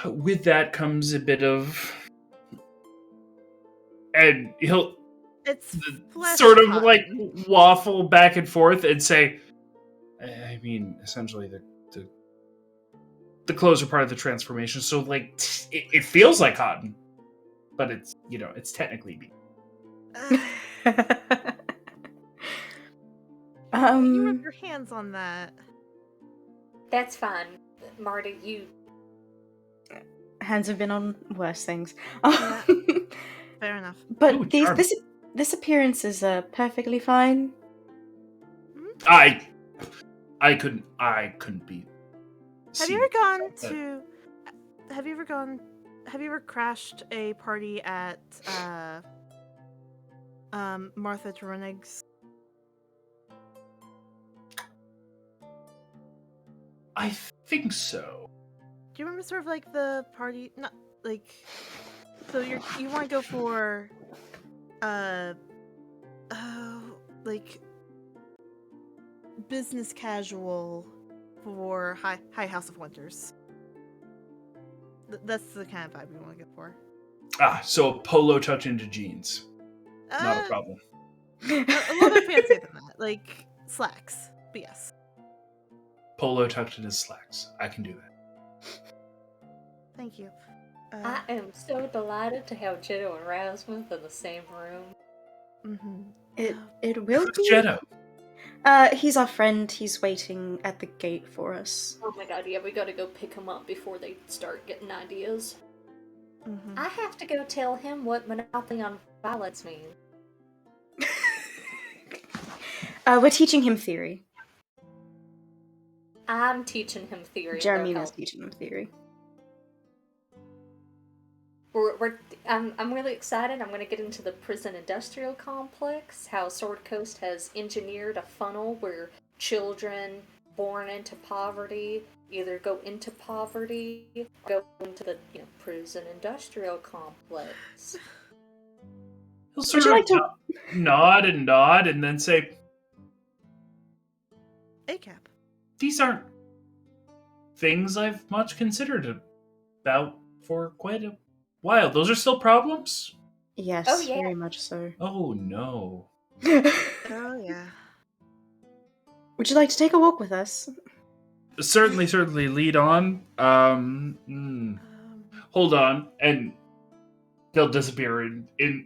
with that comes a bit of, and he'll It's flesh sort of cotton. like waffle back and forth and say, I mean, essentially the clothes are part of the transformation, so like it feels like cotton, but it's technically meat. You rub your hands on that. that's fine. Marty, you Hands have been on worse things. Yeah. Fair enough. But Ooh, charming. this appearance is perfectly fine. I couldn't be. Have you ever gone to? Have you ever crashed a party at Martha Dronig's? I think so. Do you remember sort of like the party? Not like So you want to go for, like business casual for High House of Winters. That's the kind of vibe we want to go for. So a polo tucked into jeans. Not a Uh, problem. a little bit fancier than that, like slacks. But yes. Polo tucked in his slacks. I can do that. Thank you. I am so delighted to have Jitto and Rasmus in the same room. Mm-hmm. It will Who's be. Jetto? He's our friend. He's waiting at the gate for us. Oh my god, yeah, we gotta go pick him up before they start getting ideas. Mm-hmm. I have to go tell him what Monopoly on Violets means. We're teaching him theory. I'm teaching him theory. Jeremy no is help. teaching him theory. I'm really excited. I'm going to get into the prison industrial complex, how Sword Coast has engineered a funnel where children born into poverty either go into poverty or go into the prison industrial complex. He'll sort you of like to- nod and then say, ACAP. these aren't things I've much considered about for quite a while. Those are still problems? Yes, Oh, yeah. very much so. Oh no. Oh yeah. Would you like to take a walk with us? Certainly lead on. Hold on, and they'll disappear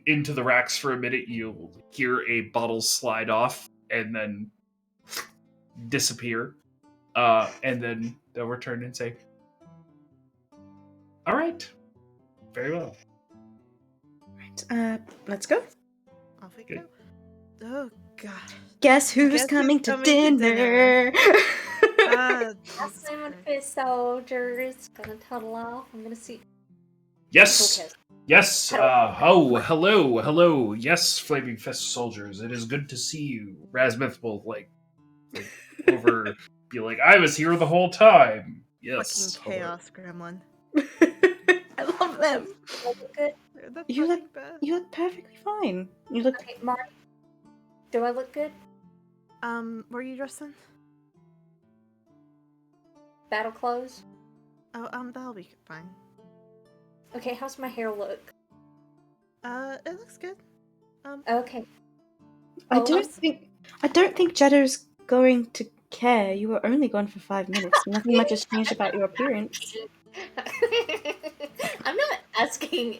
into the racks for a minute. You'll hear a bottle slide off and then disappear. And then they'll return and say, all right. Very well. Right, let's go. Off we Good. go. Oh god. Guess who's Guess who's coming to coming to dinner? Jesus Simon Christ. Fist soldiers gonna tunnel off. I'm gonna see. Yes. Okay. Yes. Hello. Yes, Flaming Fist soldiers. It is good to see you. Rasmuth will over be like, I was here the whole time. Yes. Fucking chaos gremlin. I love them. Do I look good? They're the You fucking best. You look perfectly fine. You look. Okay, Mark. Do I look good? Were you dressed in? Battle clothes? Oh, that'll be fine. Okay, how's my hair look? It looks good. Okay. I Oh, don't think Jeddo's going to care. You were only gone for 5 minutes. Nothing much has changed about your appearance. I'm not asking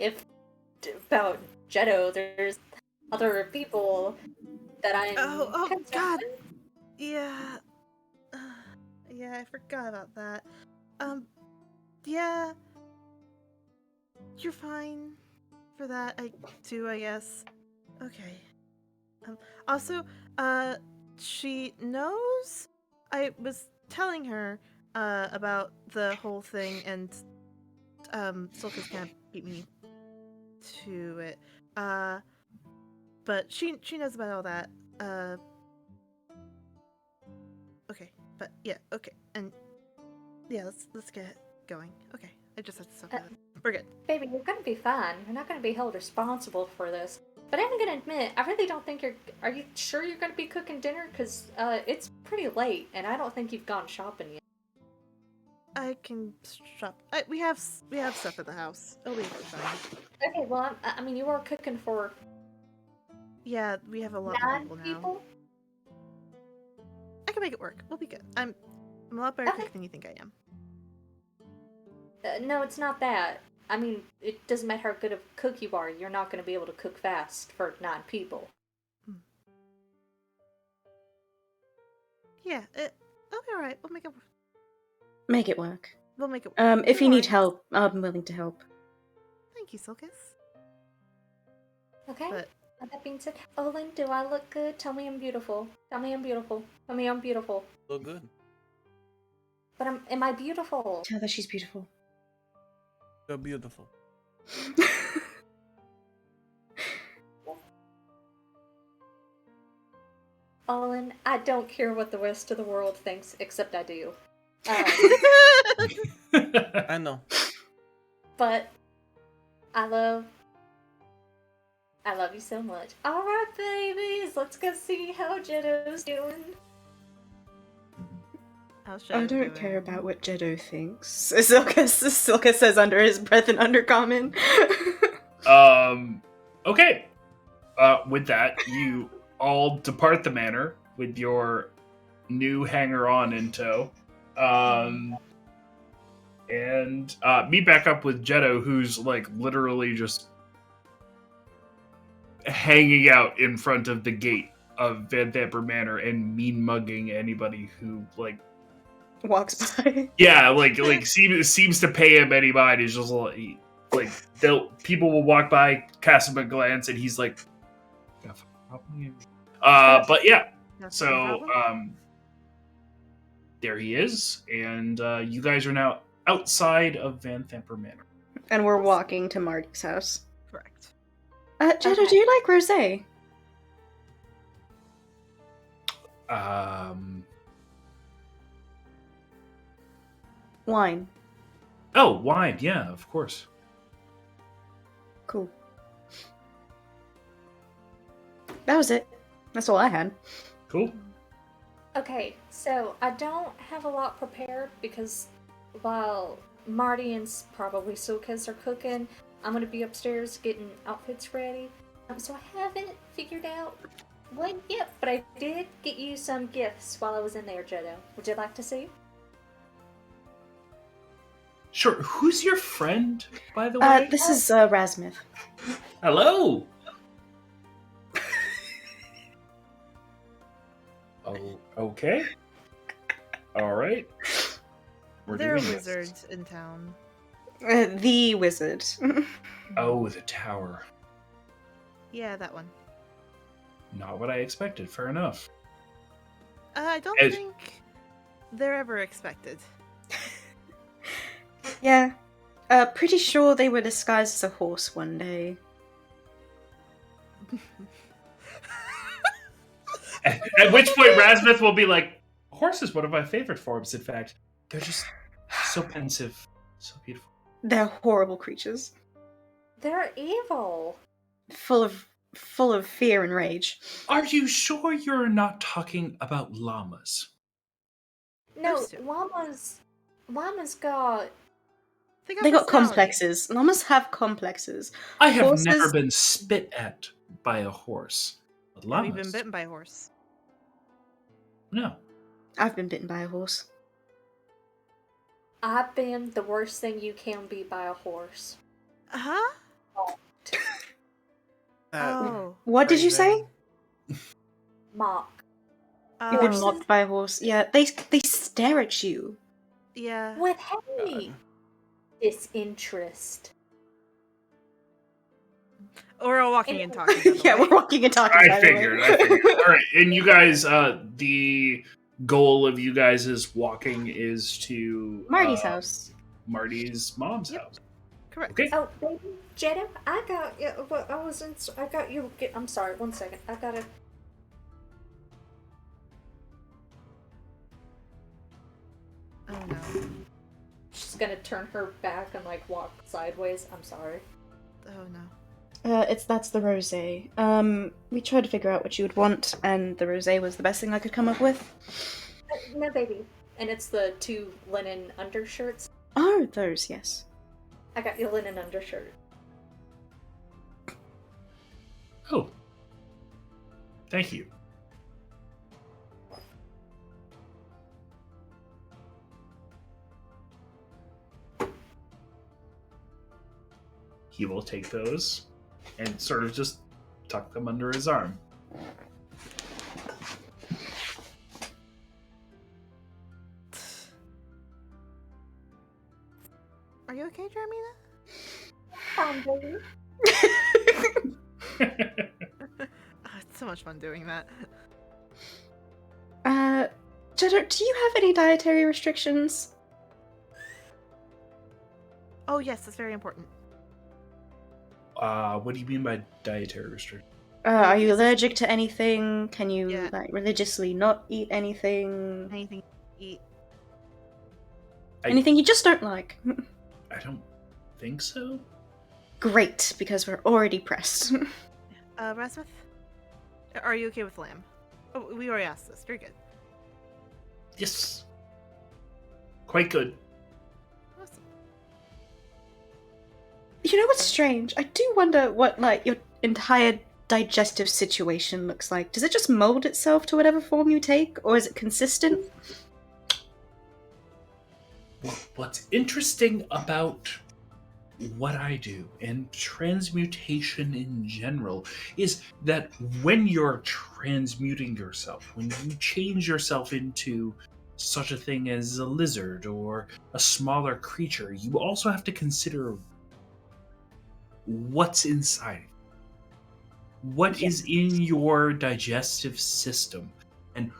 about Jetto. There's other people that I'm. Oh concerned god. with. Yeah. Yeah, I forgot about that. Yeah. You're fine for that, I guess. Okay. Also, she knows I was telling her, about the whole thing, and, Sulka's kind of beat me to it. But she knows about all that. Okay, but yeah, okay, and yeah, let's get going. Okay, I just have to stop that. We're good. Baby, you're gonna be fine. You're not gonna be held responsible for this. But I'm gonna admit, I really don't think you're. Are you sure you're gonna be cooking dinner? Cause it's pretty late, and I don't think you've gone shopping yet. I can shop. We have stuff at the house. It'll be fine. Okay, well, I mean, you are cooking for Yeah, we have a lot 9 more people now. people. I can make it work. We'll be good. I'm a lot better Okay. cook than you think I am. No, it's not that. I mean, it doesn't matter how good of a cook you are. You're not gonna be able to cook fast for 9 people. Yeah, it'll be alright. We'll make it. Make it work. We'll make it work. If you No need worries. help, I'm willing to help. Thank you, Sulcus. Okay. But With that being said, Olin, do I look good? Tell me I'm beautiful. Tell me I'm beautiful. Tell me I'm beautiful. Look good. But am I beautiful? Tell her she's beautiful. You're beautiful. Olin, I don't care what the rest of the world thinks, except I do. I know. But I love you so much. Alright, babies, let's go see how Jeddo's doing. How's I Shadow don't doing? care about what Jeddo thinks. Silka says under his breath in Undercommon. Okay. With that, you all depart the manor with your new hanger-on in tow. And meet back up with Jetto, who's like literally just hanging out in front of the gate of Van Thamper Manor and mean mugging anybody who like Walks by. like seems to pay him any mind. He's just like people will walk by, cast him a glance, and he's like, "Got a problem here?" But yeah, That's no so problem. there he is, and you guys are now outside of Van Thamper Manor. And we're walking to Marty's house. Correct. Jeddo, Okay. do you like rosé? Wine. Oh, wine, yeah, of course. Cool. That was it. That's all I had. Cool. Okay, so I don't have a lot prepared because while Marty and probably Silkas are cooking, I'm gonna be upstairs getting outfits ready. So I haven't figured out what yet, but I did get you some gifts while I was in there, Jeddo. Would you like to see? Sure. Who's your friend, by the way? This is Rasmith. Hello. Oh, okay. All right. We're There are doing wizards in town. The wizard. Oh, the tower. Yeah, that one. Not what I expected. Fair enough. I don't As- think they're ever expected. Yeah. Pretty sure they were disguised as a horse one day. At which point, Rasmuth will be like, "Horse is one of my favorite forms. In fact, they're just so pensive, so beautiful." They're horrible creatures. They're evil. Full of fear and rage. Are you sure you're not talking about llamas? No, Those two. llamas got. They got personality. complexes. Llamas have complexes. I have Horses- never been spit at by a horse. But Have llamas, you been bitten by a horse? no. I've been bitten by a horse. I've been the worst thing you can be by a horse. Huh? Oh. What did you say? Mock. You've been Horses- mocked by a horse. Yeah, they stare at you. Yeah. With heavy disinterest. Or a walking and talking. by the Yeah, way. we're walking and talking. by I the way. figured. All right, and you guys, the goal of you guys is walking is to Marty's house. Marty's mom's Yep. house. Correct. Okay. Oh, baby, Jeddo, I got you. I got you. I'm sorry. 1 second. I gotta. Oh no. She's gonna turn her back and like walk sideways. I'm sorry. Oh no. That's the rosé. We tried to figure out what you would want, and the rosé was the best thing I could come up with. No, baby. And it's the 2 linen undershirts. Oh, those, yes. I got you a linen undershirt. Oh, thank you. He will take those and sort of just tuck them under his arm. Are you okay, Jeremina? Fine, baby. Oh, it's so much fun doing that. Jeddo, do you have any dietary restrictions? Oh yes, that's very important. What do you mean by dietary restriction? Are you allergic to anything? Can you Yeah. like religiously not eat anything? Anything you eat. Anything you just don't like? I don't think so. Great, because we're already pressed. Rasmuth? Are you okay with lamb? Oh, we already asked this. You're good. Yes. Quite good. Awesome. You know what's strange? I do wonder what, like, your entire digestive situation looks like. Does it just mold itself to whatever form you take, or is it consistent? What's interesting about what I do and transmutation in general is that when you're transmuting yourself, when you change yourself into such a thing as a lizard or a smaller creature, you also have to consider what's inside. What is in your digestive system? And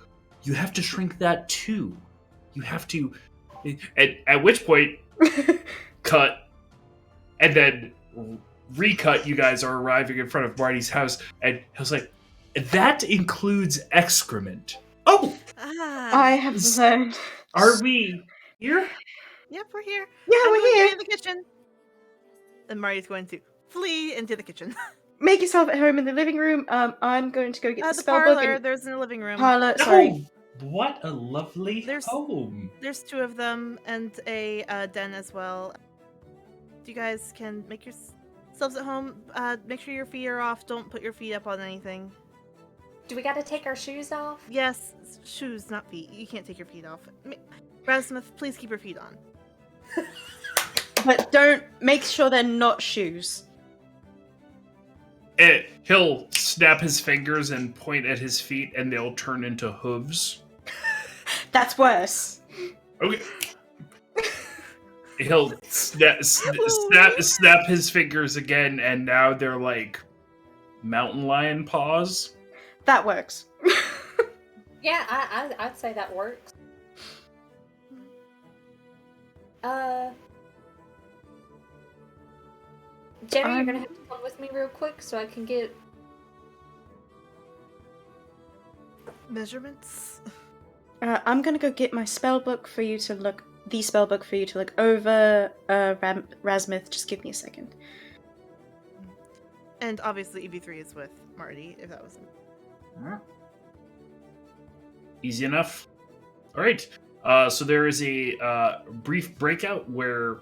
you have to shrink that too. You have to. At which point, cut, and then recut. You guys are arriving in front of Marty's house, and he was like, "That includes excrement." Oh, I have learned. are we here? Yep, we're here. Yeah, I'm we're going here. in the kitchen. And Marty's going to flee into the kitchen. Make yourself at home in the living room. I'm going to go get the The spellbook. parlor. and- There's in the living room. Parlor. Sorry. Oh, what a lovely There's- home. There's 2 of them and a den as well. You guys can make yourselves at home. Make sure your feet are off. Don't put your feet up on anything. Do we gotta take our shoes off? Yes, shoes, not feet. You can't take your feet off. Rasmuth, please keep your feet on. But don't make sure they're not shoes. He'll snap his fingers and point at his feet, and they'll turn into hooves. That's worse. Okay. He'll snap his fingers again, and now they're like mountain lion paws. That works. Yeah, I'd say that works. Jerry, you're gonna have to come with me real quick so I can get. Measurements? I'm gonna go get my spellbook for you to look. The spellbook for you to look over. Rasmuth, just give me a second. And obviously EV3 is with Marty, if that was... Easy enough. All right. So there is a brief breakout where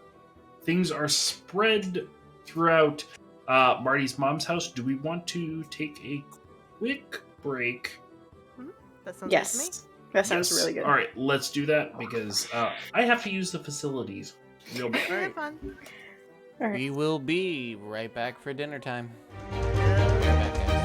things are spread throughout Marty's mom's house. Do we want to take a quick break? That sounds good to me. Yes, that sounds Yes. really good. All right, let's do that because I have to use the facilities real bad. Have fun. All right. We will be right back for dinner time. Right back, guys.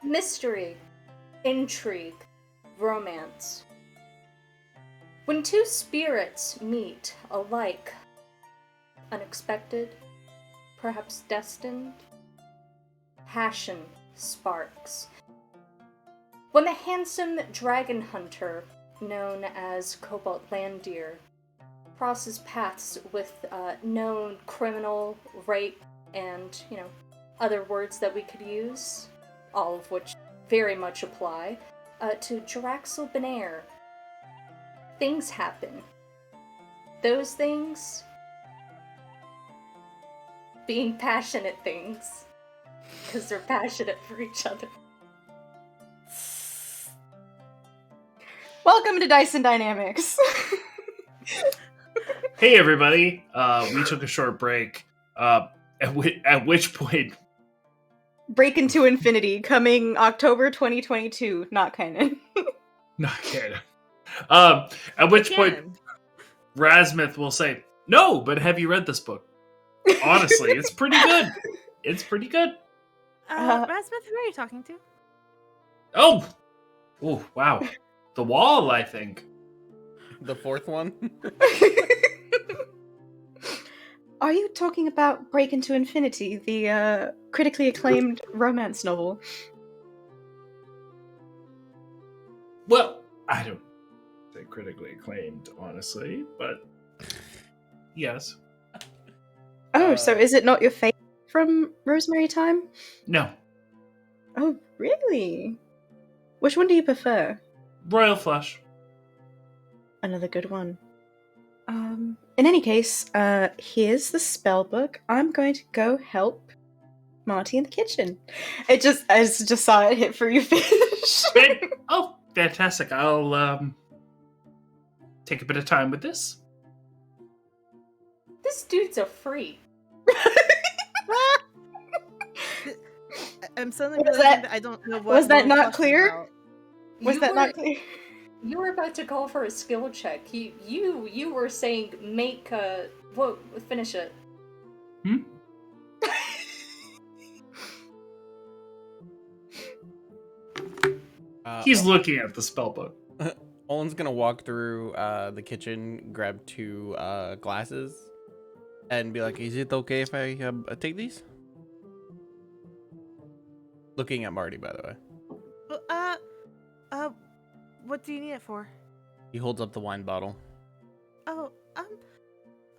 Mystery, intrigue, romance. When two spirits meet, alike unexpected, perhaps destined, passion sparks. When the handsome dragon hunter, known as Cobalt Landdeer, crosses paths with known criminal, rape, and, other words that we could use, all of which very much apply, to Draxel Benair, things happen. Those things being passionate things, because they're passionate for each other. Welcome to Dyson Dynamics. Hey everybody, we took a short break, at which point... Break into Infinity, coming October 2022, not canon. Not canon. At which point, Razmith will say, "No, but have you read this book? Honestly, it's pretty good. It's pretty good." Rasmuth, who are you talking to? Oh, wow. The Wall, I think. The fourth one? Are you talking about Break into Infinity, the critically acclaimed romance novel? Well, I don't say critically acclaimed, honestly, but yes. Oh, so is it not your favorite from Rosemary Time? No. Oh, really? Which one do you prefer? Royal Flush. Another good one. In any case, here's the spell book. I'm going to go help Marty in the kitchen. I just saw it hit for you finish. Oh, fantastic. I'll, take a bit of time with this. This dude's a freak. I'm suddenly Was realizing that- that I don't know what. was that Royal not Flush is clear? about. Was that not clear? You were about to call for a skill check. You were saying make finish it. He's looking at the spellbook. Olin's gonna walk through the kitchen, grab two glasses, and be like, "Is it okay if I take these?" Looking at Marty, by the way. What do you need it for? He holds up the wine bottle. Oh,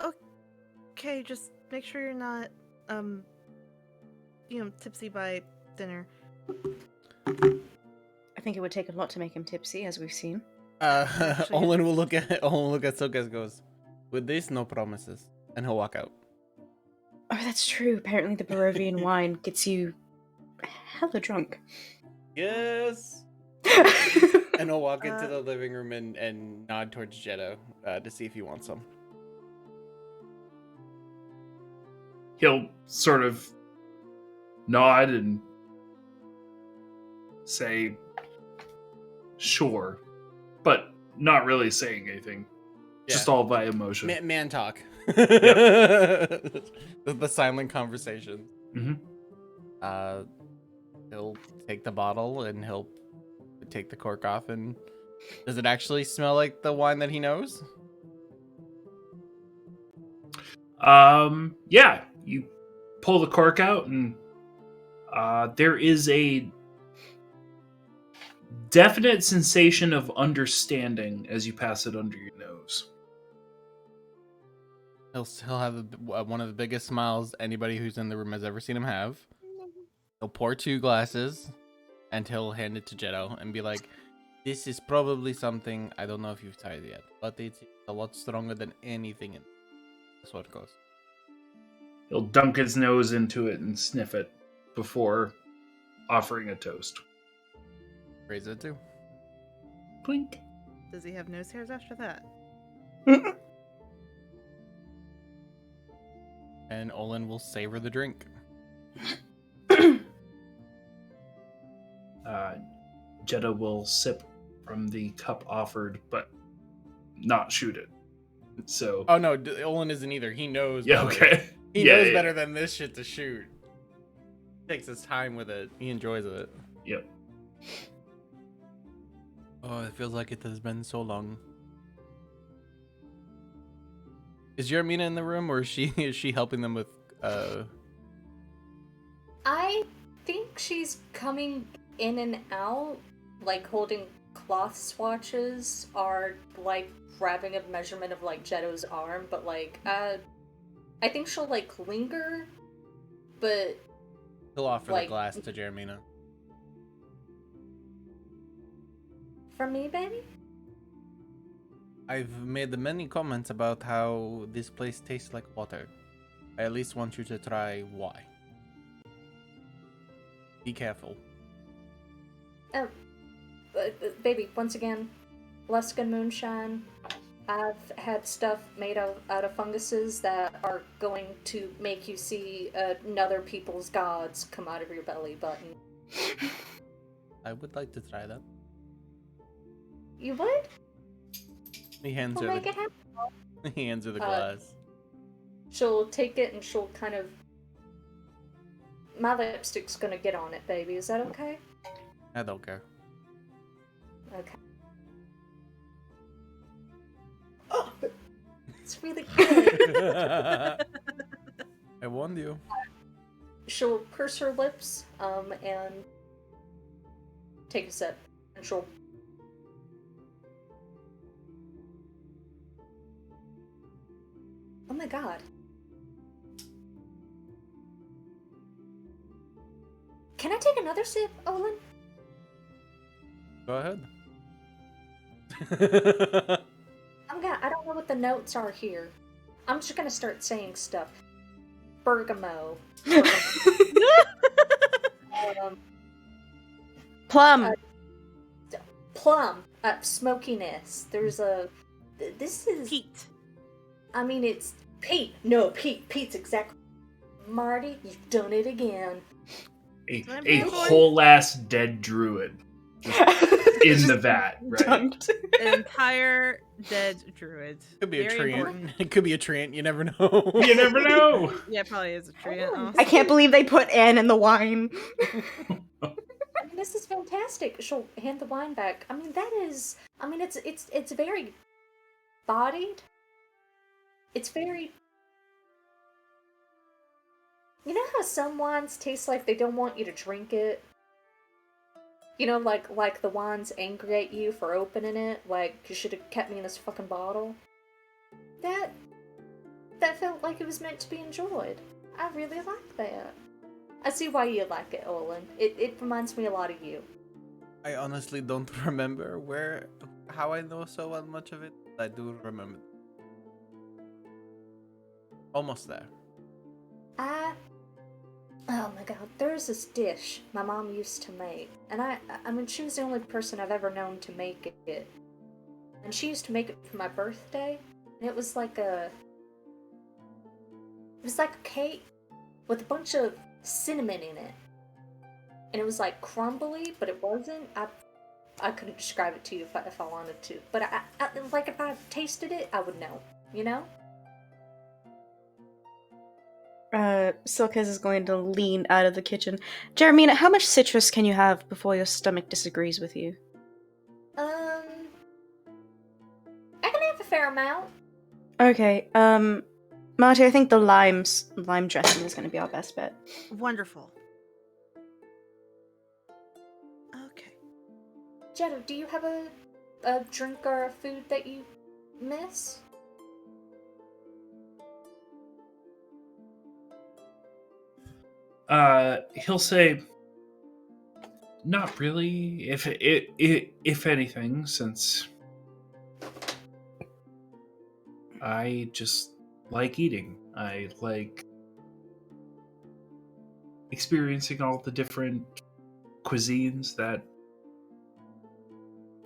okay, just make sure you're not, tipsy by dinner. I think it would take a lot to make him tipsy, as we've seen. Actually- Olin will look at Sokas and goes, "With this, no promises," and he'll walk out. Oh, that's true. Apparently the Barovian wine gets you hella drunk. Yes. And he'll walk into the living room and nod towards Jetto to see if he wants some. He'll sort of nod and say, "Sure," but not really saying anything. Just all by emotion. Man talk. The silent conversation. Mm-hmm. He'll take the bottle and he'll take the cork off. And does it actually smell like the wine that he knows? Yeah. You pull the cork out, and there is a definite sensation of understanding as you pass it under your nose. He'll have one of the biggest smiles anybody who's in the room has ever seen him have. He'll pour two glasses, and he'll hand it to Jetto and be like, "This is probably something, I don't know if you've tried yet, but it's a lot stronger than anything in That's what it goes." He'll dunk his nose into it and sniff it before offering a toast. Raise it too. Blink. Does he have nose hairs after that? And Olin will savor the drink. Jeddah will sip from the cup offered, but not shoot it. So. Oh no, Olin isn't either. He knows. Yeah. Better. Okay. He knows better than this shit to shoot. Takes his time with it. He enjoys it. Yep. Oh, it feels like it has been so long. Is Jeremina in the room, or is she helping them with I think she's coming in and out, like holding cloth swatches, or like grabbing a measurement of like Jetto's arm, but like, I think she'll like linger, but he'll offer like, the glass to Jeremina. for me, baby? I've made many comments about how this place tastes like water. I at least want you to try why. Be careful. Baby, once again, Luskan moonshine. I've had stuff made out of funguses that are going to make you see another people's gods come out of your belly button. I would like to try that. You would? He hands We'll her make it happen. he hands her the glass. She'll take it and she'll kind of... My lipstick's gonna get on it, baby. Is that okay? I don't care. Okay. Oh, it's really good. I warned you. She'll purse her lips, and take a sip, and she'll... Oh my god. Can I take another sip, Olin? Go ahead. I don't know what the notes are here. I'm just gonna start saying stuff. Bergamo. Plum. Plum. Smokiness. There's a... This is... Pete. I mean, it's... Pete. No, Pete. Pete's exactly... Marty, you've done it again. A whole ass dead druid in the vat, right? Dunked. An entire dead druid. Could be a Very treant. important. It could be a treant. You never know. You never know. Yeah, it probably is a treant. Oh, honestly. I can't believe they put Anne in the wine. I mean, this is fantastic. She'll hand the wine back. I mean, that is... I mean, it's very bodied. It's very... You know how some wines taste like they don't want you to drink it? You know, like the wine's angry at you for opening it? Like, you should have kept me in this fucking bottle? That felt like it was meant to be enjoyed. I really like that. I see why you like it, Olin. It reminds me a lot of you. I honestly don't remember how I know so much of it. I do remember. Almost there. Oh my god, there's this dish my mom used to make. And I mean, she was the only person I've ever known to make it. And she used to make it for my birthday. And it was like a cake with a bunch of cinnamon in it. And it was like crumbly, but it wasn't. I couldn't describe it to you if I wanted to. But I like, if I tasted it, I would know. You know? Silkes is going to lean out of the kitchen. Jeremina, how much citrus can you have before your stomach disagrees with you? I can have a fair amount. Okay, Marty, I think the lime dressing is going to be our best bet. Wonderful. Okay. Jetto, do you have a drink or a food that you miss? He'll say, not really. If anything, since I just like eating. I like experiencing all the different cuisines that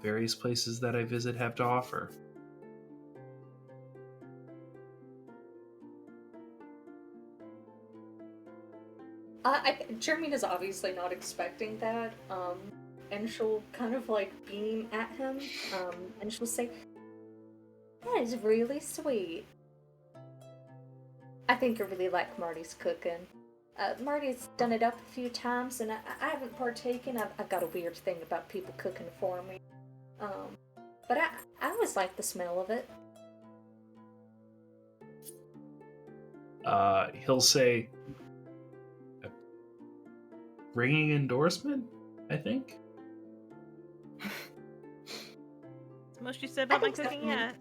various places that I visit have to offer. Jermina's obviously not expecting that, and she'll kind of like beam at him, and she'll say, "That is really sweet. I think you really like Marty's cooking. Marty's done it up a few times, and I haven't partaken. I've got a weird thing about people cooking for me. But I always like the smell of it. He'll say, a ringing endorsement, I think. That's the most you said about my think so. cooking yet.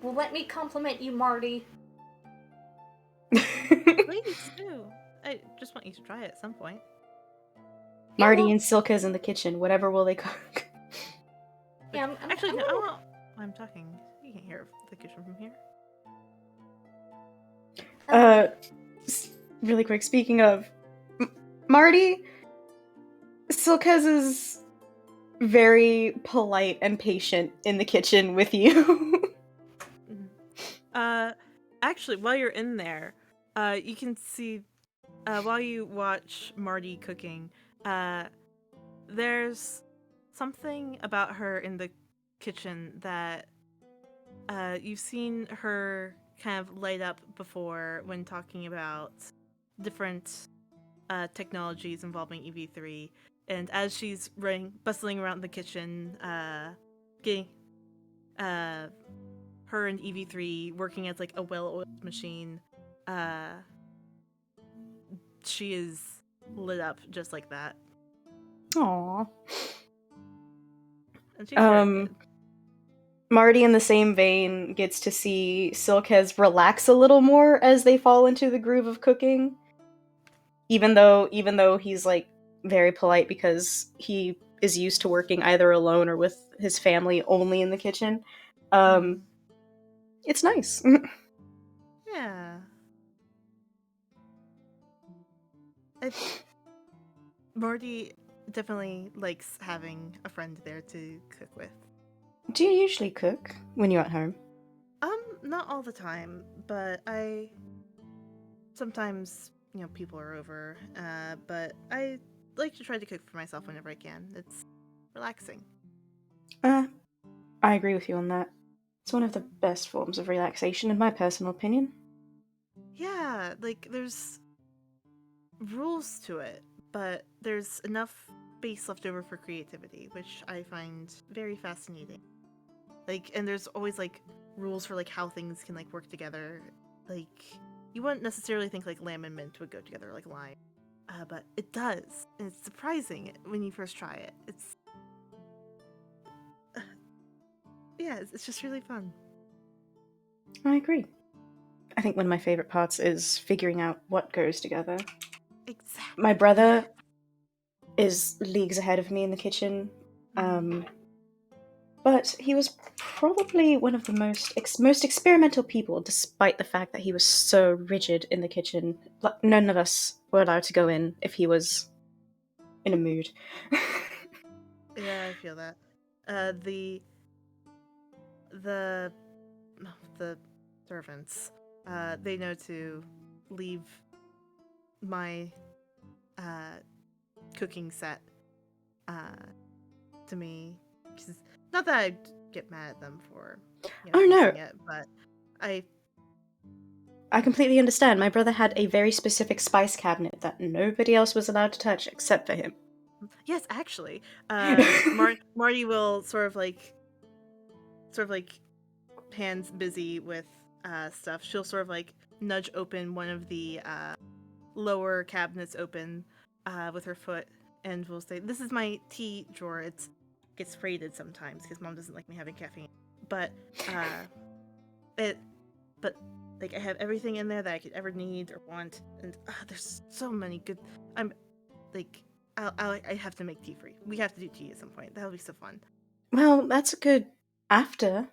Well, let me compliment you, Marty. Please do. I just want you to try it at some point. Marty well- and Silka's in the kitchen. Whatever will they cook? Yeah, Actually, I'm no, gonna- I'm talking. You can't hear the kitchen from here. Really quick. Speaking of Marty, Silka's is very polite and patient in the kitchen with you. Actually, while you're in there, you can see, while you watch Marty cooking, there's something about her in the kitchen that, you've seen her kind of light up before when talking about different, technologies involving EV3. And as she's bustling around the kitchen, getting, her and EV3 working as like a well-oiled machine, she is lit up just like that. Aww. And she's very good. Marty, in the same vein, gets to see Silkez relax a little more as they fall into the groove of cooking. Even though he's like very polite because he is used to working either alone or with his family only in the kitchen. It's nice. Yeah. Marty definitely likes having a friend there to cook with. Do you usually cook when you're at home? Not all the time, but I sometimes, people are over, but I like to try to cook for myself whenever I can. It's relaxing. I agree with you on that. It's one of the best forms of relaxation, in my personal opinion. Yeah, like there's rules to it, but there's enough space left over for creativity, which I find very fascinating. Like, and there's always like rules for like how things can like work together. Like, you wouldn't necessarily think like lamb and mint would go together like lime, but it does, and it's surprising when you first try it. It's just really fun. I agree. I think one of my favorite parts is figuring out what goes together. Exactly. My brother is leagues ahead of me in the kitchen, but he was probably one of the most experimental people, despite the fact that he was so rigid in the kitchen. None of us were allowed to go in if he was in a mood. Yeah, I feel that. The servants, they know to leave my cooking set to me. 'Cause not that I get mad at them for Oh, no. using it, but I completely understand. My brother had a very specific spice cabinet that nobody else was allowed to touch except for him. yes, actually, Marty will sort of like hands busy with stuff. She'll sort of like nudge open one of the lower cabinets open with her foot, and will say, "This is my tea drawer. It gets raided sometimes because Mom doesn't like me having caffeine, but like I have everything in there that I could ever need or want, and there's so many good. I'm like, I have to make tea for you. We have to do tea at some point. That'll be so fun. Well, that's a good after.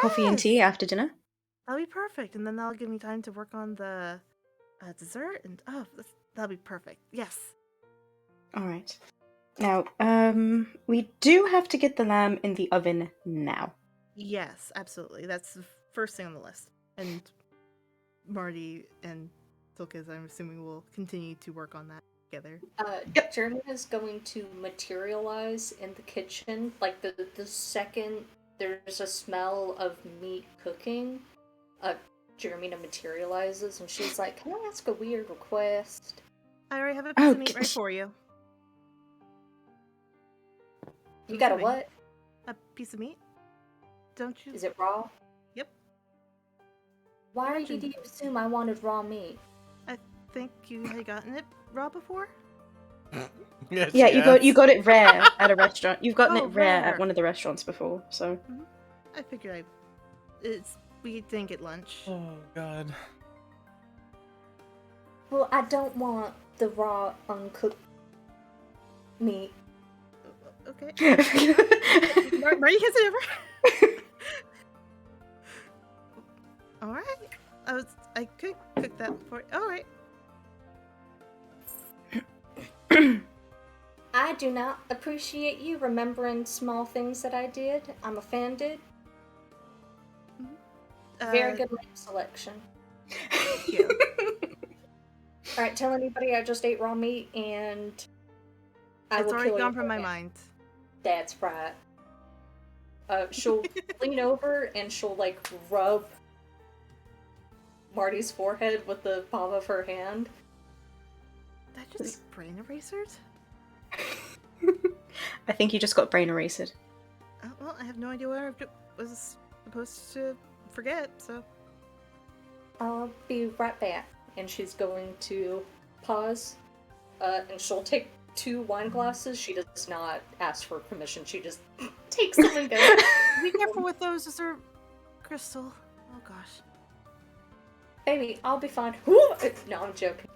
Coffee and tea Yes! after dinner. That'll be perfect, and then that'll give me time to work on the dessert, and that'll be perfect. Yes. All right. Now, we do have to get the lamb in the oven now. Yes, absolutely. That's the first thing on the list. And Marty and Silkis, I'm assuming, will continue to work on that together. Jeremy is going to materialize in the kitchen. Like the second there's a smell of meat cooking, Jeremina materializes, and she's like, "Can I ask a weird request?" I already have a piece of meat right for you. You I'm got a assuming. what? A piece of meat? Don't you? Is it raw? Yep. Why Imagine- did you assume I wanted raw meat? I think you had gotten it raw before. Yes, Yeah, yes. you got it rare at a restaurant. You've gotten Oh, it rare rare. at one of the restaurants before, so. I figured we didn't get lunch. Oh god. Well, I don't want the raw, uncooked meat. Okay. Marty has it ever. All right. I could cook that for you. All right. I do not appreciate you remembering small things that I did. I'm offended. Very good name selection. Thank you. Alright, tell anybody I just ate raw meat and I It's will already kill you gone from for my it. mind. That's right. She'll lean over and she'll like rub Marty's forehead with the palm of her hand. That just brain erasers? I think you just got brain erased. Well, I have no idea what I was supposed to forget. So I'll be right back. And she's going to pause. And she'll take 2 wine glasses. She does not ask for permission. She just takes them and goes. be careful with those. Those are crystal. Oh gosh. Baby, I'll be fine. No, I'm joking.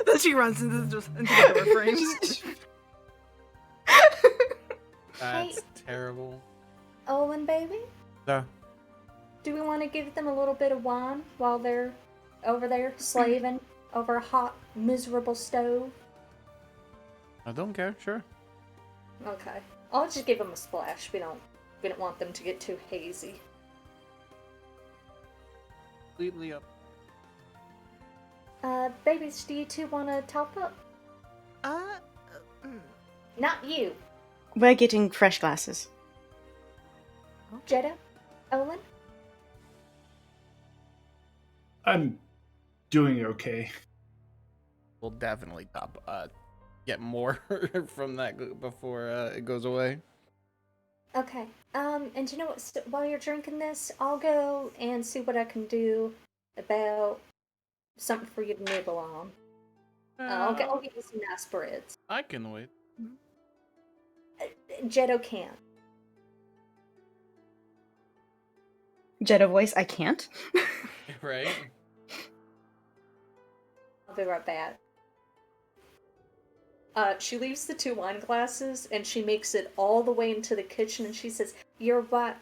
Then she runs into the door frames. That's terrible. Owen, baby, So, do we want to give them a little bit of wine while they're over there slaving over a hot, miserable stove? I don't care, sure. Okay. I'll just give them a splash. We don't want them to get too hazy. Completely up. Babies, do you two want to top up? Not you, We're getting fresh glasses. Jeddah, Olin. I'm doing okay. We'll definitely get more from that before it goes away. Okay. And you know what? While you're drinking this, I'll go and see what I can do about something for you to nibble on. I'll get you some nice breads. I can wait. Jeddo can't. Jeddah voice, I can't. Right? I'll be right back. She leaves the 2 wine glasses and she makes it all the way into the kitchen and she says, "Your what?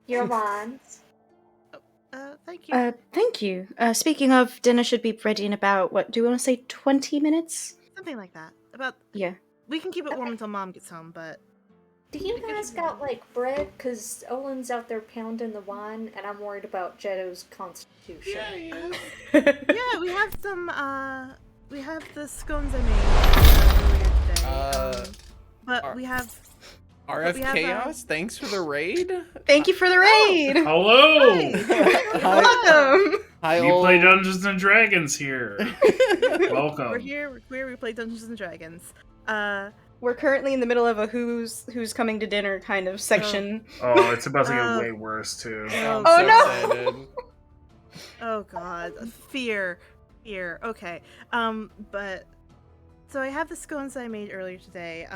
Your wines." Thank you. Thank you. Speaking of, dinner should be ready in about, what, do you want to say 20 minutes? Something like that. About Yeah. we can keep it warm Okay. until Mom gets home, but Do you guys got, like, bread? Because Olin's out there pounding the wine and I'm worried about Jeddo's constitution. yeah, we have some. We have the scones I made earlier today. But we have. RF we have, Chaos, thanks for the raid. Thank you for the raid! Hello! Welcome! Hi, We old. play Dungeons and Dragons here. Welcome. We're here. We're queer. We play Dungeons and Dragons. We're currently in the middle of a who's coming to dinner kind of section. Oh, it's about to get way worse too. I'm Oh, so no! excited. Oh God, fear. Okay. But so I have the scones that I made earlier today.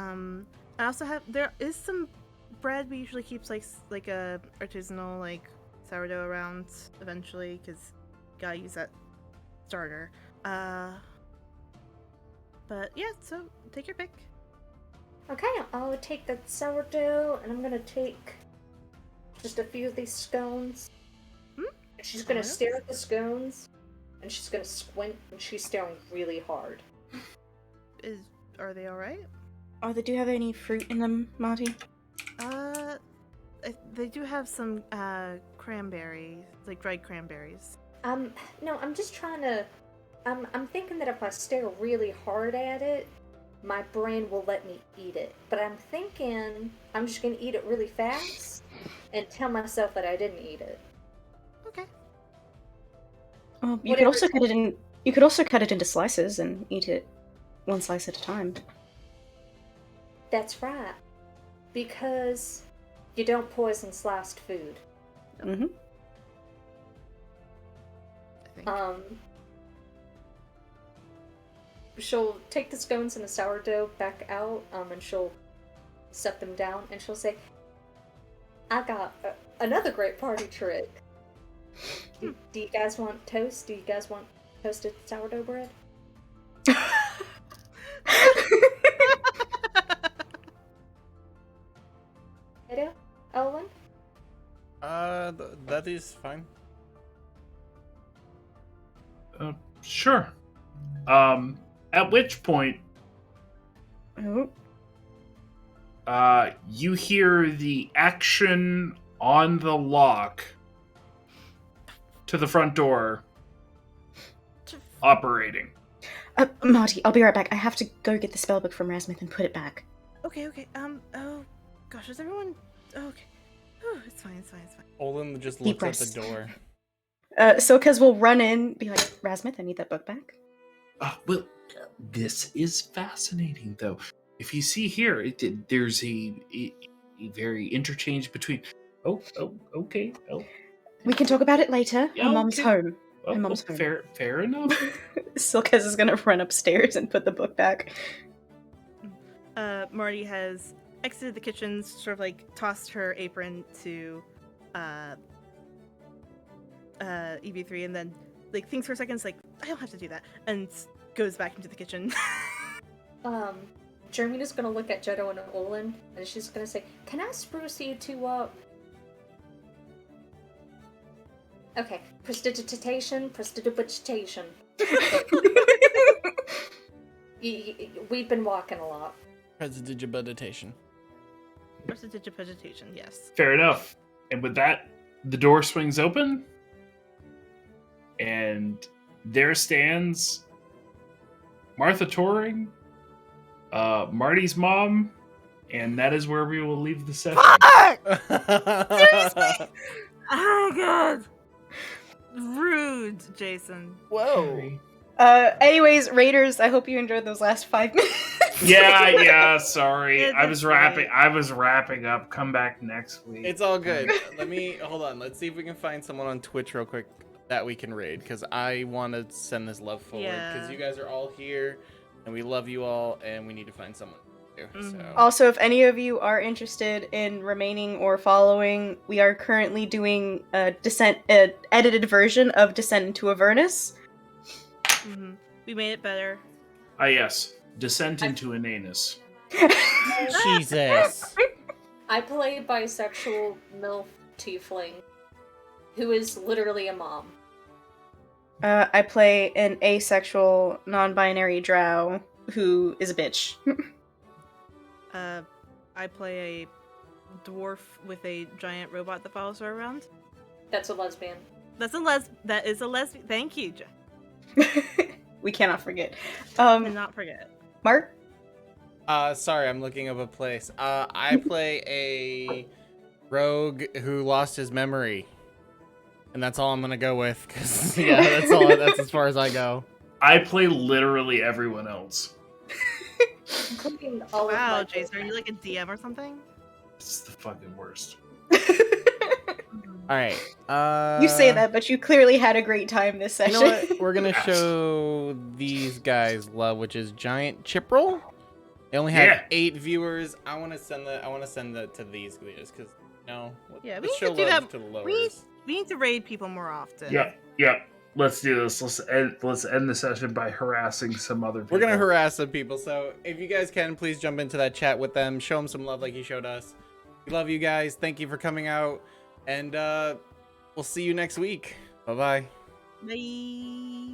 I also have there is some bread we usually keeps like a artisanal like sourdough around eventually because gotta use that starter. But yeah, so take your pick. Okay, I'll take the sourdough and I'm gonna take just a few of these scones. She's gonna Alright. stare at the scones and she's gonna squint and she's staring really hard. Are they all right? Oh, they do have any fruit in them, Marty? They do have some cranberries, like dried cranberries. No, I'm just trying to. I'm thinking that if I stare really hard at it, my brain will let me eat it. But I'm thinking I'm just gonna eat it really fast and tell myself that I didn't eat it. Okay. You could Whatever also cut it in. You could also cut it into slices and eat it one slice at a time. That's right. Because you don't poison sliced food. Mm-hmm. I think. She'll take the scones and the sourdough back out, and she'll set them down, and she'll say, I got another great party trick. Do you guys want toast? Do you guys want toasted sourdough bread? Hello, Owen? That is fine. Sure. At which point, Oh. you hear the action on the lock to the front door operating. Marty, I'll be right back. I have to go get the spellbook from Rasmuth and put it back. Okay. Oh, gosh, is everyone? Oh, okay. Oh, it's fine. Olin just Deep looks at breaths. the door. Silkez will run in, be like, Rasmuth, I need that book back. Well, this is fascinating, though. If you see here, there's a very interchange between. Oh, okay. Oh, We can talk about it later. Yeah, Her mom's okay. home. oh, Her mom's home. fair enough. Silkez is gonna run upstairs and put the book back. Marty has exited the kitchen, sort of like tossed her apron to EV3, and then like thinks for a second, it's like, I don't have to do that, and goes back into the kitchen. Jermina's gonna look at Jetto and Olin, and she's gonna say, can I spruce you two up? Okay, prestidigitation. We've been walking a lot. Prestidigitation. Prestidigitation, yes. Fair enough. And with that, the door swings open, and there stands Martha Turing, Marty's mom, and that is where we will leave the session. Seriously? Oh my god. Rude, Jason. Whoa. Anyways, Raiders, I hope you enjoyed those last 5 minutes. Yeah, sorry. Yeah, I was that's right. wrapping up. Come back next week. It's all good. Hold on. Let's see if we can find someone on Twitch real quick that we can raid, because I want to send this love forward, because Yeah. you guys are all here, and we love you all, and we need to find someone to do. So. Also, if any of you are interested in remaining or following, we are currently doing a edited version of Descent into Avernus. Mm-hmm. We made it better. Yes. Descent into an anus. Jesus. I play bisexual MILF tiefling, who is literally a mom. I play an asexual, non-binary drow who is a bitch. I play a dwarf with a giant robot that follows her around. That's a lesbian. That is a lesbian. Thank you, Jeff. We cannot forget. And not forget. Mark? Sorry, I'm looking up a place. I play a rogue who lost his memory. And that's all I'm gonna go with, because yeah, that's as far as I go. I play literally everyone else. Including all Wow, of my Jason, are you like a DM or something? It's the fucking worst. Alright. You say that, but you clearly had a great time this You session. know what? We're gonna show these guys love, which is Giant Chipperl. They only have 8 viewers. I want to send that to these guys, because Yeah, we let's need show to do love that. to the We lowers. need to raid people more often. Yeah. Let's do this. Let's end the session by harassing some other people. We're gonna harass some people, so if you guys can, please jump into that chat with them. Show them some love like you showed us. We love you guys. Thank you for coming out, and we'll see you next week. Bye-bye. Bye.